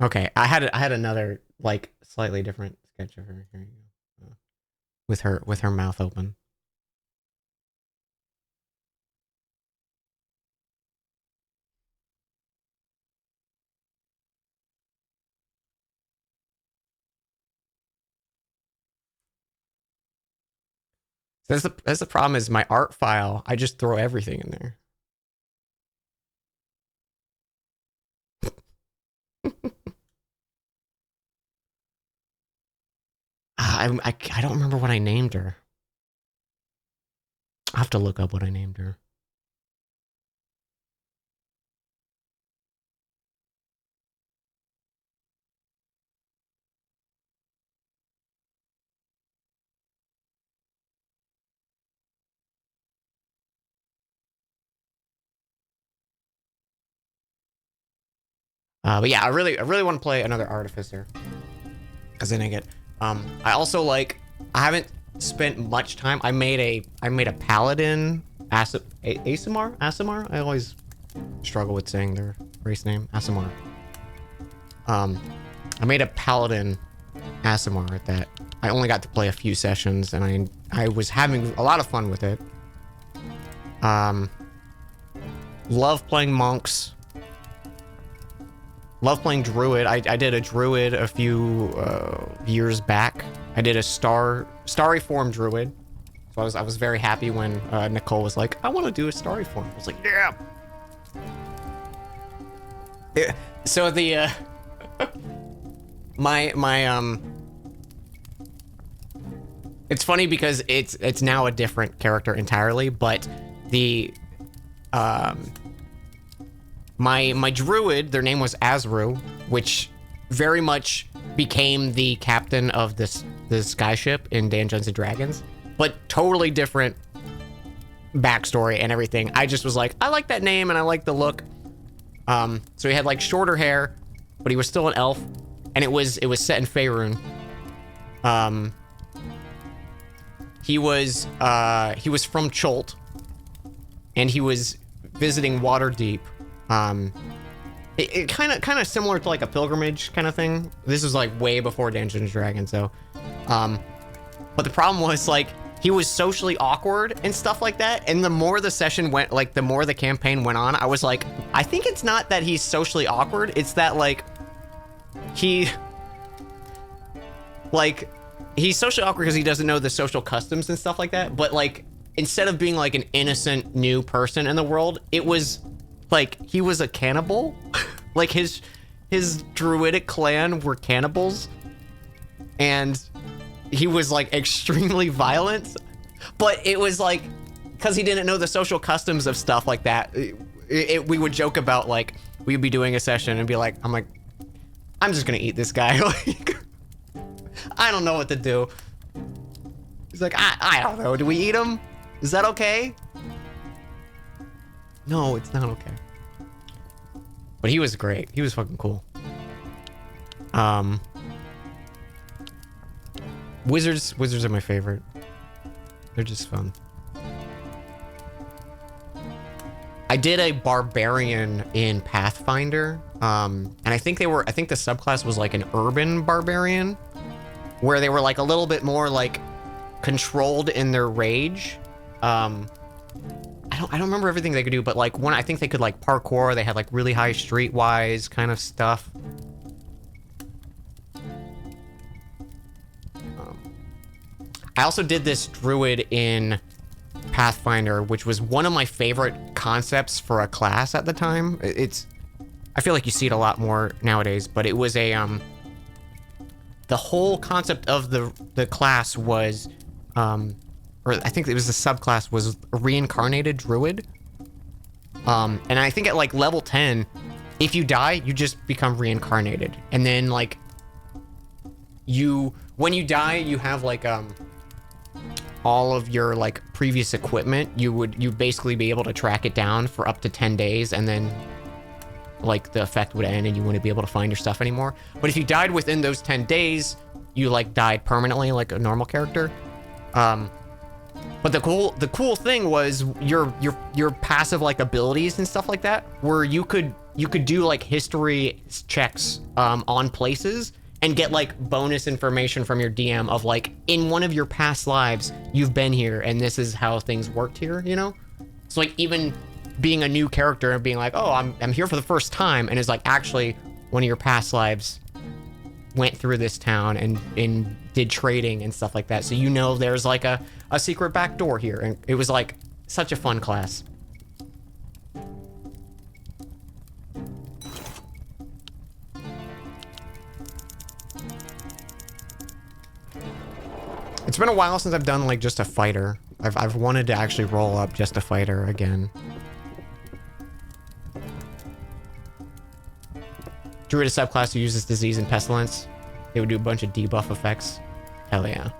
[SPEAKER 1] Okay, I had another like slightly different sketch of her. Here you go. With her mouth open. That's the problem is my art file. I just throw everything in there. I don't remember what I named her. I'll have to look up what I named her. But yeah, I really want to play another artificer, because then I get. I also like. I haven't spent much time. I made a paladin. Aasimar. I always struggle with saying their race name. Aasimar. I made a paladin Aasimar that I only got to play a few sessions, and I was having a lot of fun with it. Love playing monks. Love playing druid. I did a druid a few years back. I did a starry form druid. So I was very happy when Nicole was like, I want to do a starry form. I was like, yeah. So the my it's funny because it's now a different character entirely, but the my druid, their name was Azru, which very much became the captain of this skyship in Dungeons and Dragons, but totally different backstory and everything. I just was like, I like that name and I like the look. So he had like shorter hair, but he was still an elf, and it was set in Faerun. He was from Cholt, and he was visiting Waterdeep. It kind of similar to like a pilgrimage kind of thing. This was like way before Dungeons and Dragons, so. But the problem was like he was socially awkward and stuff like that. And the more the session went, like the more the campaign went on, I was like, I think it's not that he's socially awkward. It's that like he's socially awkward because he doesn't know the social customs and stuff like that. But like instead of being like an innocent new person in the world, it was like he was a cannibal. Like his druidic clan were cannibals, and he was like extremely violent. But it was like because he didn't know the social customs of stuff like that. We would joke about like we'd be doing a session and be like, I'm just gonna eat this guy. Like I don't know what to do. He's like, I don't know. Do we eat him? Is that okay? No, it's not okay. But he was great. He was fucking cool. Wizards are my favorite. They're just fun. I did a barbarian in Pathfinder. And I think the subclass was like an urban barbarian, where they were like a little bit more like controlled in their rage. I don't remember everything they could do, but like I think they could like parkour. They had like really high streetwise kind of stuff. I also did this druid in Pathfinder, which was one of my favorite concepts for a class at the time. I feel like you see it a lot more nowadays, but it was the whole concept of the class was, or I think it was the subclass, was a reincarnated druid. And I think at like level 10, if you die, you just become reincarnated. And then like when you die, you have like, all of your like previous equipment, you basically be able to track it down for up to 10 days, and then like the effect would end and you wouldn't be able to find your stuff anymore. But if you died within those 10 days, you like died permanently like a normal character. But the cool thing was your passive like abilities and stuff like that, where you could do like history checks on places and get like bonus information from your DM of like, in one of your past lives, you've been here and this is how things worked here, you know? So like even being a new character and being like, oh, I'm here for the first time, and it's like, actually one of your past lives went through this town and did trading and stuff like that. So you know there's like a secret back door here, and it was like such a fun class. It's been a while since I've done like just a fighter. I've wanted to actually roll up just a fighter again. Druid is subclass who uses disease and pestilence. They would do a bunch of debuff effects. Hell yeah.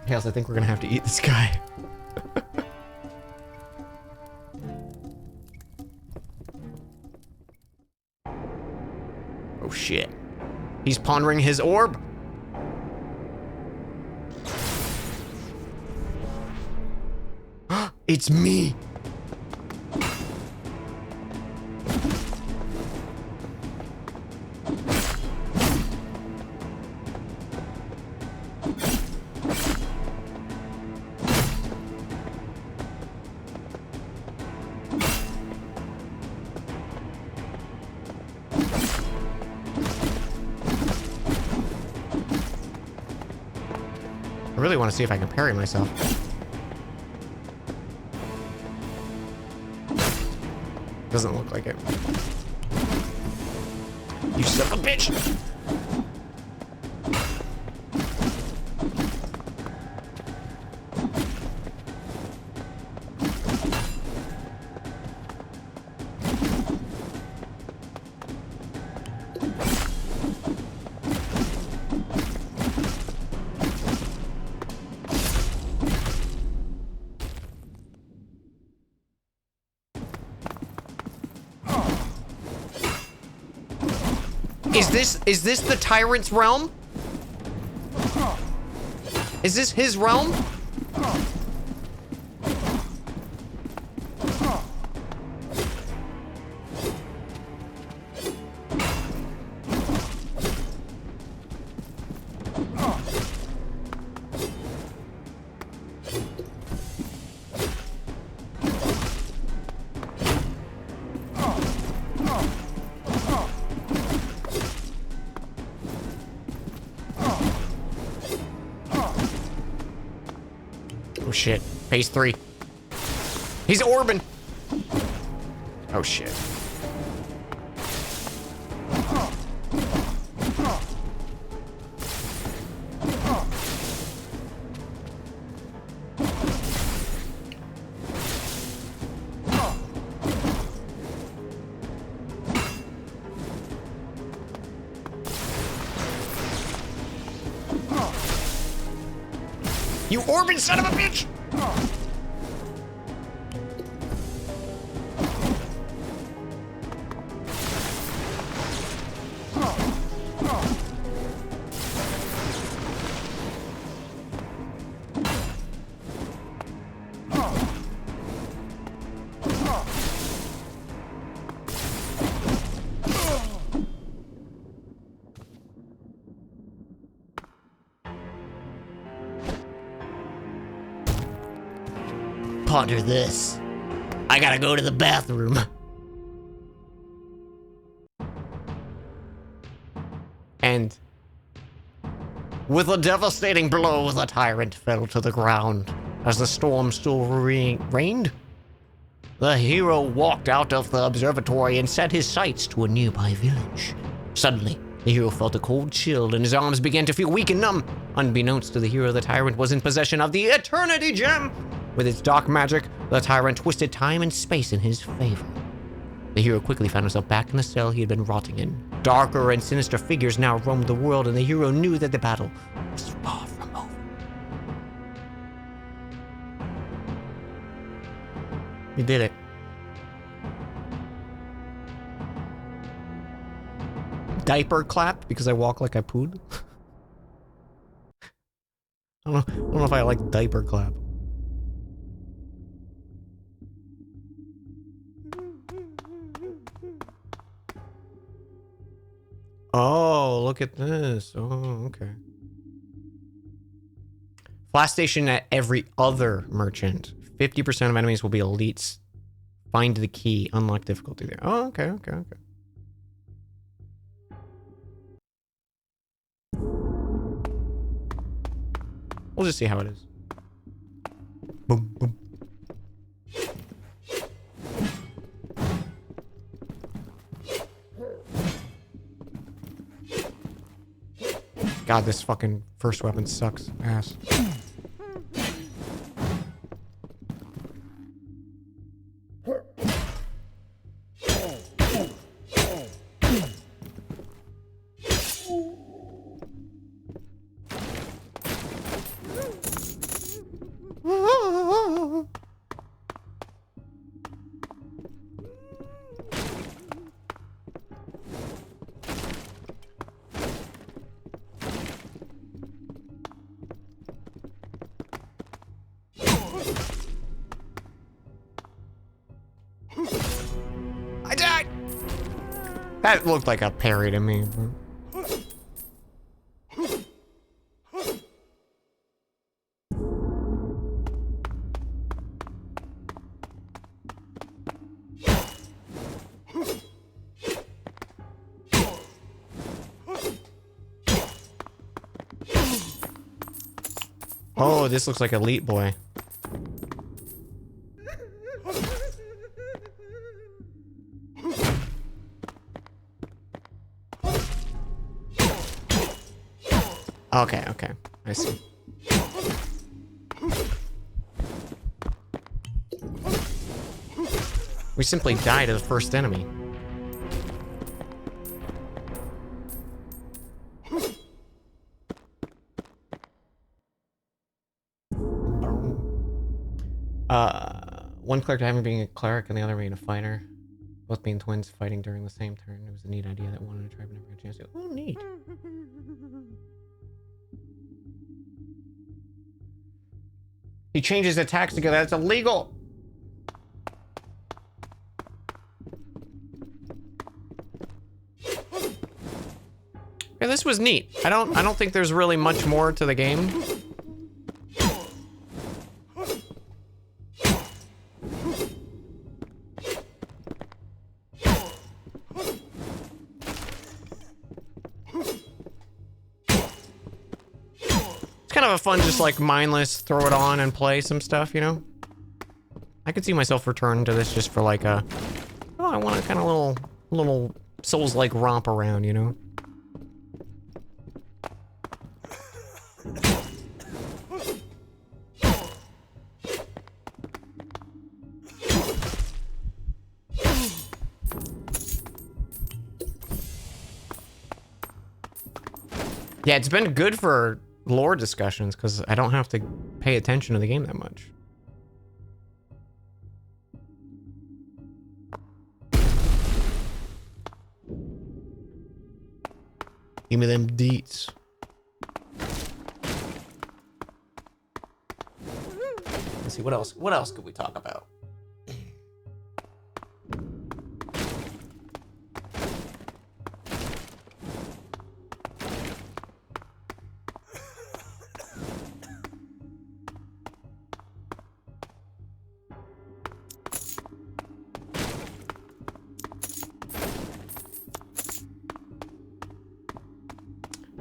[SPEAKER 1] Hales, I think we're gonna have to eat this guy. Oh shit. He's pondering his orb. It's me. I really want to see if I can parry myself. Doesn't look like it. You son of a bitch! Is this the Tyrant's realm? Is this his realm? Oh shit. Phase 3. He's orbing. Oh shit. You Orban son of a bitch! Ponder this. I gotta go to the bathroom. And with a devastating blow, the tyrant fell to the ground as the storm still reigned. The hero walked out of the observatory and set his sights to a nearby village. Suddenly, the hero felt a cold chill and his arms began to feel weak and numb. Unbeknownst to the hero, the tyrant was in possession of the Eternity Gem. With its dark magic, the tyrant twisted time and space in his favor. The hero quickly found himself back in the cell he had been rotting in. Darker and sinister figures now roamed the world, and the hero knew that the battle was far from over. He did it. Diaper clap because I walk like I pooed. I don't know if I like diaper clap. Oh, look at this. Oh, okay. Flash station at every other merchant. 50% of enemies will be elites. Find the key. Unlock difficulty there. Oh, okay. We'll just see how it is. Boom, boom. God, this fucking first weapon sucks ass. That looked like a parry to me. Oh, this looks like Elite Boy. Okay, I see. We simply died to the first enemy. One cleric having being a cleric and the other being a fighter. Both being twins fighting during the same turn. It was a neat idea that one in a tribe never had a chance to. Oh, neat. He changes attacks together. That's illegal. Yeah, this was neat. I don't think there's really much more to the game. Fun, just like mindless, throw it on and play some stuff, you know? I could see myself returning to this just for like a, oh, I want a kind of little Souls-like romp around, you know? Yeah, it's been good for lore discussions because I don't have to pay attention to the game that much. Give me them deets. Let's see, what else? What else could we talk about?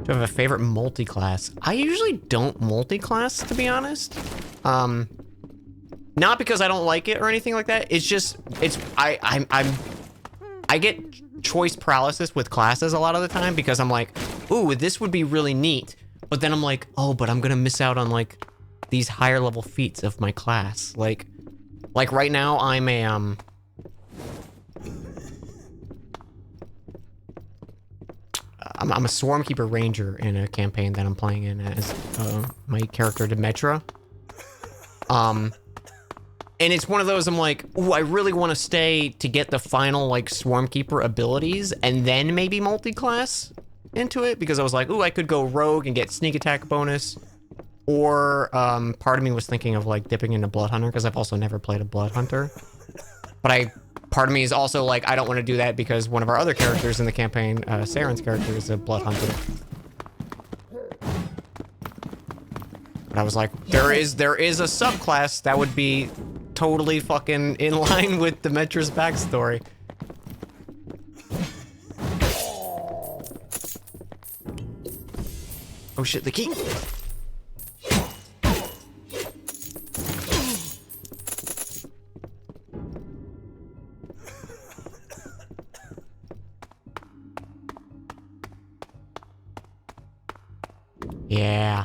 [SPEAKER 1] Do I have a favorite multi-class? I usually don't multi-class, to be honest. Not because I don't like it or anything like that. It's just, I get choice paralysis with classes a lot of the time because I'm like, ooh, this would be really neat. But then I'm like, oh, but I'm gonna miss out on like these higher level feats of my class. Like right now I'm a, I'm a Swarmkeeper Ranger in a campaign that I'm playing in as my character Demetra. And it's one of those I'm like, ooh, I really want to stay to get the final like Swarmkeeper abilities and then maybe multi-class into it because I was like, ooh, I could go rogue and get sneak attack bonus. Or part of me was thinking of like dipping into Blood Hunter because I've also never played a Blood Hunter. But part of me is also like, I don't want to do that because one of our other characters in the campaign, Saren's character, is a Blood Hunter. But I was like, there is a subclass that would be totally fucking in line with Demetra's backstory. Oh shit, the key! Yeah.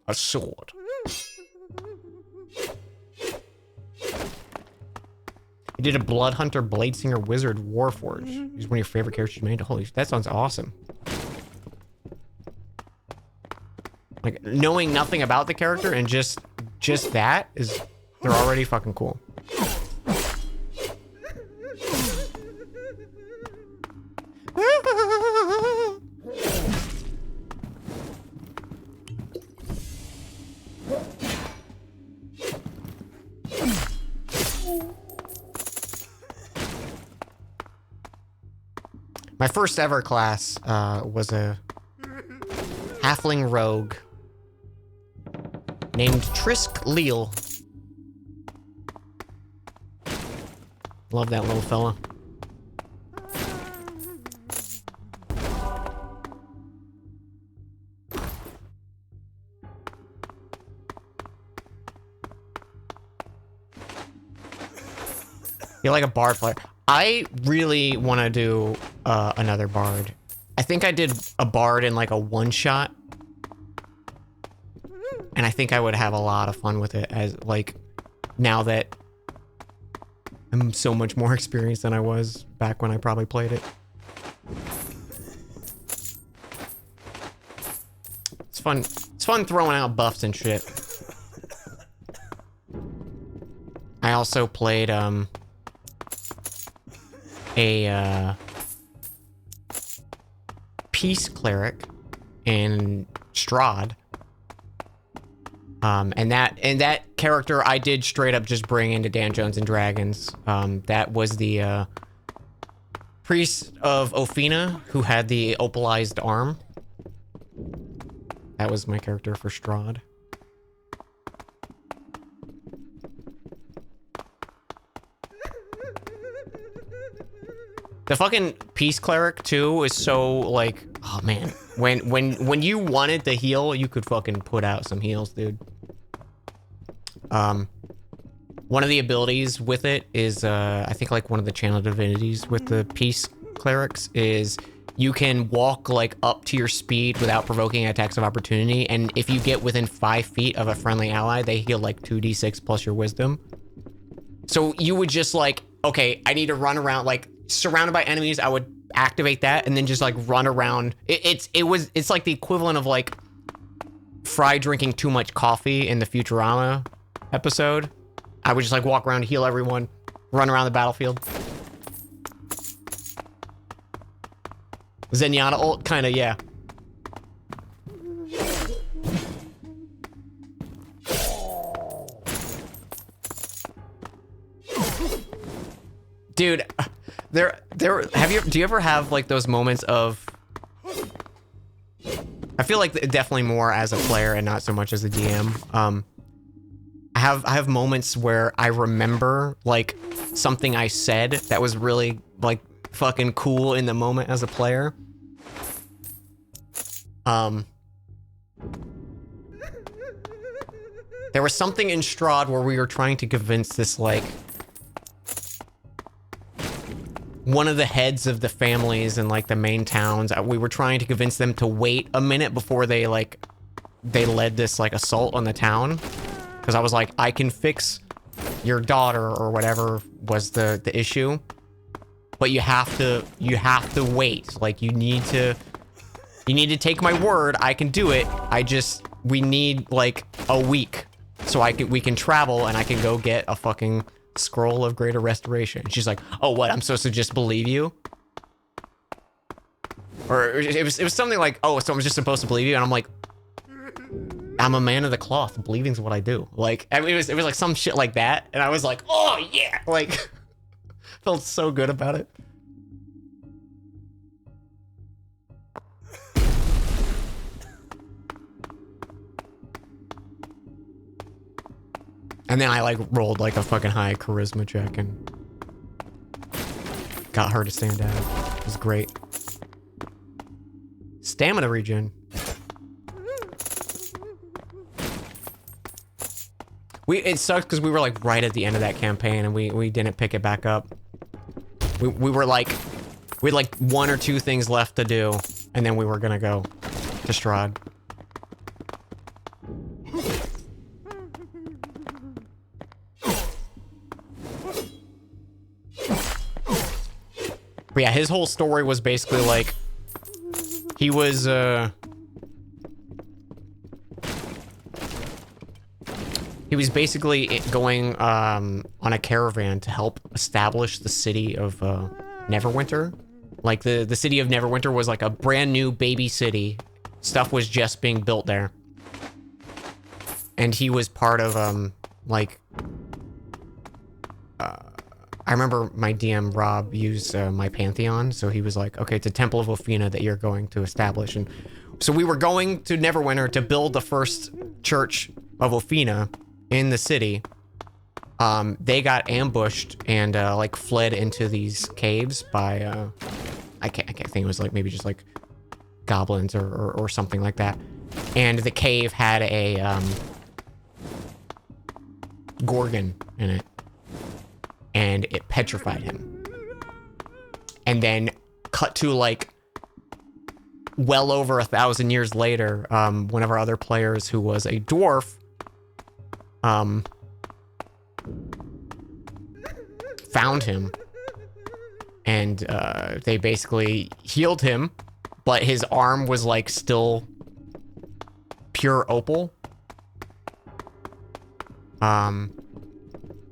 [SPEAKER 1] A sword. You did a Blood Hunter, Bladesinger, Wizard, Warforged. He's one of your favorite characters you made. Holy, that sounds awesome. Like, knowing nothing about the character and just that is, they're already fucking cool. My first ever class was a halfling rogue named Trisk Leal. Love that little fella. You're like a bard player. I really want to do another bard. I think I did a bard in like a one-shot. And I think I would have a lot of fun with it as like now that I'm so much more experienced than I was back when I probably played it. It's fun. It's fun throwing out buffs and shit. I also played a Peace Cleric in Strahd. And that character I did straight up just bring into Dungeons and Dragons. That was the priest of Ophina who had the opalized arm. That was my character for Strahd. The fucking Peace Cleric too is so like, oh man, when you wanted to heal, you could fucking put out some heals, dude. One of the abilities with it is I think like one of the channel divinities with the Peace Clerics is you can walk like up to your speed without provoking attacks of opportunity, and if you get within 5 feet of a friendly ally, they heal like 2d6 plus your wisdom. So you would just like, okay, I need to run around, like surrounded by enemies, I would activate that and then just like run around. It's like the equivalent of like Fry drinking too much coffee in the Futurama episode. I would just like walk around, heal everyone, run around the battlefield. Zenyatta ult, kind of, yeah. Dude, do you ever have like those moments of, I feel like definitely more as a player and not so much as a DM. I have moments where I remember like something I said that was really like fucking cool in the moment as a player. There was something in Strahd where we were trying to convince this like one of the heads of the families in like the main towns. We were trying to convince them to wait a minute before they led this like assault on the town. Because I was like, I can fix your daughter or whatever was the issue, but you have to wait. Like you need to take my word. I can do it. We need like a week so we can travel and I can go get a fucking scroll of greater restoration. And she's like, oh, what? I'm supposed to just believe you? Or it was something like, oh, so I'm just supposed to believe you? And I'm like, I'm a man of the cloth. Believing's what I do. Like, I mean, it was like some shit like that. And I was like, oh yeah. Like, felt so good about it. And then I like rolled like a fucking high charisma check and got her to stand out. It was great. Stamina regen. It sucks because we were like right at the end of that campaign and we didn't pick it back up. We were like, we had like 1 or 2 things left to do and then we were gonna go to Strahd. But yeah, his whole story was basically like, he was, he was basically going on a caravan to help establish the city of Neverwinter. Like the city of Neverwinter was like a brand new baby city. Stuff was just being built there. And he was part of I remember my DM Rob used my Pantheon, so he was like, okay, it's a Temple of Ophina that you're going to establish. And so we were going to Neverwinter to build the first church of Ophina in the city. They got ambushed and like fled into these caves by I can't think it was like maybe just like goblins or something like that. And the cave had a gorgon in it. And it petrified him. And then cut to like well over 1,000 years later, one of our other players who was a dwarf found him and they basically healed him, but his arm was like still pure opal.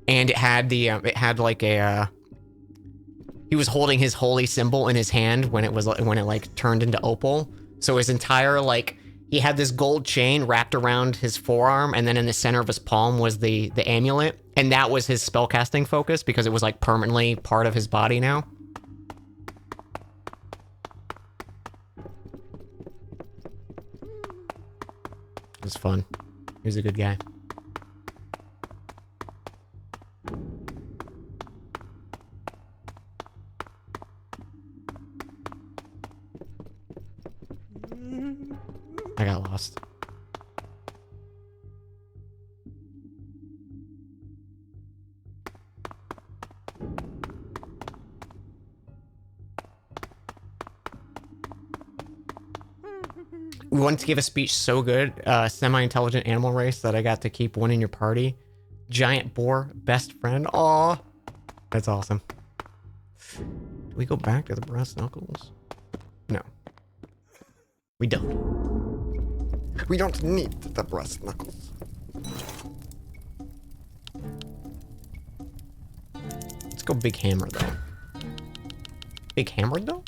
[SPEAKER 1] And it had the it had like a he was holding his holy symbol in his hand when it like turned into opal. So his entire like he had this gold chain wrapped around his forearm, and then in the center of his palm was the amulet, and that was his spellcasting focus because it was like permanently part of his body now. It was fun. He was a good guy. I got lost. We wanted to give a speech so good, semi-intelligent animal race that I got to keep one in your party. Giant boar, best friend. Aw, that's awesome. Do we go back to the brass knuckles? No. We don't. We don't need the brass knuckles. Let's go big hammer, though. Big hammer, though?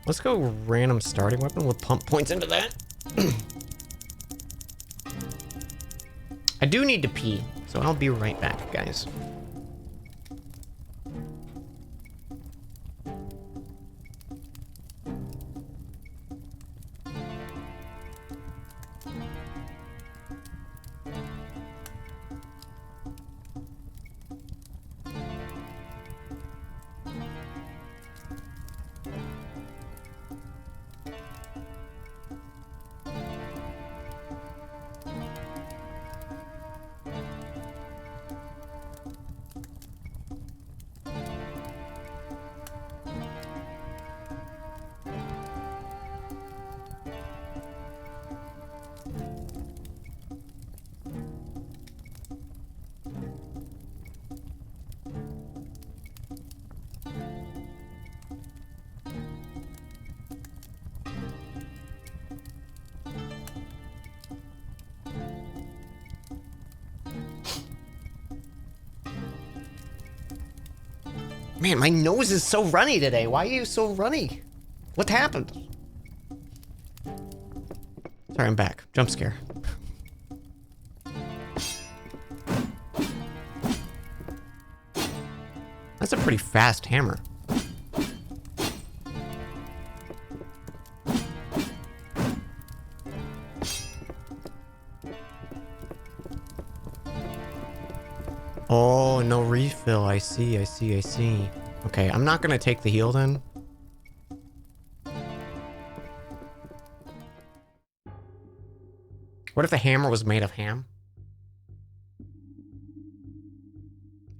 [SPEAKER 1] Let's go random starting weapon. We'll pump points into that. I do need to pee, so I'll be right back, guys. Man, my nose is so runny today. Why are you so runny? What happened? Sorry, I'm back. Jump scare. That's a pretty fast hammer. Oh, no refill. I see. Okay, I'm not gonna take the heal then. What if the hammer was made of ham?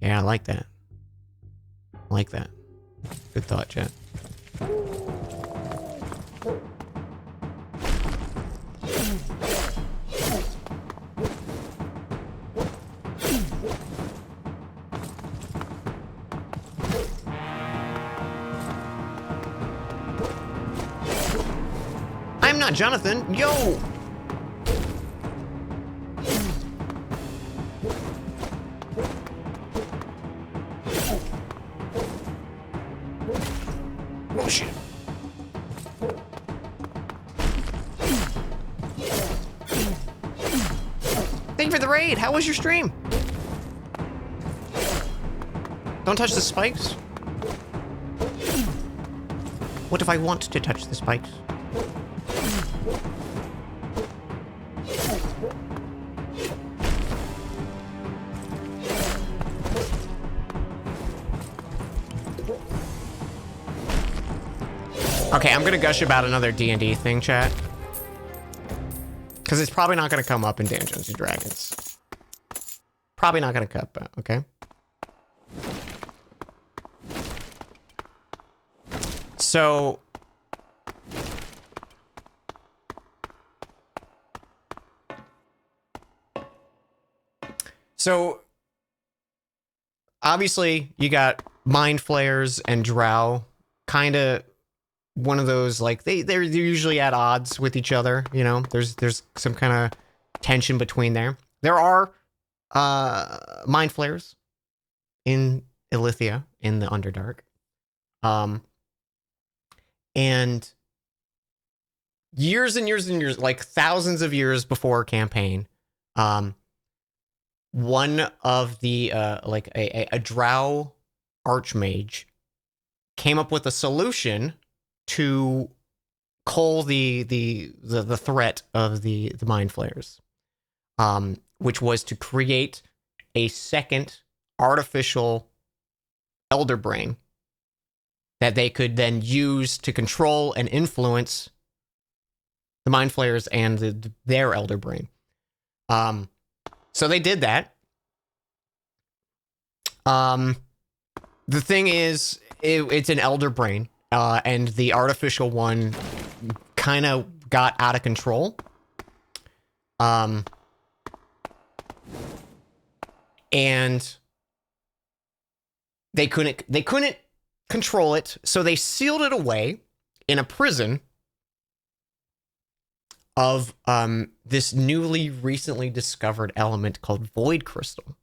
[SPEAKER 1] Yeah, I like that. I like that. Good thought, chat. I'm not Jonathan. Yo! Oh shit. Thank you for the raid. How was your stream? Don't touch the spikes. What if I want to touch the spikes? Okay, I'm gonna gush about another D&D thing, chat. Because it's probably not gonna come up in Dungeons & Dragons. Probably not gonna cut, but okay? So... obviously, you got Mind Flayers and Drow. Kinda... one of those, like, they're usually at odds with each other, you know? There's some kind of tension between there. There are Mind Flayers in Ilithia, in the Underdark. And years and years and years, like thousands of years before campaign, one of the, like, a Drow Archmage came up with a solution to cull the threat of the Mind Flayers, which was to create a second artificial Elder Brain that they could then use to control and influence the Mind Flayers and their Elder Brain. So they did that. The thing is, it's an Elder Brain. And the artificial one kind of got out of control. And they couldn't control it, so they sealed it away in a prison of this recently discovered element called void crystal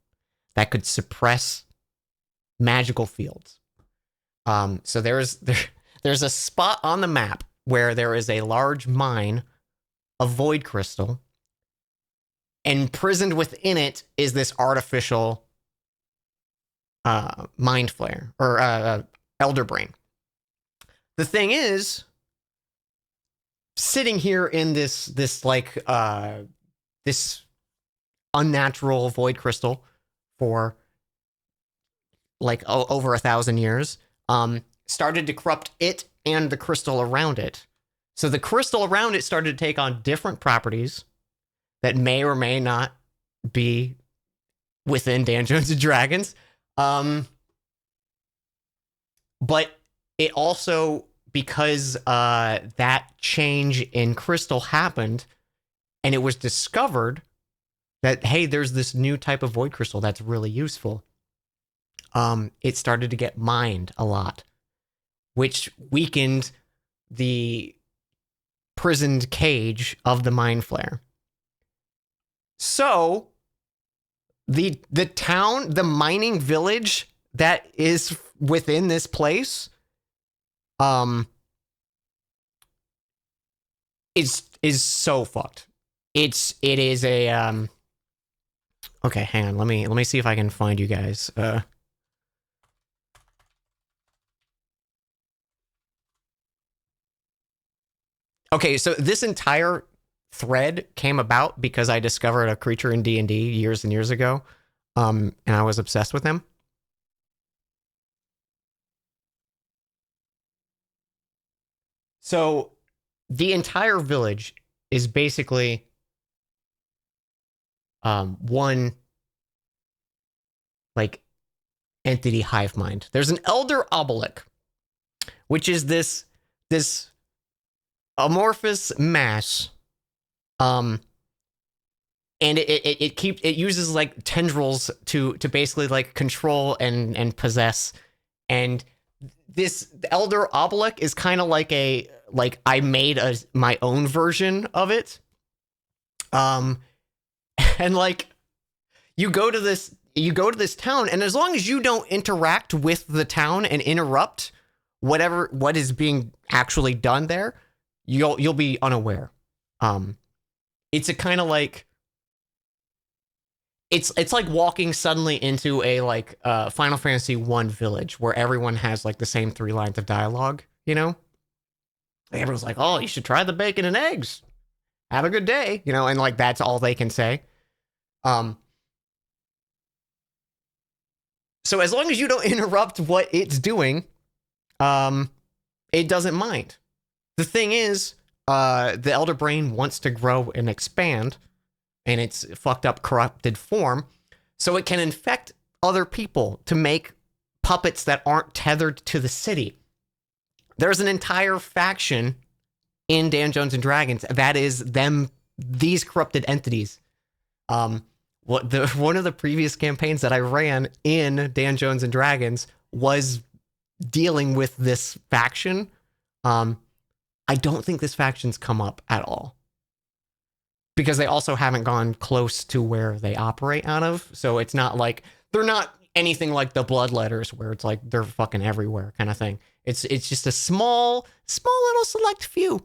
[SPEAKER 1] that could suppress magical fields. So there's a spot on the map where there is a large mine of void crystal, and imprisoned within it is this artificial mind flare or elder brain. The thing is, sitting here in this unnatural void crystal for like over 1,000 years, started to corrupt it and the crystal around it. So the crystal around it started to take on different properties that may or may not be within Dungeons and Dragons. But it also, because that change in crystal happened, and it was discovered that, hey, there's this new type of void crystal that's really useful. It started to get mined a lot, which weakened the prisoned cage of the mind flare. So the town, the mining village that is within this place, is so fucked. It is a okay, hang on, let me see if I can find you guys. Okay, so this entire thread came about because I discovered a creature in D&D years and years ago, and I was obsessed with him. So the entire village is basically one like entity hive mind. There's an elder obelisk, which is this amorphous mass, and it uses like tendrils to basically like control and possess. And this elder obelisk is kind of like I made my own version of it. And like you go to this town, and as long as you don't interact with the town and interrupt what is being actually done there, you'll be unaware. It's a kind of like it's like walking suddenly into a like Final Fantasy 1 village where everyone has like the same 3 lines of dialogue, you know? Like everyone's like, "Oh, you should try the bacon and eggs. Have a good day," you know, and like that's all they can say. So as long as you don't interrupt what it's doing, it doesn't mind. The thing is, the elder brain wants to grow and expand in its fucked up, corrupted form, so it can infect other people to make puppets that aren't tethered to the city. There's an entire faction in Dungeons and Dragons that is these corrupted entities. One of the previous campaigns that I ran in Dungeons and Dragons was dealing with this faction. I don't think this faction's come up at all, because they also haven't gone close to where they operate out of. So it's not like they're not anything like the Bloodletters, where it's like they're fucking everywhere kind of thing. It's just a small little select few.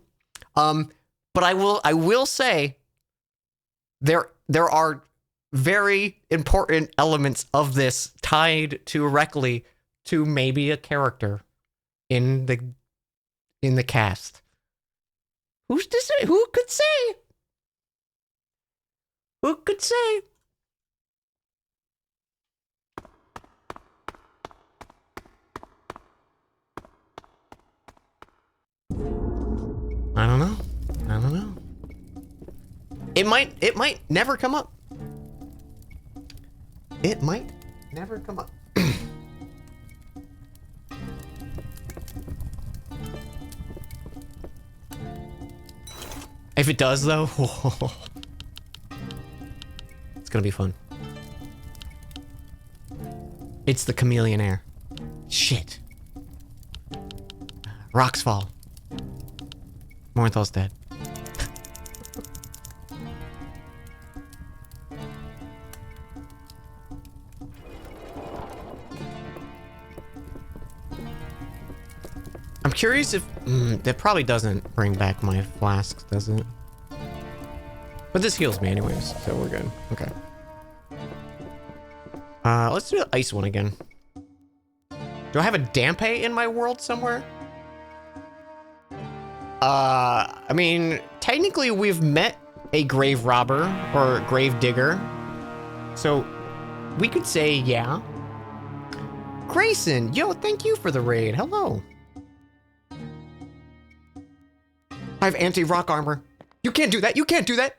[SPEAKER 1] But I will say there are very important elements of this tied directly to maybe a character in the cast. Who's to say? Who could say? Who could say? I don't know. It might never come up. It might never come up. If it does, though, it's gonna be fun. It's the chameleon air. Shit. Rocks fall. Mornthal's dead. I'm curious if... that probably doesn't bring back my flasks, does it? But this heals me anyways, so we're good. Okay. Let's do the ice one again. Do I have a Dampe in my world somewhere? I mean, technically we've met a grave robber or grave digger. So we could say yeah. Grayson, yo, thank you for the raid. Hello. I have anti-rock armor. You can't do that. You can't do that.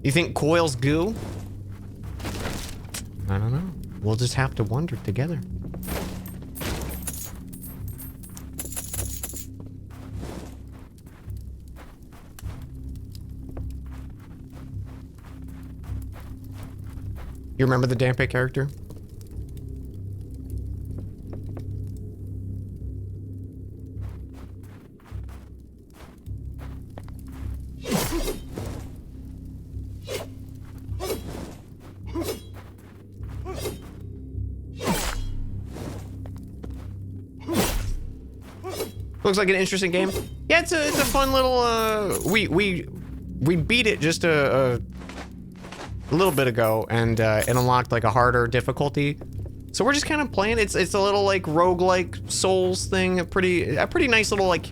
[SPEAKER 1] You think Coil's goo? I don't know. We'll just have to wonder together. You remember the Dampe character? Looks like an interesting game. Yeah, it's a fun little. We beat it just a little bit ago, and it unlocked like a harder difficulty. So we're just kind of playing. It's a little like roguelike Souls thing. A pretty nice little like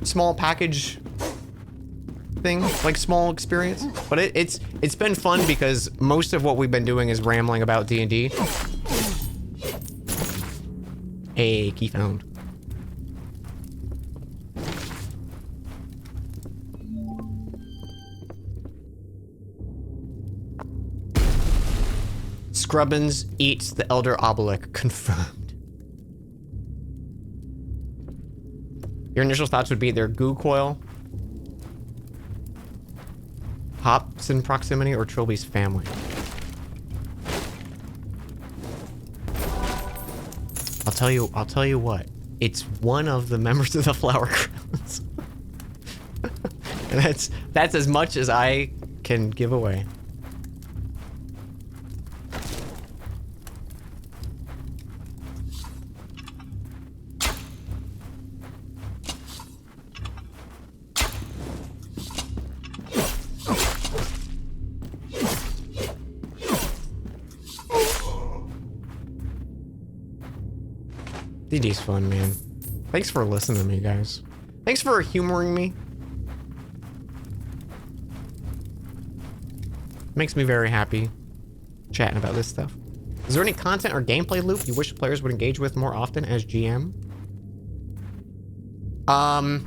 [SPEAKER 1] small package thing, like small experience. But it's been fun because most of what we've been doing is rambling about D&D. Hey, key found. Scrubbins eats the Elder Obelisk. Confirmed. Your initial thoughts would be their goo coil, Hops in proximity, or Trilby's family. I'll tell you what. It's one of the members of the Flower Crowns. And that's as much as I can give away. DD's fun, man. Thanks for listening to me, guys. Thanks for humoring me. Makes me very happy chatting about this stuff. Is there any content or gameplay loop you wish players would engage with more often as GM? I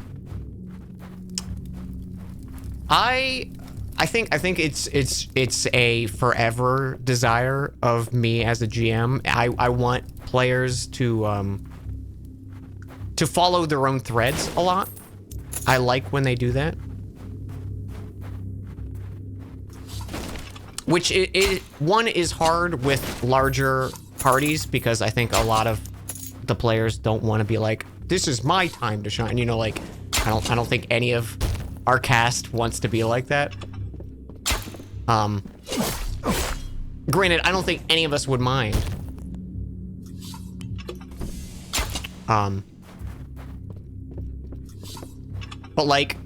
[SPEAKER 1] think it's a forever desire of me as a GM. I want players to follow their own threads a lot. I like when they do that. Which one is hard with larger parties because I think a lot of the players don't want to be like, this is my time to shine. You know, like I don't think any of our cast wants to be like that. Granted, I don't think any of us would mind. But like,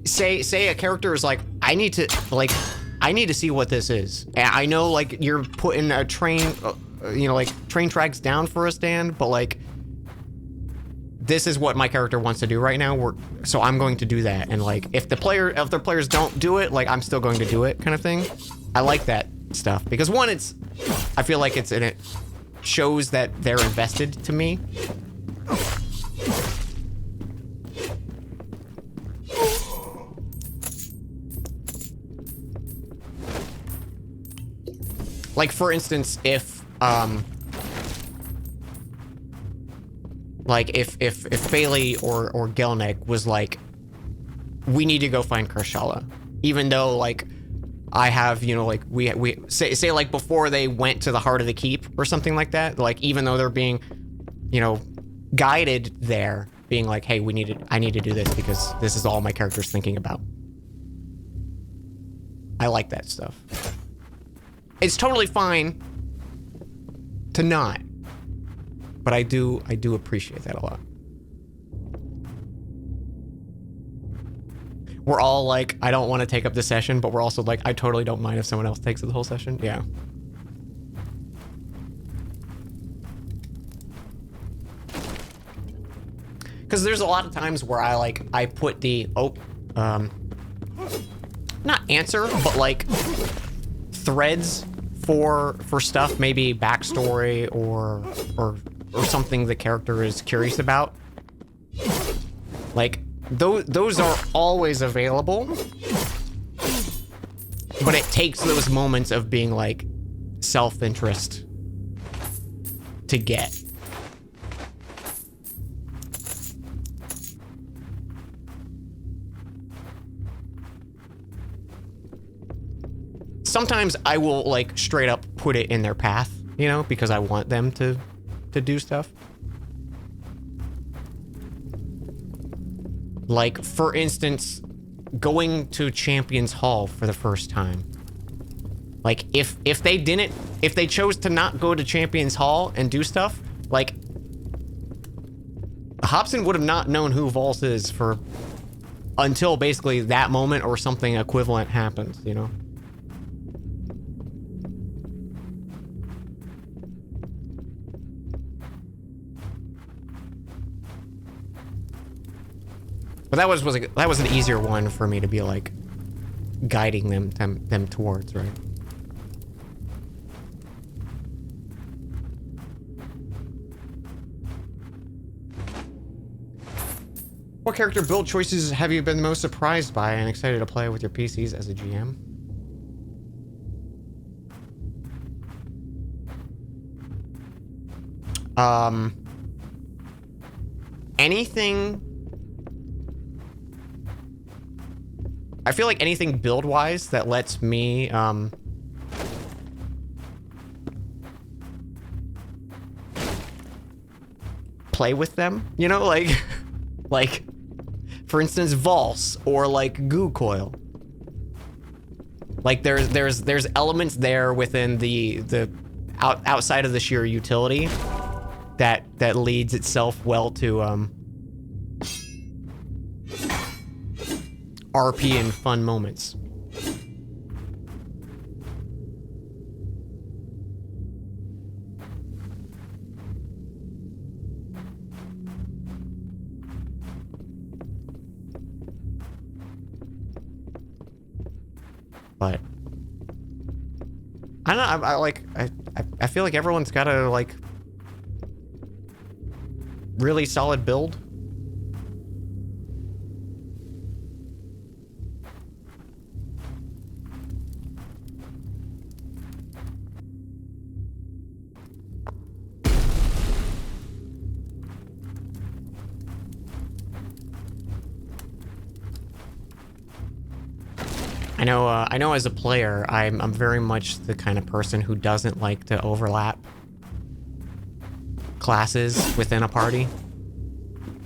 [SPEAKER 1] say a character is like, I need to see what this is. I know like you're putting a train, you know, like train tracks down for a stand, but like, this is what my character wants to do right now. So I'm going to do that. And like, if the players don't do it, like I'm still going to do it kind of thing. I like that stuff because one, I feel like it shows that they're invested to me. Like for instance, if Bailey or Gelnick was like, we need to go find Kershala, even though like I have, you know, like we say like before they went to the heart of the keep or something like that, like even though they're being, you know, guided there, being like, hey, I need to do this because this is all my character's thinking about. I like that stuff. It's totally fine to not, but I do appreciate that a lot. We're all like, I don't want to take up the session, but we're also like, I totally don't mind if someone else takes the whole session. Yeah. Because there's a lot of times where I put the, not answer, but like threads for stuff, maybe backstory or something the character is curious about. Like, those are always available, but it takes those moments of being like self-interest to get. Sometimes I will like straight up put it in their path, you know, because I want them to do stuff. Like, for instance, going to Champions Hall for the first time. Like, if they chose to not go to Champions Hall and do stuff, like, Hobson would have not known who Vols is until basically that moment or something equivalent happens, you know? But that was an easier one for me to be like guiding them towards, right? What character build choices have you been the most surprised by and excited to play with your PCs as a GM? Anything. I feel like anything build-wise that lets me, play with them, you know, like, for instance, Vols or like Goo Coil. Like there's elements there within the outside of the sheer utility that leads itself well to RP and fun moments. But I don't know, I feel like everyone's got a like really solid build. I know as a player, I'm very much the kind of person who doesn't like to overlap classes within a party.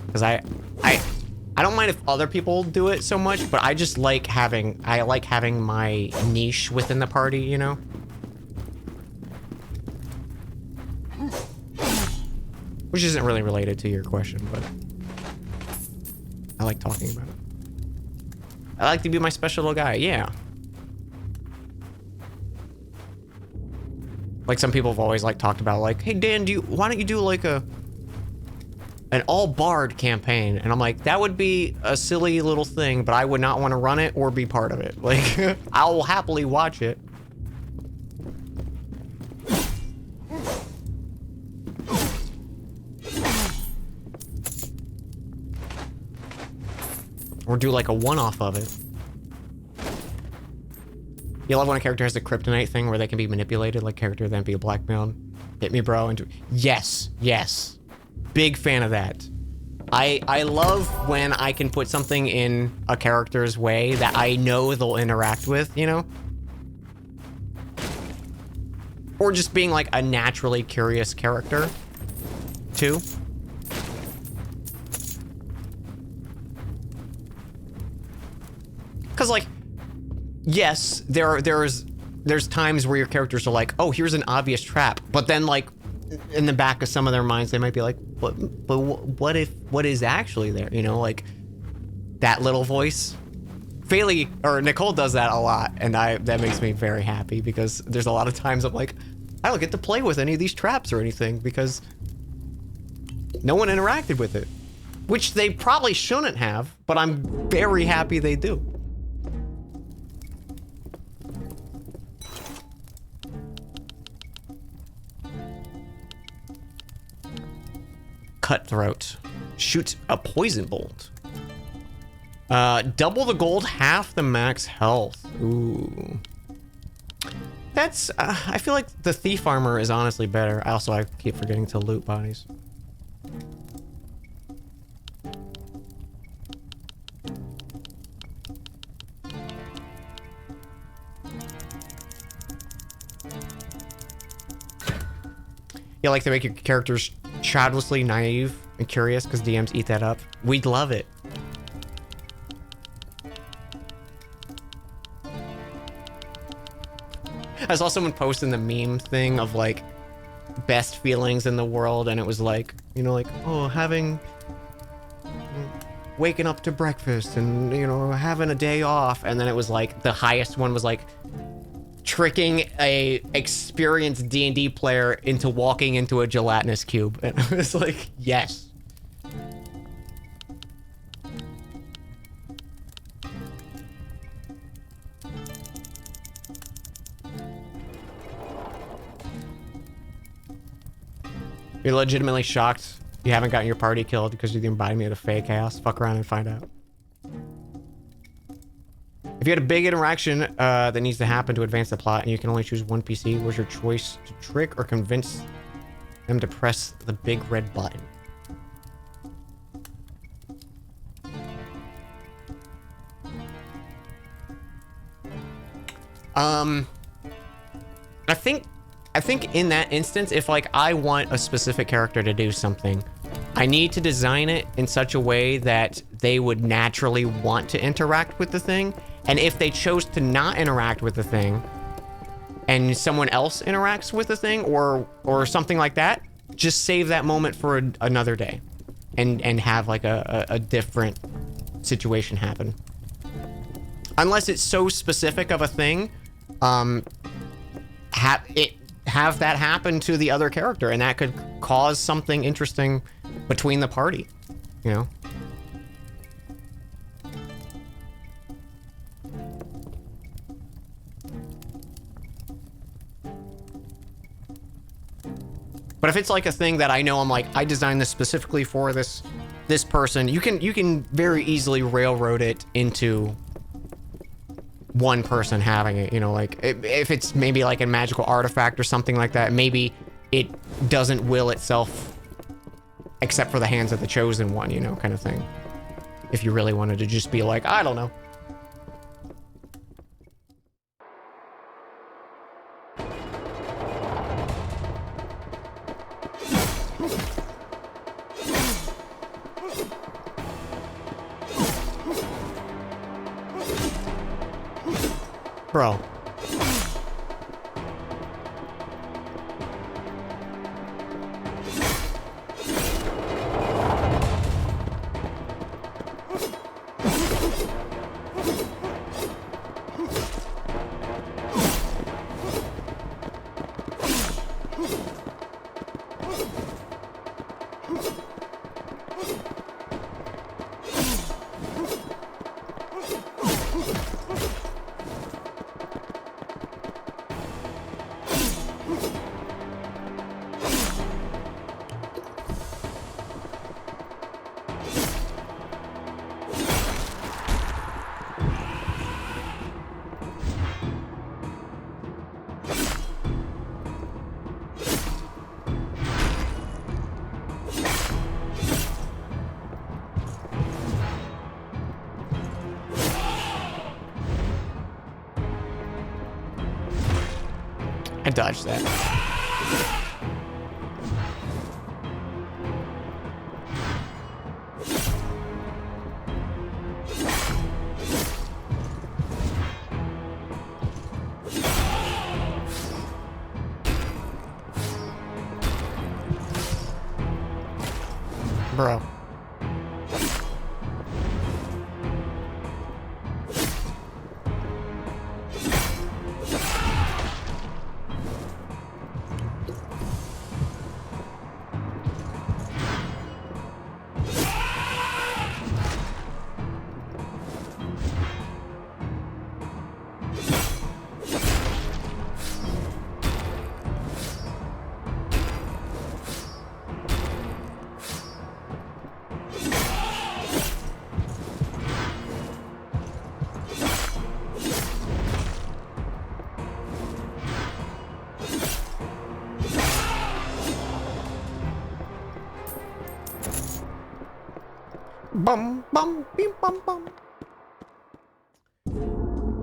[SPEAKER 1] Because I don't mind if other people do it so much, but I just like having my niche within the party, you know? Which isn't really related to your question, but I like talking about it. I like to be my special little guy, yeah. Like some people have always like talked about like, hey Dan, why don't you do like an all bard campaign? And I'm like, that would be a silly little thing, but I would not want to run it or be part of it. Like, I will happily watch it. Or do like a one-off of it. You love when a character has the kryptonite thing where they can be manipulated, like character then be blackmailed. Hit me, bro. And yes, yes. Big fan of that. I love when I can put something in a character's way that I know they'll interact with, you know? or just being like a naturally curious character too. Because like, yes, there's times where your characters are like, oh, here's an obvious trap, but then like in the back of some of their minds they might be like, but what is actually there, you know, like that little voice. Fayley or Nicole does that a lot, and that makes me very happy, because there's a lot of times I'm like, I don't get to play with any of these traps or anything because no one interacted with it, which they probably shouldn't have, but I'm very happy they do. Cutthroat. Shoots a poison bolt. Double the gold, half the max health. Ooh. That's, I feel like the thief armor is honestly better. I keep forgetting to loot bodies. You like to make your characters childlessly naive and curious because DMs eat that up. We'd love it. I saw someone posting the meme thing of like best feelings in the world, and it was like, you know, like, oh, waking up to breakfast and, you know, having a day off, and then it was like the highest one was like tricking a experienced D&D player into walking into a gelatinous cube, and I was like, yes. You're legitimately shocked you haven't gotten your party killed because you didn't buy me at a fake house. Fuck around and find out. If you had a big interaction that needs to happen to advance the plot and you can only choose one PC, what's your choice to trick or convince them to press the big red button? I think in that instance, if like I want a specific character to do something, I need to design it in such a way that they would naturally want to interact with the thing. And if they chose to not interact with the thing and someone else interacts with the thing or something like that, just save that moment for another day and have like a different situation happen. Unless it's so specific of a thing, have that happen to the other character, and that could cause something interesting between the party, you know? But if it's like a thing that I know, I'm like, I designed this specifically for this person, you can very easily railroad it into one person having it, you know, like if it's maybe like a magical artifact or something like that, maybe it doesn't will itself except for the hands of the chosen one, you know, kind of thing. If you really wanted to just be like, I don't know. Bro. I dodged that. Bro. Bum, bum, bim, bum, bum.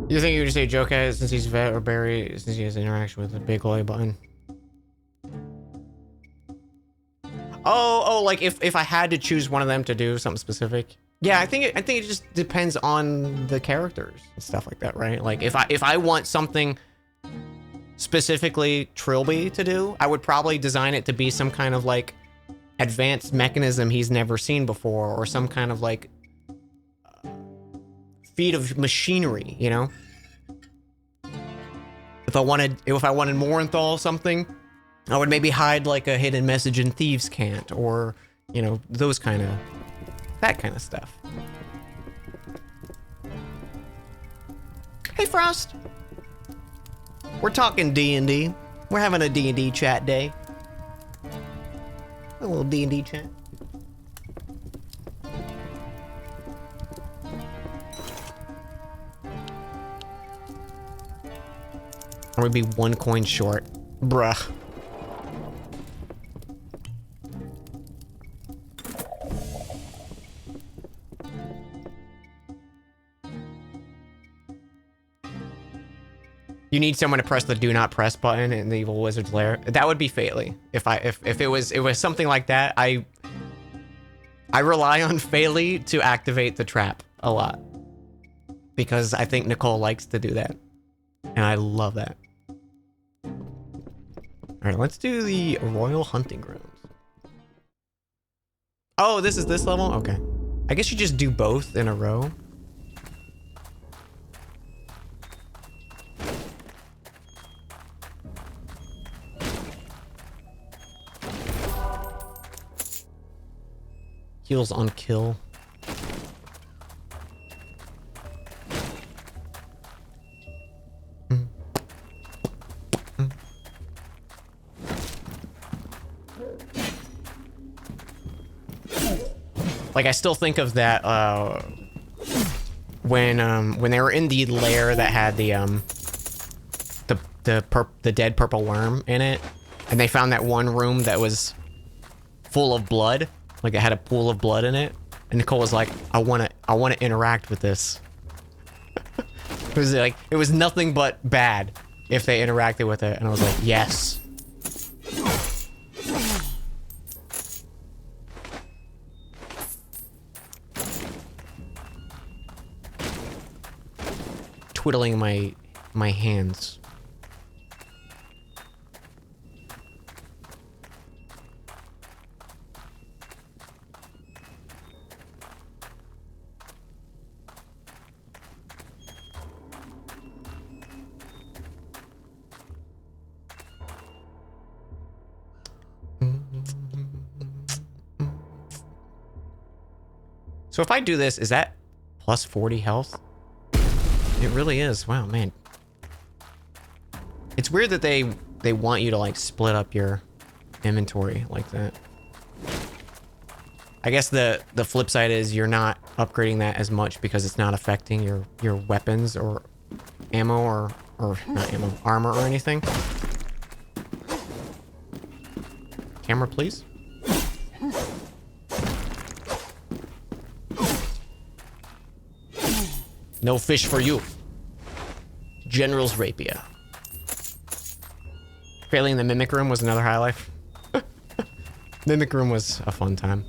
[SPEAKER 1] You think you would say joke at it since he's vet or Barry since he has interaction with the big Y button? Oh, like if I had to choose one of them to do something specific. Yeah, I think it just depends on the characters and stuff like that, right? Like if I want something specifically Trilby to do, I would probably design it to be some kind of like advanced mechanism he's never seen before, or some kind of like feat of machinery, you know? If I wanted Morenthal something, I would maybe hide like a hidden message in Thieves' Cant, or, you know, that kind of stuff. Hey, Frost. We're talking D&D. We're having a D&D chat day. A little D&D chat. Or we'd be 1 coin short. Bruh. You need someone to press the do not press button in the evil wizard's lair. That would be Faely. If it was something like that, I rely on Faely to activate the trap a lot. Because I think Nicole likes to do that. And I love that. Alright, let's do the Royal Hunting Grounds. Oh, this is this level? Okay. I guess you just do both in a row. Heals on kill. Like, I still think of that, when they were in the lair that had the dead purple worm in it, and they found that one room that was full of blood, like it had a pool of blood in it, and Nicole was like, I wanna interact with this. It was like, it was nothing but bad if they interacted with it, and I was like, yes. Twiddling my hands. So if I do this, is that plus 40 health? It really is. Wow, man. It's weird that they want you to like split up your inventory like that. I guess the flip side is you're not upgrading that as much because it's not affecting your weapons or ammo or not ammo, armor or anything. Camera, please. No fish for you. General's rapier. Failing the Mimic Room was another highlight. Mimic Room was a fun time.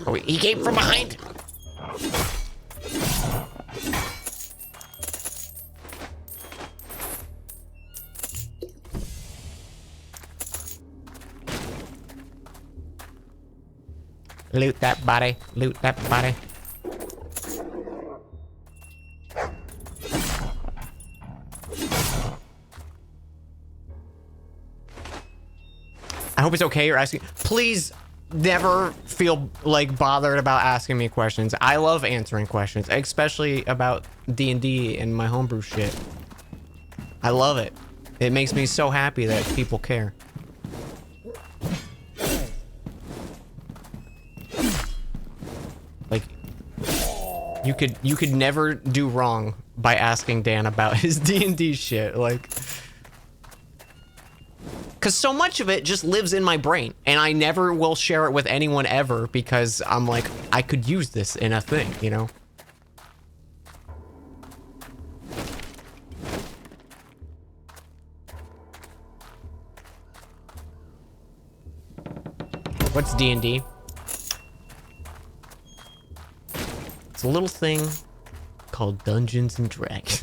[SPEAKER 1] Oh, he came from behind. Loot that body. Loot that body. I hope it's okay you're asking. Please never feel like bothered about asking me questions. I love answering questions, especially about D&D and my homebrew shit. I love it. It makes me so happy that people care. Like, you could never do wrong by asking Dan about his D&D shit. Like, because so much of it just lives in my brain, and I never will share it with anyone ever because I'm like, I could use this in a thing, you know? What's D&D? It's a little thing called Dungeons and Dragons.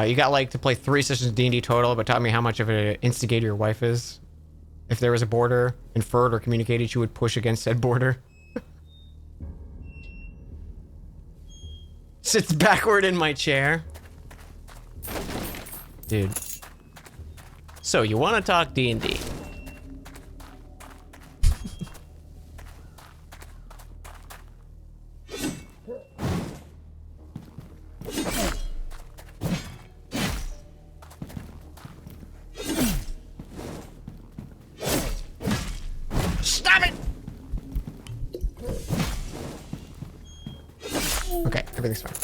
[SPEAKER 1] You got like to play 3 sessions of D&D total, but taught me how much of an instigator your wife is. If there was a border inferred or communicated, she would push against said border. Sits backward in my chair. Dude. So you want to talk D&D? Stop it! Okay, everything's fine.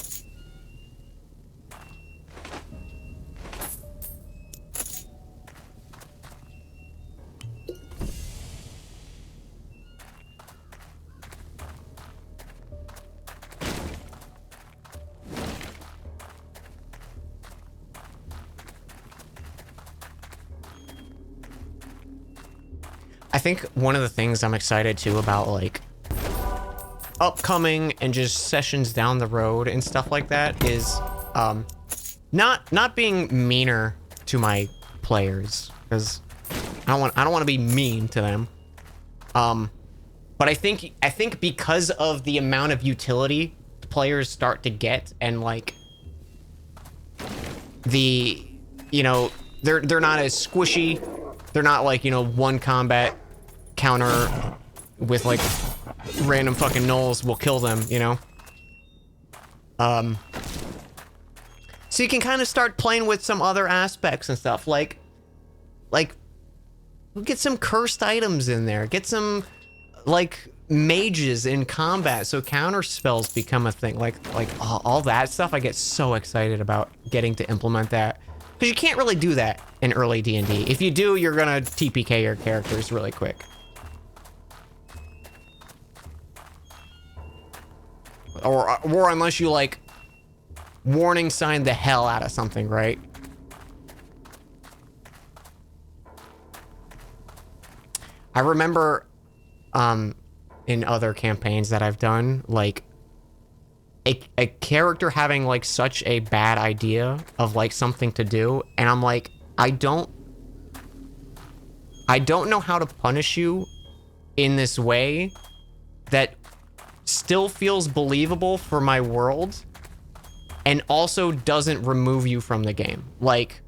[SPEAKER 1] I think one of the things I'm excited too about like upcoming and just sessions down the road and stuff like that is not being meaner to my players, because I don't want to be mean to them. But I think because of the amount of utility the players start to get, and like the, you know, they're not as squishy. They're not like, you know, one combat counter with like random fucking gnolls will kill them, you know? So you can kind of start playing with some other aspects and stuff, like get some cursed items in there, get some like mages in combat so counter spells become a thing, like all that stuff. I get so excited about getting to implement that, because you can't really do that in early D&D. If you do, you're gonna TPK your characters really quick. Or unless you like warning sign the hell out of something, right? I remember in other campaigns that I've done, like a character having like such a bad idea of like something to do, and I'm like, I don't know how to punish you in this way that still feels believable for my world, and also doesn't remove you from the game. Like,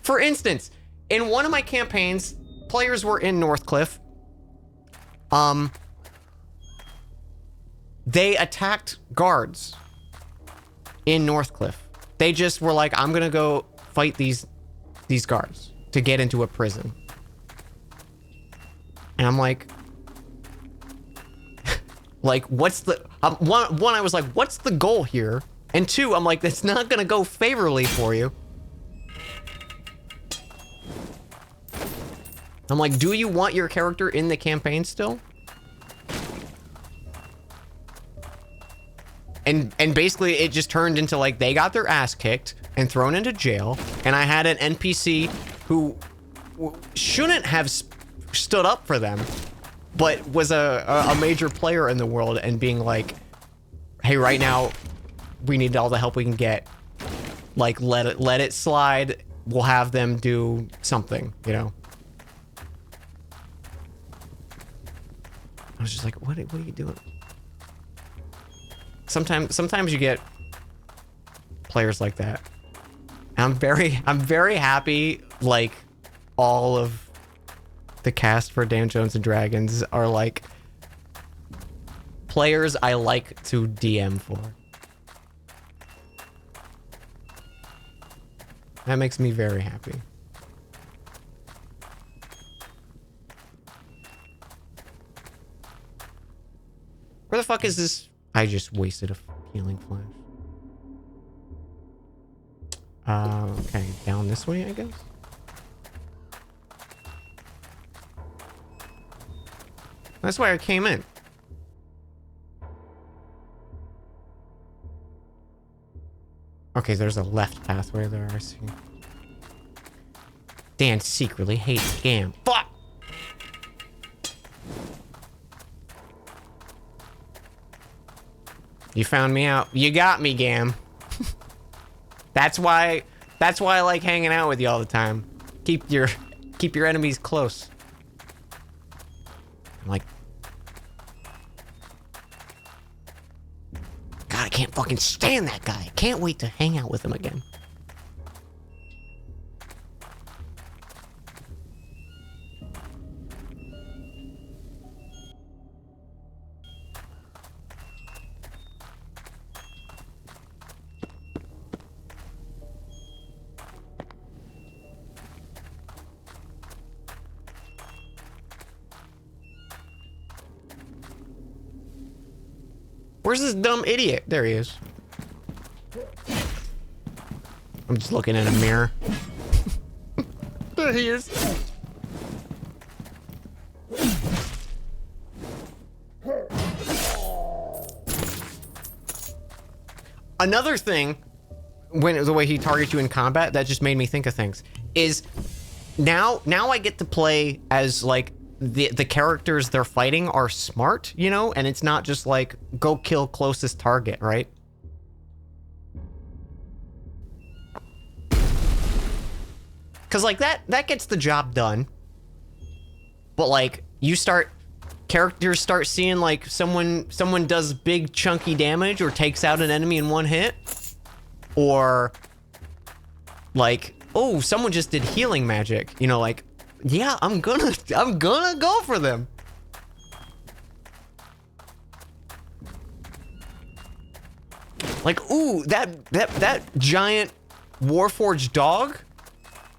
[SPEAKER 1] for instance, in one of my campaigns, players were in Northcliffe. They attacked guards in Northcliffe. They just were like, I'm gonna go fight these guards to get into a prison. And I'm like, like, what's the... one, I was like, what's the goal here? And two, I'm like, that's not gonna go favorably for you. I'm like, do you want your character in the campaign still? And basically, it just turned into, like, they got their ass kicked and thrown into jail, and I had an NPC who shouldn't have stood up for them, but was a major player in the world, and being like, hey, right now, we need all the help we can get. Like, let it slide. We'll have them do something, you know? I was just like, what are you doing? Sometimes you get players like that. And I'm very happy, like, all of the cast for Dungeons and Dragons are like players I like to DM for. That makes me very happy. Where the fuck is this? I just wasted a healing flash. Okay, down this way, I guess. That's why I came in. Okay, there's a left pathway there, I see. Dan secretly hates Scam. Fuck! You found me out. You got me, Gam. That's why I like hanging out with you all the time. Keep your enemies close. I'm like, God, I can't fucking stand that guy. I can't wait to hang out with him again. Where's this dumb idiot? There he is. I'm just looking in a mirror. There he is. Another thing, when the way he targets you in combat, that just made me think of things, is now I get to play as, like, the characters they're fighting are smart, you know, and it's not just like go kill closest target, right? Cause like that gets the job done. But like characters start seeing like someone does big chunky damage or takes out an enemy in one hit, or like, oh, someone just did healing magic, you know, like, yeah, I'm gonna go for them. Like, ooh, that giant Warforged dog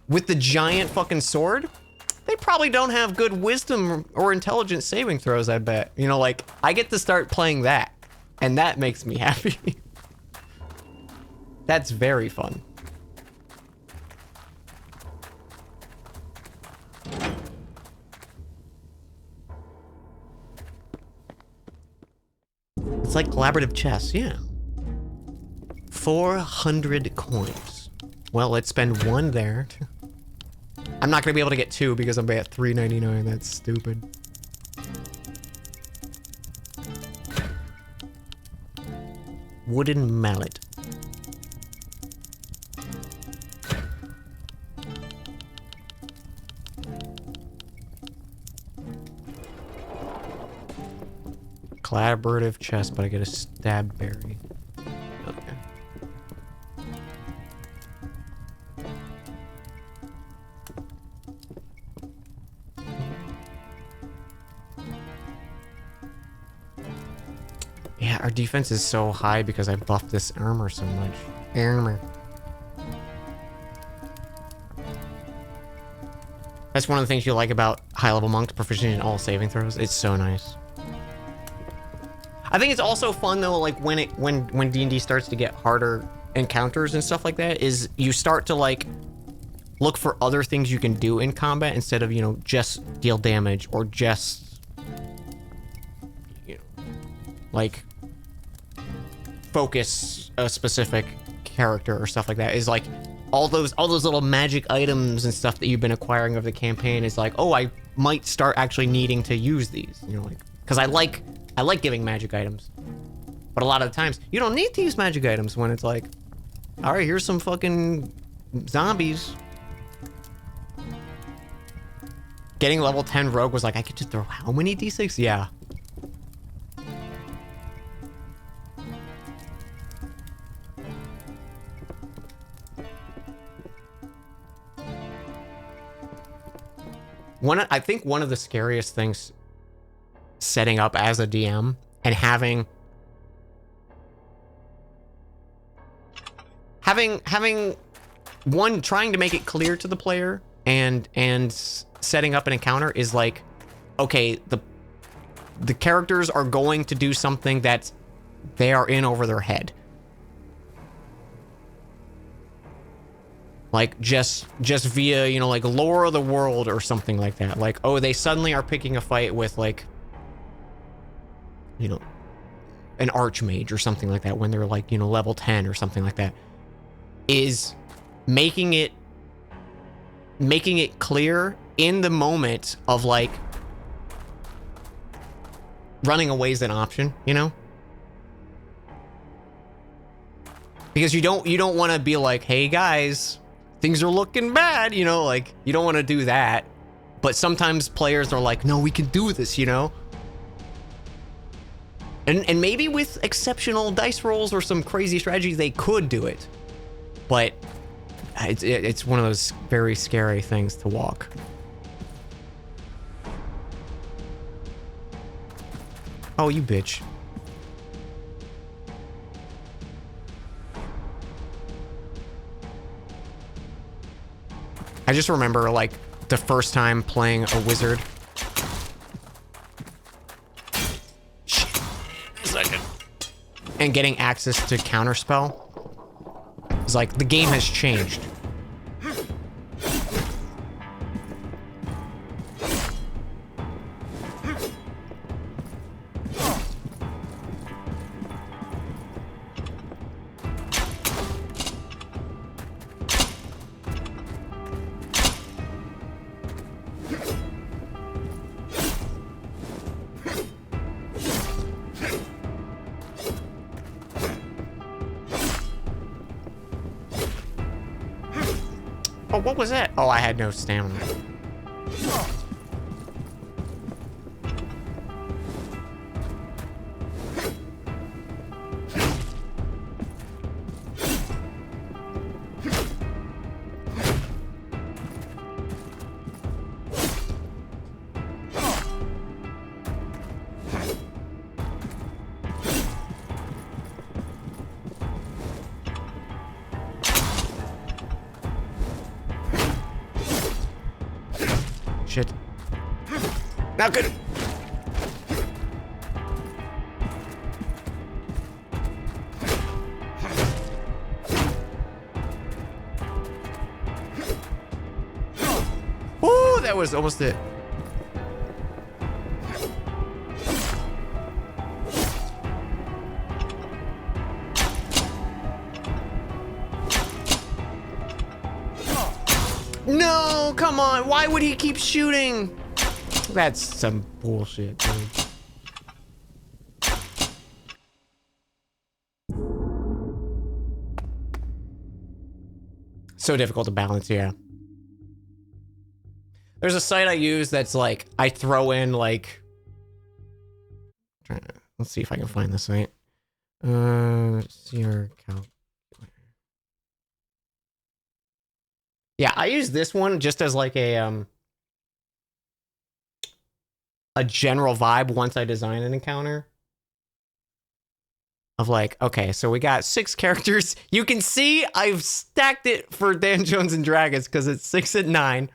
[SPEAKER 1] with the giant fucking sword, they probably don't have good wisdom or intelligence saving throws, I bet. You know, like, I get to start playing that, and that makes me happy. That's very fun. It's like collaborative chess, yeah. 400 coins. Well, let's spend one there. I'm not gonna be able to get two because I'm at $3.99. That's stupid. Wooden mallet. Collaborative chest, but I get a stab berry. Yeah, our defense is so high because I buffed this armor so much. Armor. That's one of the things you like about high-level monks, proficient in all saving throws. It's so nice. I think it's also fun though, like when D&D starts to get harder encounters and stuff like that, is you start to like look for other things you can do in combat instead of, you know, just deal damage or just, you know, like focus a specific character or stuff like that. Is like all those little magic items and stuff that you've been acquiring over the campaign is like, oh, I might start actually needing to use these, you know, like, because I like giving magic items, but a lot of the times you don't need to use magic items when it's like, all right, here's some fucking zombies. Getting level 10 rogue was like, I could just throw how many d6? Yeah. I think one of the scariest things setting up as a DM and having one, trying to make it clear to the player and setting up an encounter is like, okay, the characters are going to do something that they are in over their head. Like just via, you know, like lore of the world or something like that. Like, oh, they suddenly are picking a fight with like, you know, an archmage or something like that when they're like, you know, level 10 or something like that. Is making it clear in the moment of like running away is an option, you know? Because you don't want to be like, hey guys, things are looking bad, you know, like you don't want to do that. But sometimes players are like, no, we can do this, you know? And maybe with exceptional dice rolls or some crazy strategies, they could do it. But it's one of those very scary things to walk. Oh, you bitch. I just remember, like, the first time playing a wizard. Shit. A second. And getting access to counterspell. It's like, the game has changed. Oh, what was that? Oh, I had no stamina. Shit. Not good. Ooh, that was almost it. No, come on. Why would he keep shooting? That's some bullshit, dude. So difficult to balance, yeah. There's a site I use that's like, I throw in like... Let's see if I can find the site. See our calculator. Yeah, I use this one just as like a general vibe once I design an encounter. of like, okay, so we got 6 characters. You can see I've stacked it for Dan Jones and Dragons because it's 6 and 9.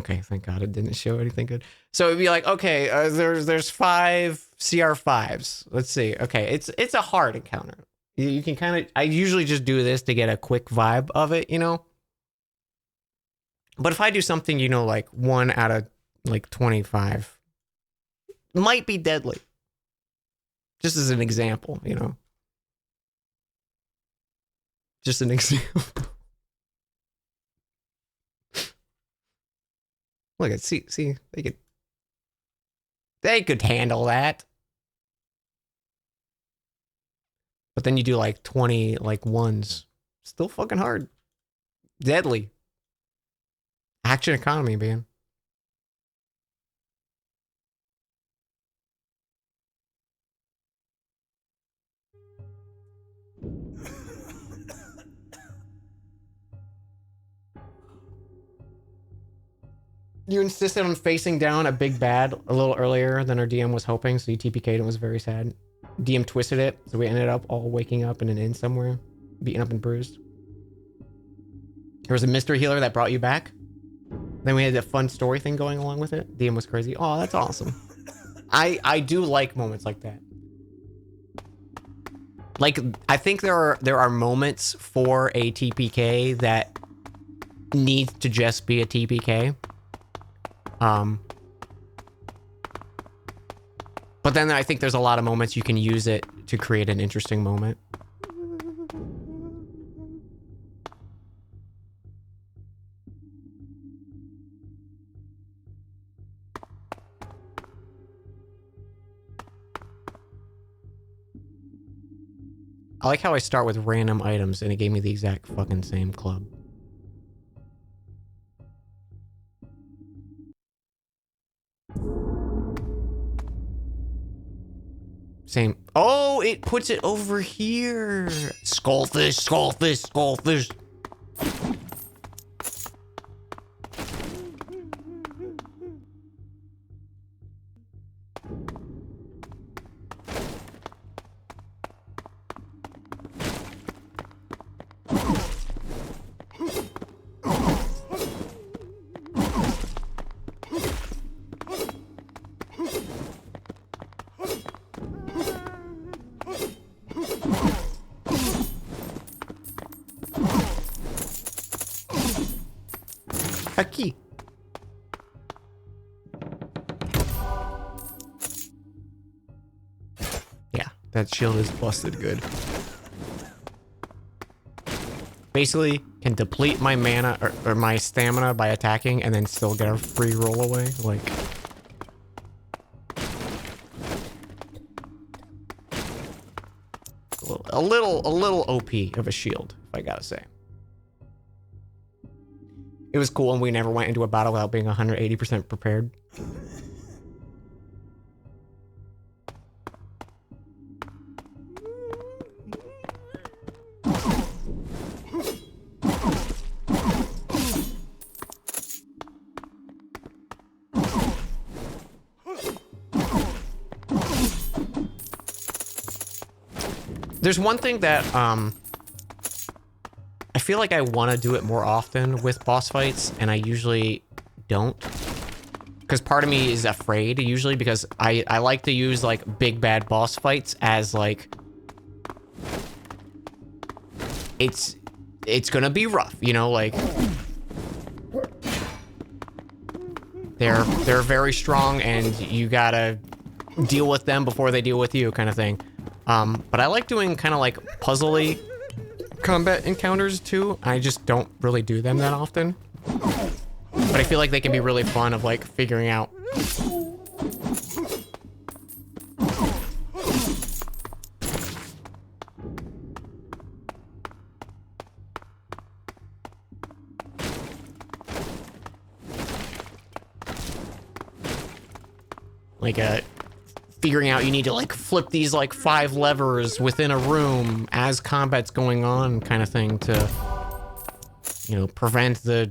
[SPEAKER 1] Okay, thank God it didn't show anything good. So it'd be like, okay, there's 5 CR5s. Let's see. Okay, it's a hard encounter. You can kind of, I usually just do this to get a quick vibe of it, you know? But if I do something, you know, like 1 out of like 25, might be deadly. Just as an example, you know? Just an example. Look at, see, they could handle that. But then you do like 20 like ones. Still fucking hard. Deadly. Action economy, man. You insisted on facing down a big bad a little earlier than our DM was hoping, so you TPK'd and was very sad. DM twisted it, so we ended up all waking up in an inn somewhere, beaten up and bruised. There was a mystery healer that brought you back. Then we had a fun story thing going along with it. DM was crazy. Oh, that's awesome. I do like moments like that. Like, I think there are moments for a TPK that needs to just be a TPK. But then I think there's a lot of moments you can use it to create an interesting moment. I like how I start with random items and it gave me the exact fucking same club. Same. Oh, it puts it over here. Skullfish, skullfish, skullfish. Haki. Yeah, that shield is busted good. Basically, can deplete my mana or my stamina by attacking and then still get a free roll away. Like, a little OP of a shield, if I gotta say. It was cool and we never went into a battle without being 180% prepared. There's one thing that I feel like I want to do it more often with boss fights, and I usually don't. Because part of me is afraid, usually, because I like to use, like, big bad boss fights as, like... It's gonna be rough, you know, like... They're very strong, and you gotta deal with them before they deal with you, kind of thing. But I like doing kind of, like, puzzly combat encounters too. I just don't really do them that often. But I feel like they can be really fun of like figuring out. Like figuring out you need to like flip these like 5 levers within a room as combat's going on kind of thing to, you know, prevent the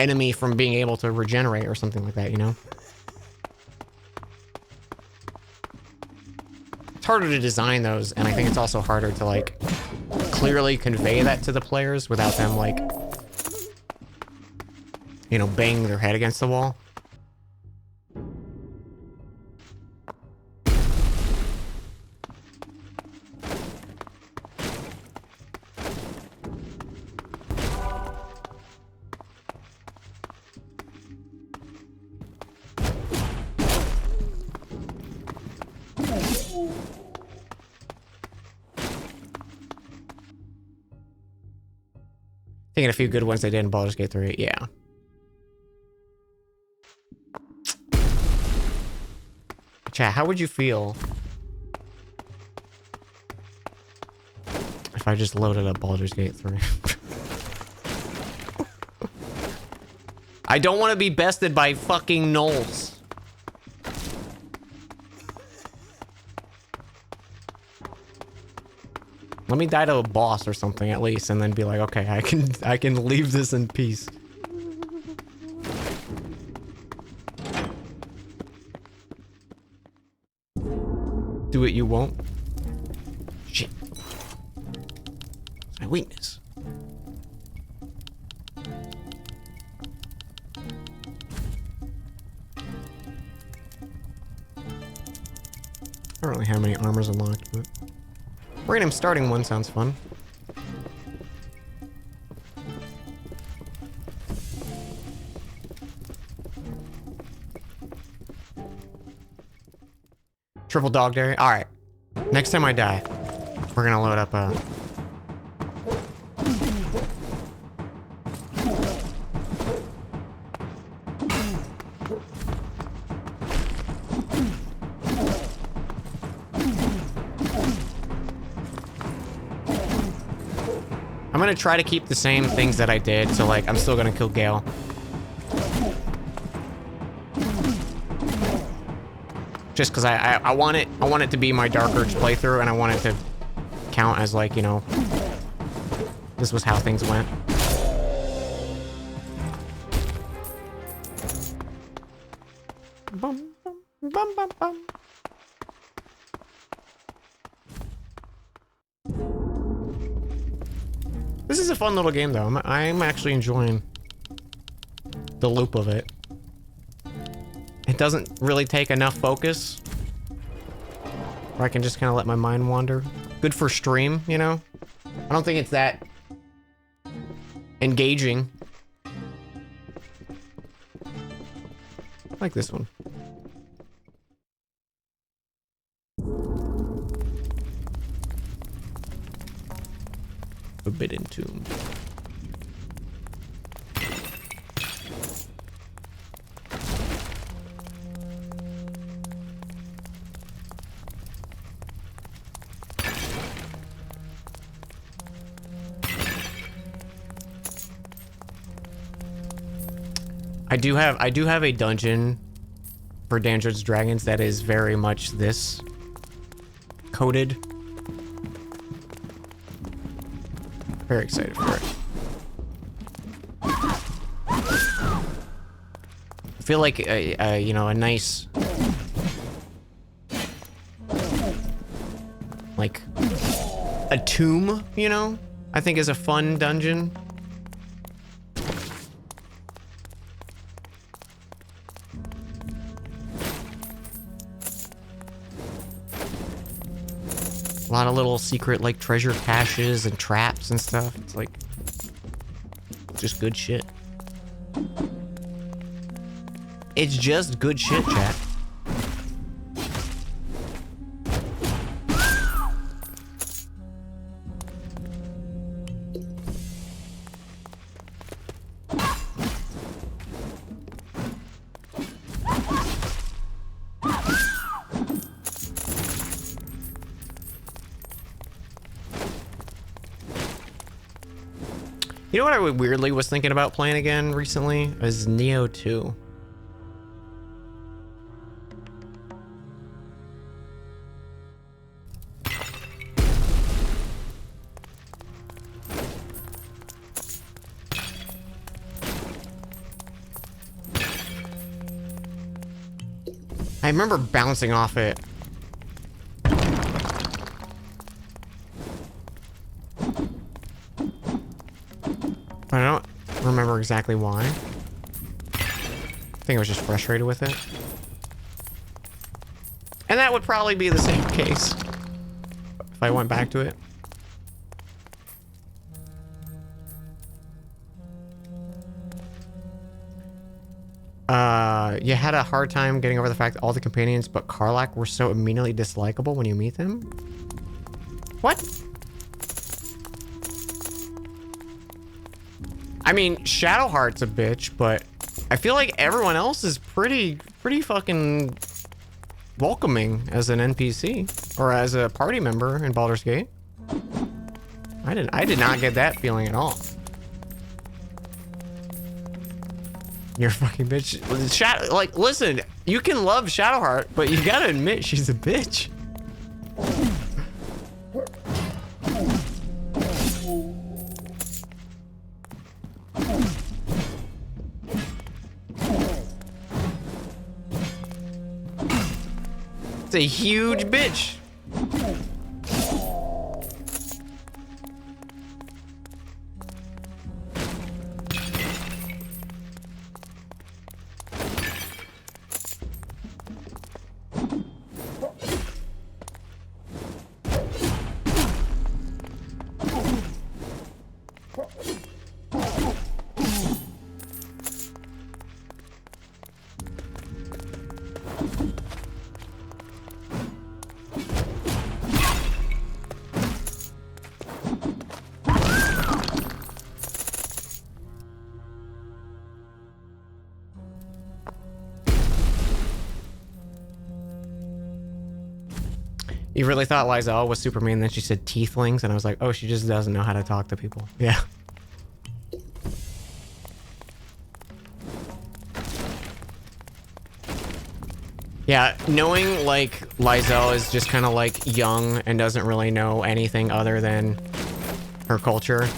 [SPEAKER 1] enemy from being able to regenerate or something like that, you know? It's harder to design those, and I think it's also harder to, like, clearly convey that to the players without them, like, you know, banging their head against the wall. Thinking a few good ones they did in Baldur's Gate 3, yeah. Chat, how would you feel if I just loaded up Baldur's Gate 3? I don't want to be bested by fucking gnolls. Let me die to a boss or something at least, and then be like, okay, I can leave this in peace. Do it, you won't. Shit. It's my weakness. I don't really have many armors unlocked, but random starting one sounds fun. Triple dog dairy. All right. Next time I die, we're gonna load up a. I'm gonna try to keep the same things that I did, so like I'm still gonna kill Gale. Just because I want it to be my Dark Urge playthrough, and I want it to count as like, you know, this was how things went. Bum, bum, bum, bum, bum. This is a fun little game though. I'm actually enjoying the loop of it. It doesn't really take enough focus, or I can just kind of let my mind wander. Good for stream, you know? I don't think it's that engaging. I like this one. Forbidden Tomb. I do have a dungeon for Dungeons & Dragons that is very much this coded. Very excited for it. I feel like you know, a nice like a tomb, you know, I think is a fun dungeon. A lot of little secret, like, treasure caches and traps and stuff. It's like just good shit. It's just good shit, chat. You know what I weirdly was thinking about playing again recently? Is Neo 2. I remember bouncing off it. But I don't remember exactly why. I think I was just frustrated with it. And that would probably be the same case if I went back to it. You had a hard time getting over the fact that all the companions but Karlach were so immediately dislikable when you meet them? What? I mean, Shadowheart's a bitch, but I feel like everyone else is pretty fucking welcoming as an NPC or as a party member in Baldur's Gate. I did not get that feeling at all. You're a fucking bitch. Like, listen, you can love Shadowheart, but you gotta admit she's a bitch. It's a huge bitch. You really thought Lizelle was super mean, then she said tieflings, and I was like, oh, she just doesn't know how to talk to people. Yeah. Yeah, knowing, like, Lizelle is just kind of, like, young and doesn't really know anything other than her culture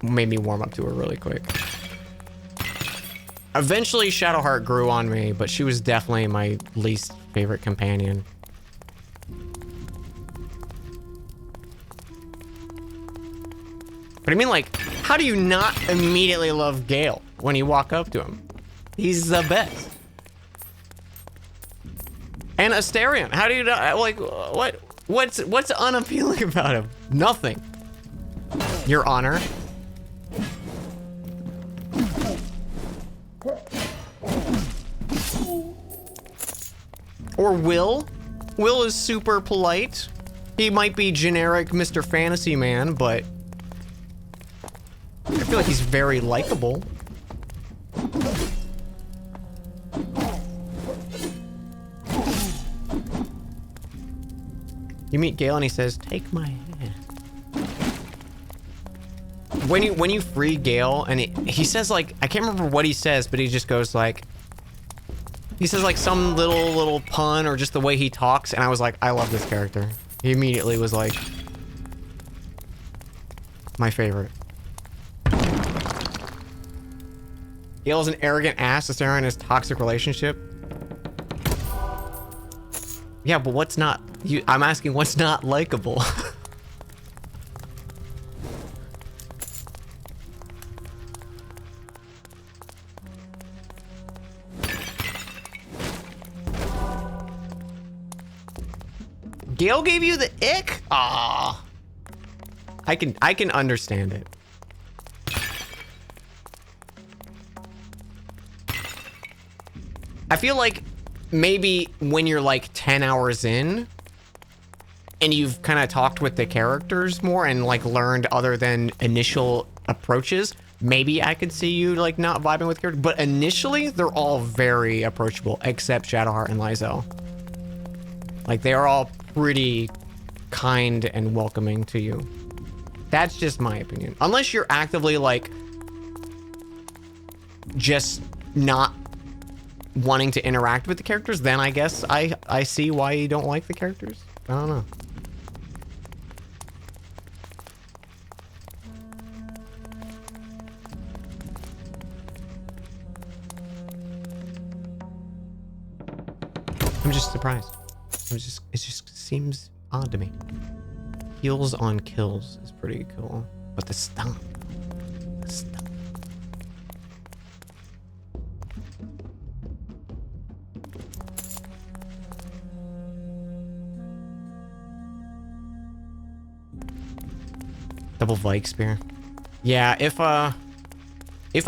[SPEAKER 1] made me warm up to her really quick. Eventually, Shadowheart grew on me, but she was definitely my least favorite companion. But I mean, like, how do you not immediately love Gale when you walk up to him? He's the best. And Asterion, how do you not, like, what's unappealing about him? Nothing. Your Honor. Or Will. Will is super polite. He might be generic Mr. Fantasy Man, but I feel like he's very likable. You meet Gale and he says, "Take my hand." When you free Gale and he says, like, I can't remember what he says, but he just goes like, he says like some little pun or just the way he talks, and I was like, I love this character. He immediately was like my favorite. Gale's an arrogant ass to stare in his toxic relationship. Yeah, but what's not? I'm asking what's not likable. Gale gave you the ick? Ah, I can understand it. I feel like maybe when you're like 10 hours in and you've kind of talked with the characters more and like learned other than initial approaches, maybe I could see you like not vibing with characters. But initially, they're all very approachable, except Shadowheart and Lizelle. Like, they are all pretty kind and welcoming to you. That's just my opinion. Unless you're actively like just not wanting to interact with the characters, then I guess I see why you don't like the characters. I don't know. surprised. It just seems odd to me. Heals on kills is pretty cool. But the stomp. The stomp. Double Vike Spear. Yeah, if I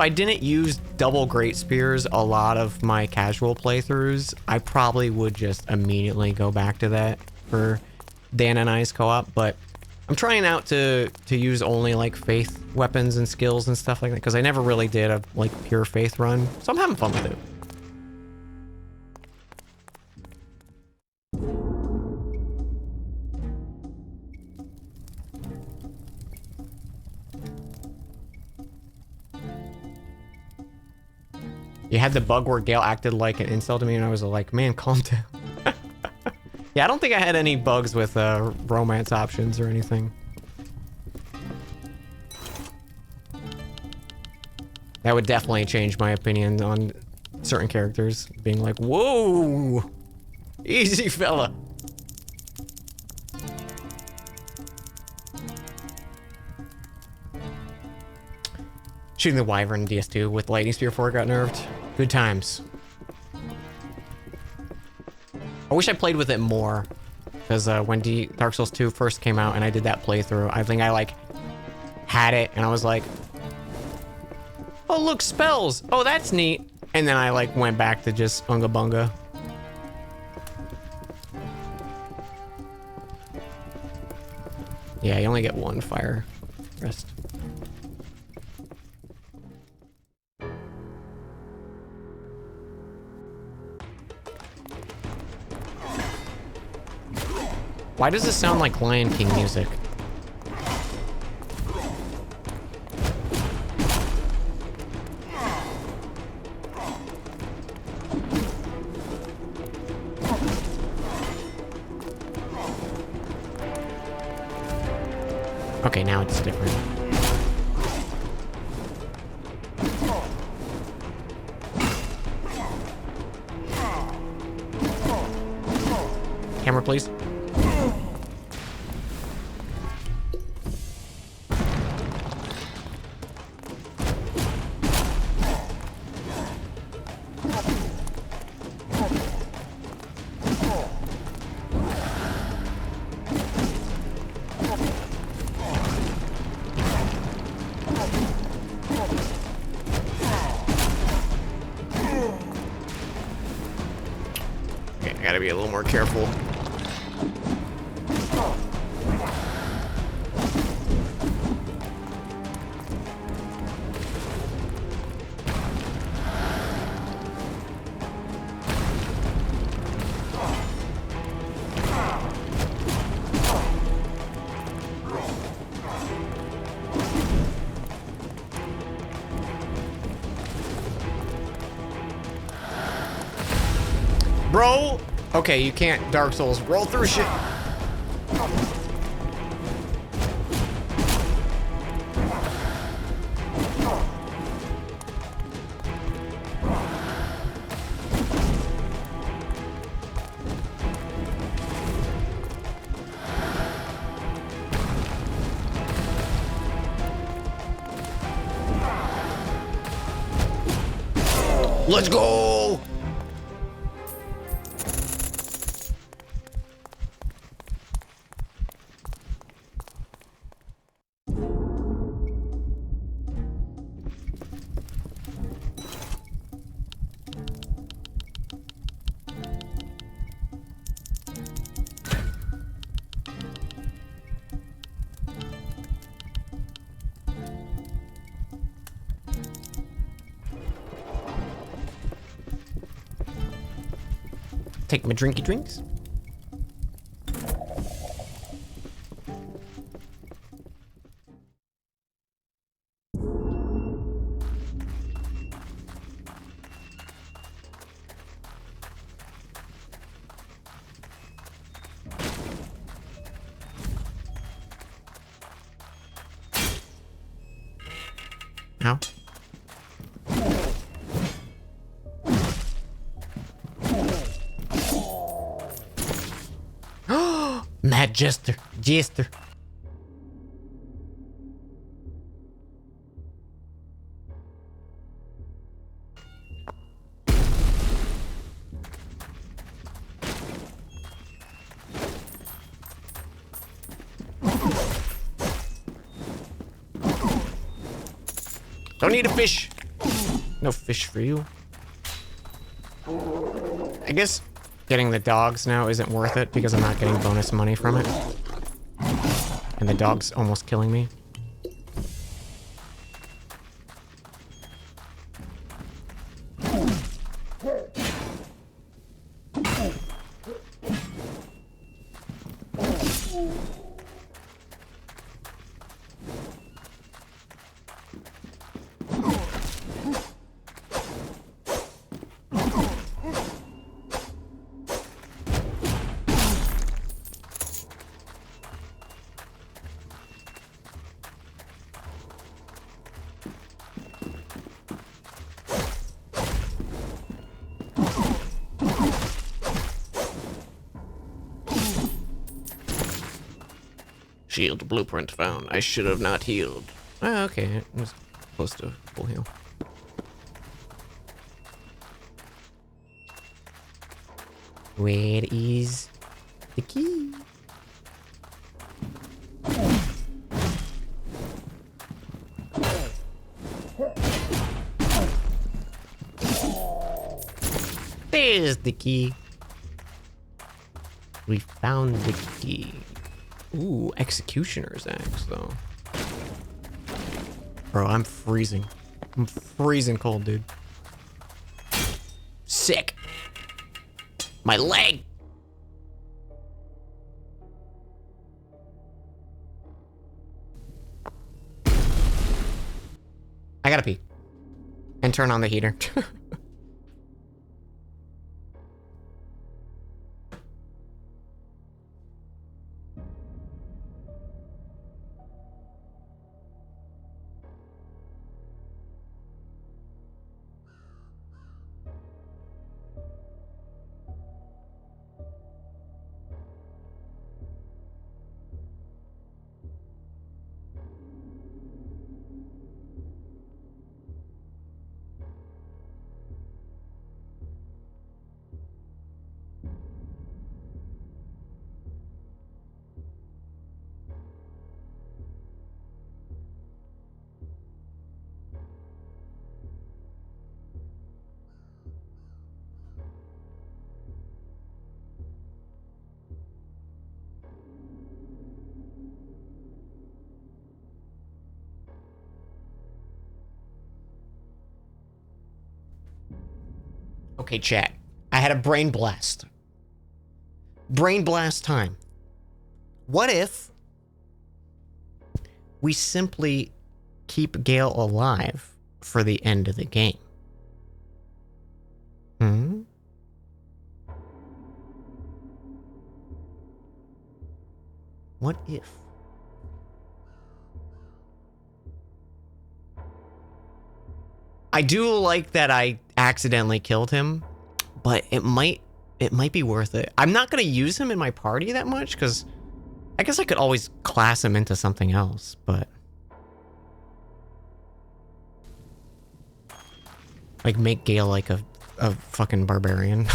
[SPEAKER 1] didn't use double Great Spears a lot of my casual playthroughs, I probably would just immediately go back to that for Dan and I's co-op, but I'm trying out to use only like faith weapons and skills and stuff like that, because I never really did a like pure faith run, so I'm having fun with it. You had the bug where Gale acted like an insult to me, and I was like, man, calm down. Yeah, I don't think I had any bugs with romance options or anything. That would definitely change my opinion on certain characters. Being like, whoa! Easy, fella. Shooting the Wyvern in DS2 with Lightning Spear 4 got nerfed. Good times. I wish I played with it more, because when Dark Souls 2 first came out and I did that playthrough, I think I like had it and I was like, oh look, spells, oh that's neat, and then I like went back to just Unga Bunga. Yeah, you only get one fire rest. Why does this sound like Lion King music? Okay, now it's different. Camera, please. Gotta be a little more careful. Bro! Okay, you can't Dark Souls roll through shit. Let's go! Take my drinky drinks. Ow. Jester. Jester. Don't need a fish. No fish for you. I guess getting the dogs now isn't worth it because I'm not getting bonus money from it. And the dog's almost killing me. Shield blueprint found. I should have not healed. Oh, okay. It was close to full heal. Where is the key? There's the key. We found the key. Ooh, Executioner's Axe, though. Bro, I'm freezing. I'm freezing cold, dude. Sick. My leg! I gotta pee. And turn on the heater. Okay, chat. I had a brain blast. Brain blast time. What if we simply keep Gale alive for the end of the game? Hmm? What if? I do like that I accidentally killed him, but it might be worth it. I'm not gonna use him in my party that much because I guess I could always class him into something else, but like make Gale like a fucking barbarian.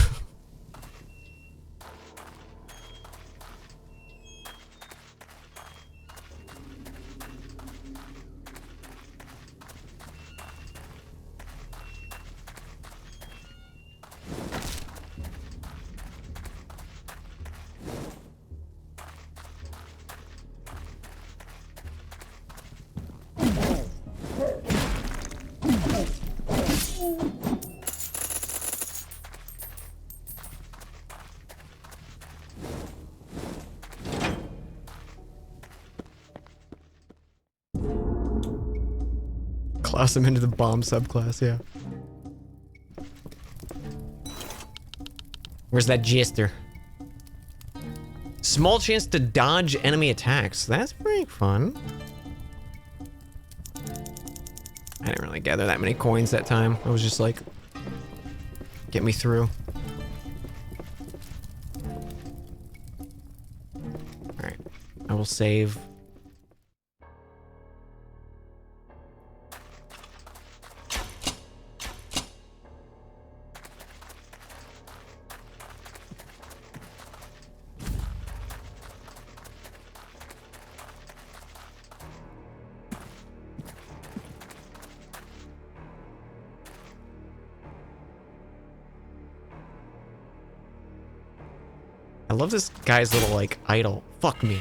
[SPEAKER 1] Class him into the bomb subclass, yeah. Where's that jester? Small chance to dodge enemy attacks. That's pretty fun. I didn't really gather that many coins that time. It was just like, get me through. Alright. I will save. I love this guy's little, like, idol. Fuck me.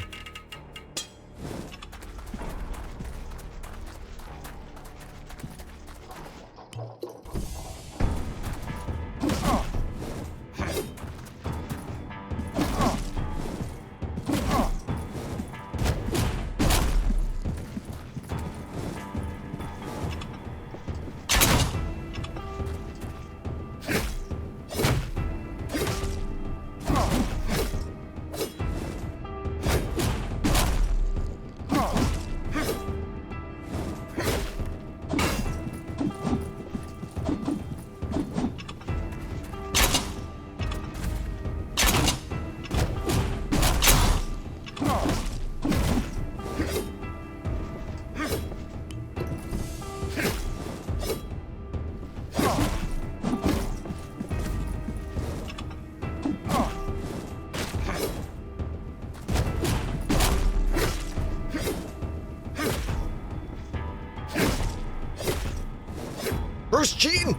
[SPEAKER 1] Bruce cheating!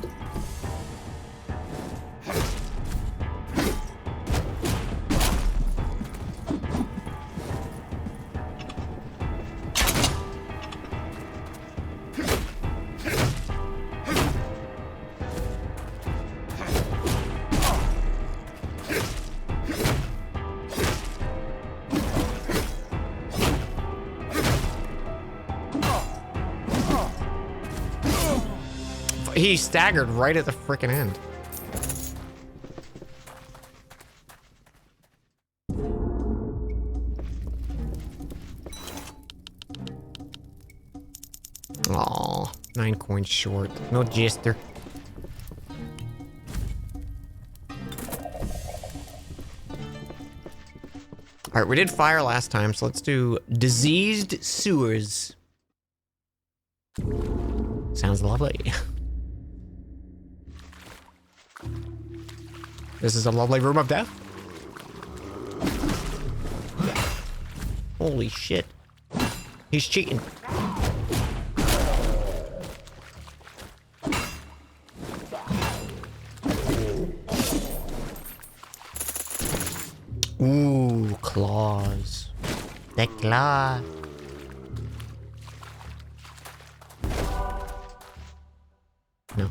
[SPEAKER 1] He staggered right at the frickin' end. Aw, 9 coins short. No jester. Alright, we did fire last time, so let's do diseased sewers. Sounds lovely. This is a lovely room of death. Holy shit. He's cheating. Ooh, claws. The claw. No.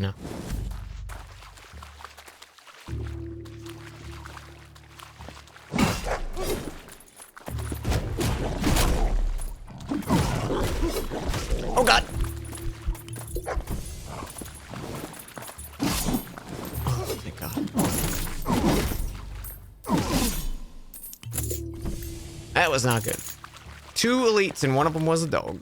[SPEAKER 1] No. Oh god. Oh my god. That was not good. 2 elites and one of them was a dog.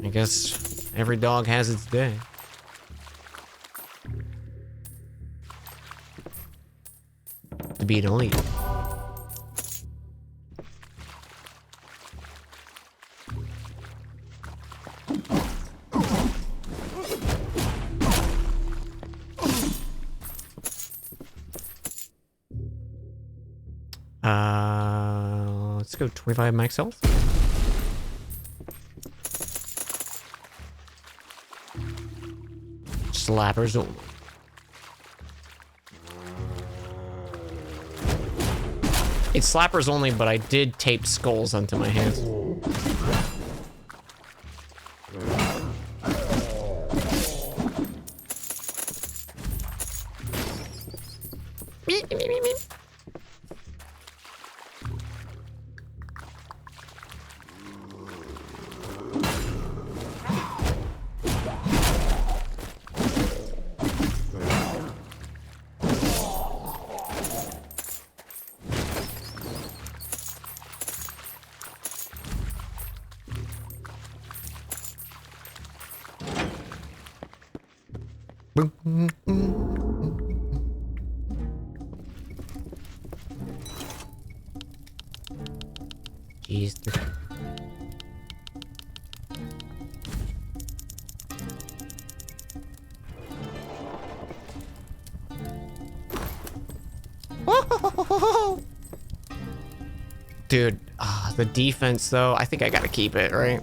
[SPEAKER 1] I guess every dog has its day. To be an elite. Let's go 25 max health. Slappers only. It's slappers only, but I did tape skulls onto my hands. Beep, beep, beep, beep. Jeez. Dude, the defense though, I think I gotta keep it, right?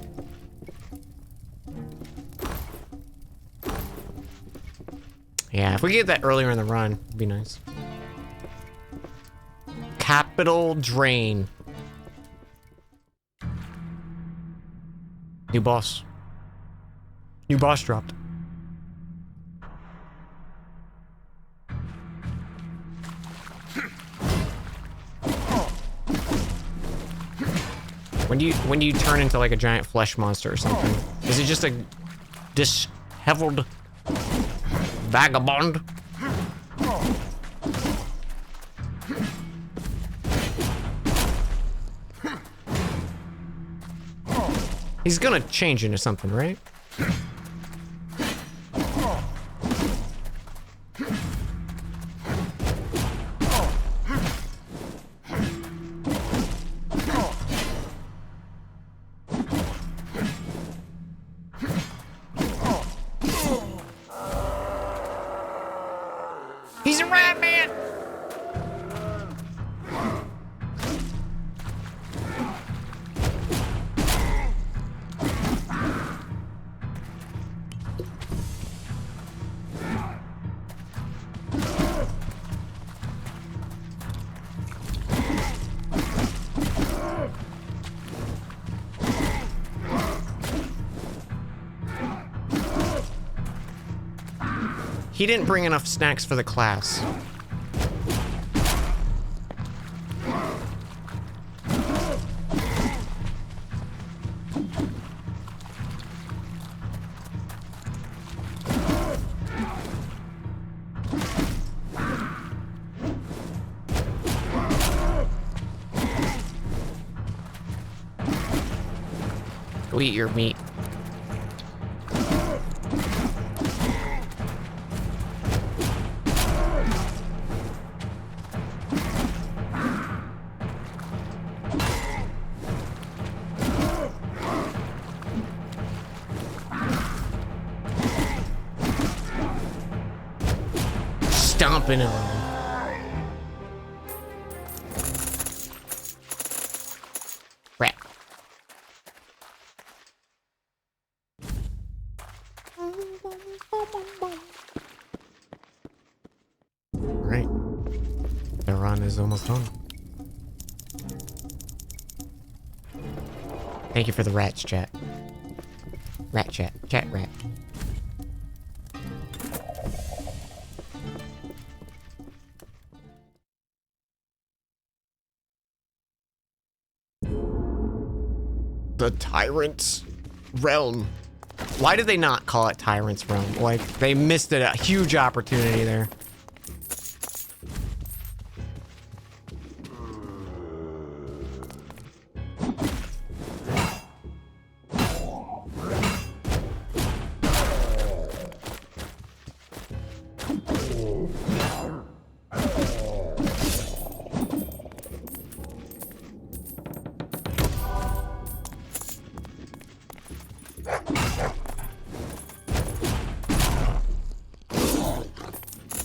[SPEAKER 1] Yeah, if we get that earlier in the run, it'd be nice. Capital Drain. New boss. New boss dropped. When do you turn into like a giant flesh monster or something? Is it just a disheveled vagabond? He's gonna change into something, right? He's a rat man! He didn't bring enough snacks for the class. Go eat your meat. Stomping him. Rat. Right. The run is almost done. Thank you for the rats, chat. Rat chat. Chat rat. The Tyrant's Realm. Why did they not call it Tyrant's Realm? Like, they missed a huge opportunity there.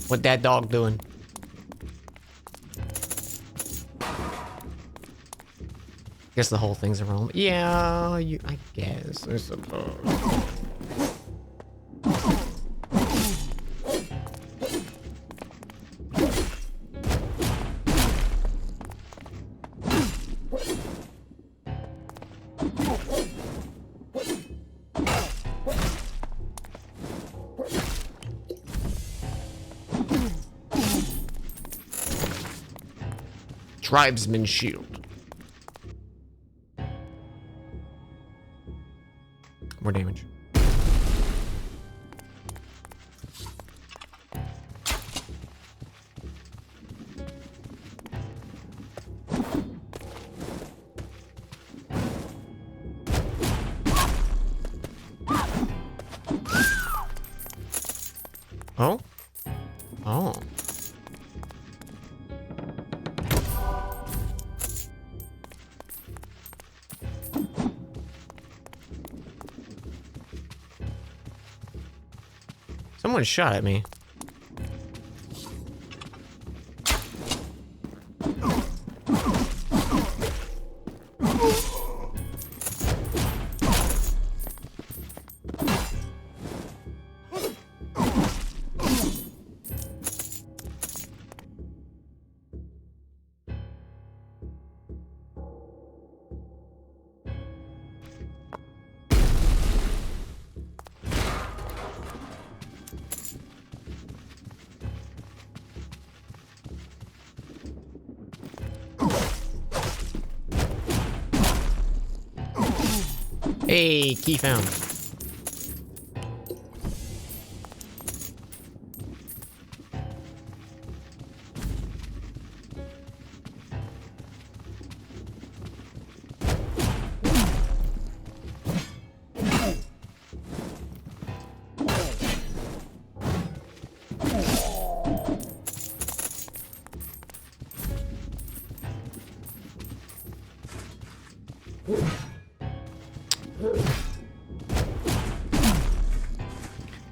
[SPEAKER 1] What that dog doing? Guess the whole thing's a realm. Yeah, I guess. I suppose. Tribesman shield. More damage. Oh? Oh. Someone shot at me. Hey, key found.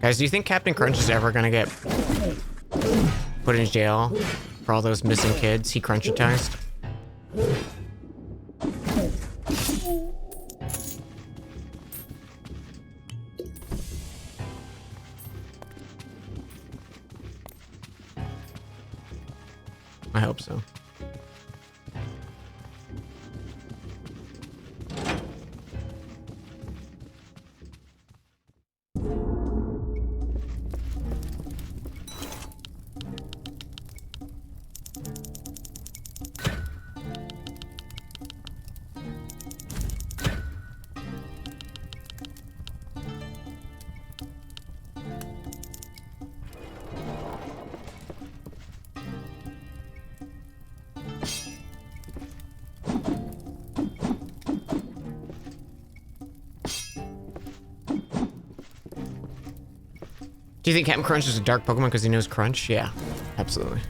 [SPEAKER 1] Guys, do you think Captain Crunch is ever gonna get put in jail for all those missing kids he crunchitized? I hope so. Do you think Captain Crunch is a dark Pokemon because he knows Crunch? Yeah, absolutely.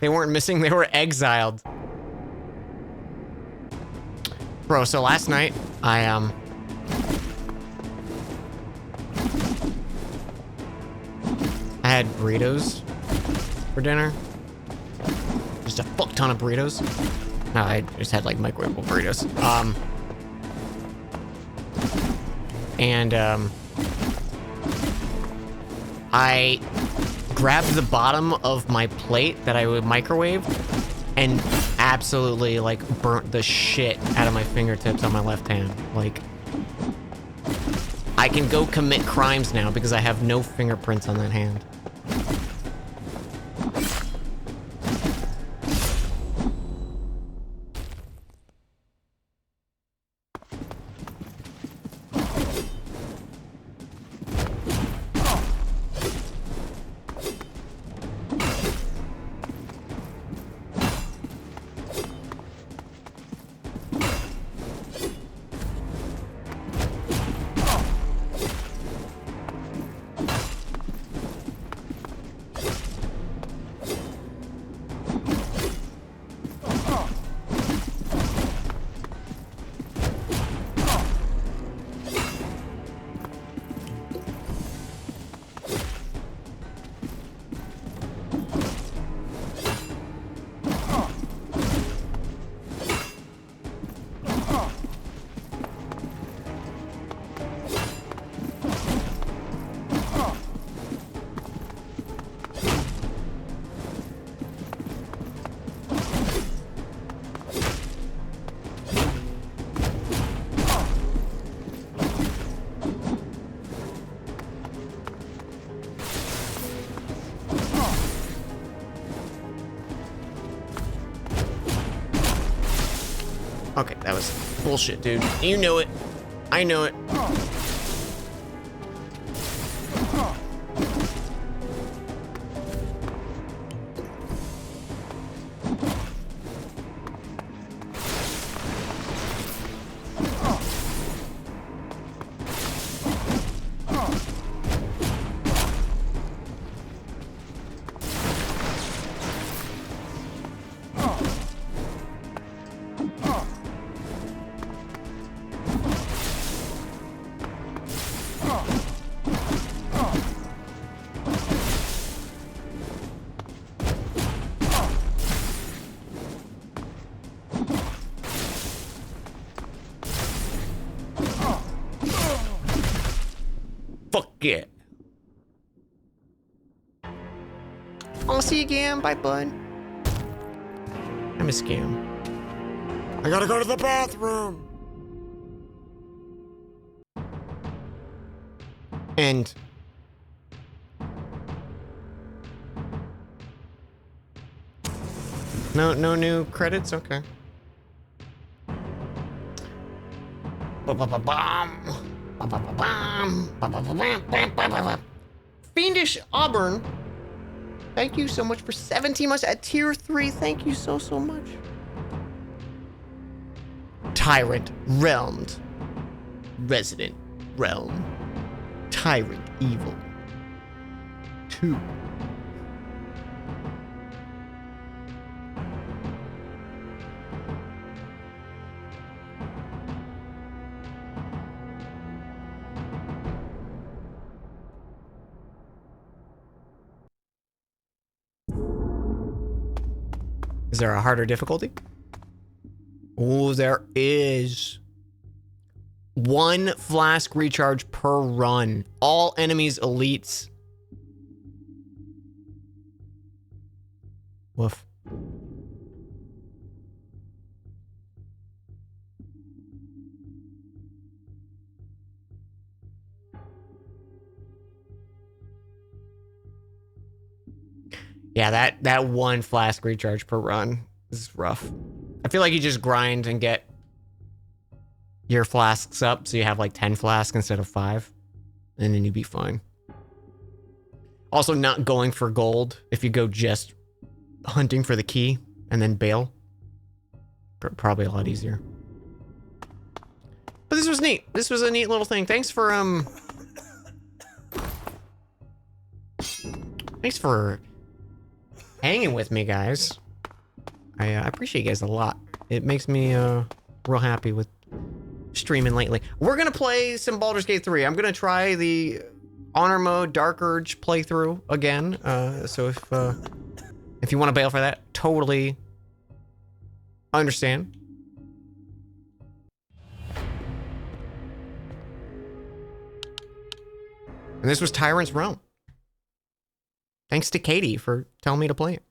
[SPEAKER 1] They weren't missing, they were exiled. Bro, so last night, I had burritos for dinner. Just a fuck ton of burritos. No, I just had like microwavable burritos. I grabbed the bottom of my plate that I would microwave and absolutely like burnt the shit out of my fingertips on my left hand. Like, I can go commit crimes now because I have no fingerprints on that hand. Okay, that was bullshit, dude. You know it. I know it. it. I'll see you again. Bye, bud. I'm a scam. I gotta go to the bathroom. And no new credits. Okay. Fiendish Auburn. Thank you so much for 17 months at tier 3. Thank you so much. Tyrant Realmed. Resident Realm. Tyrant Evil 2. Is there a harder difficulty? Oh, there is. 1 flask recharge per run. All enemies elites. Woof. Yeah, that 1 flask recharge per run is rough. I feel like you just grind and get your flasks up, so you have like 10 flasks instead of 5, and then you'd be fine. Also, not going for gold if you go just hunting for the key and then bail. Probably a lot easier. But this was neat. This was a neat little thing. Thanks for hanging with me, guys. I appreciate you guys a lot. It makes me real happy with streaming lately. We're gonna play some Baldur's Gate 3. I'm gonna try the Honor Mode Dark Urge playthrough again. So if you want to bail for that, totally understand. And this was Tyrant's Realm. Thanks to Katie for telling me to play it.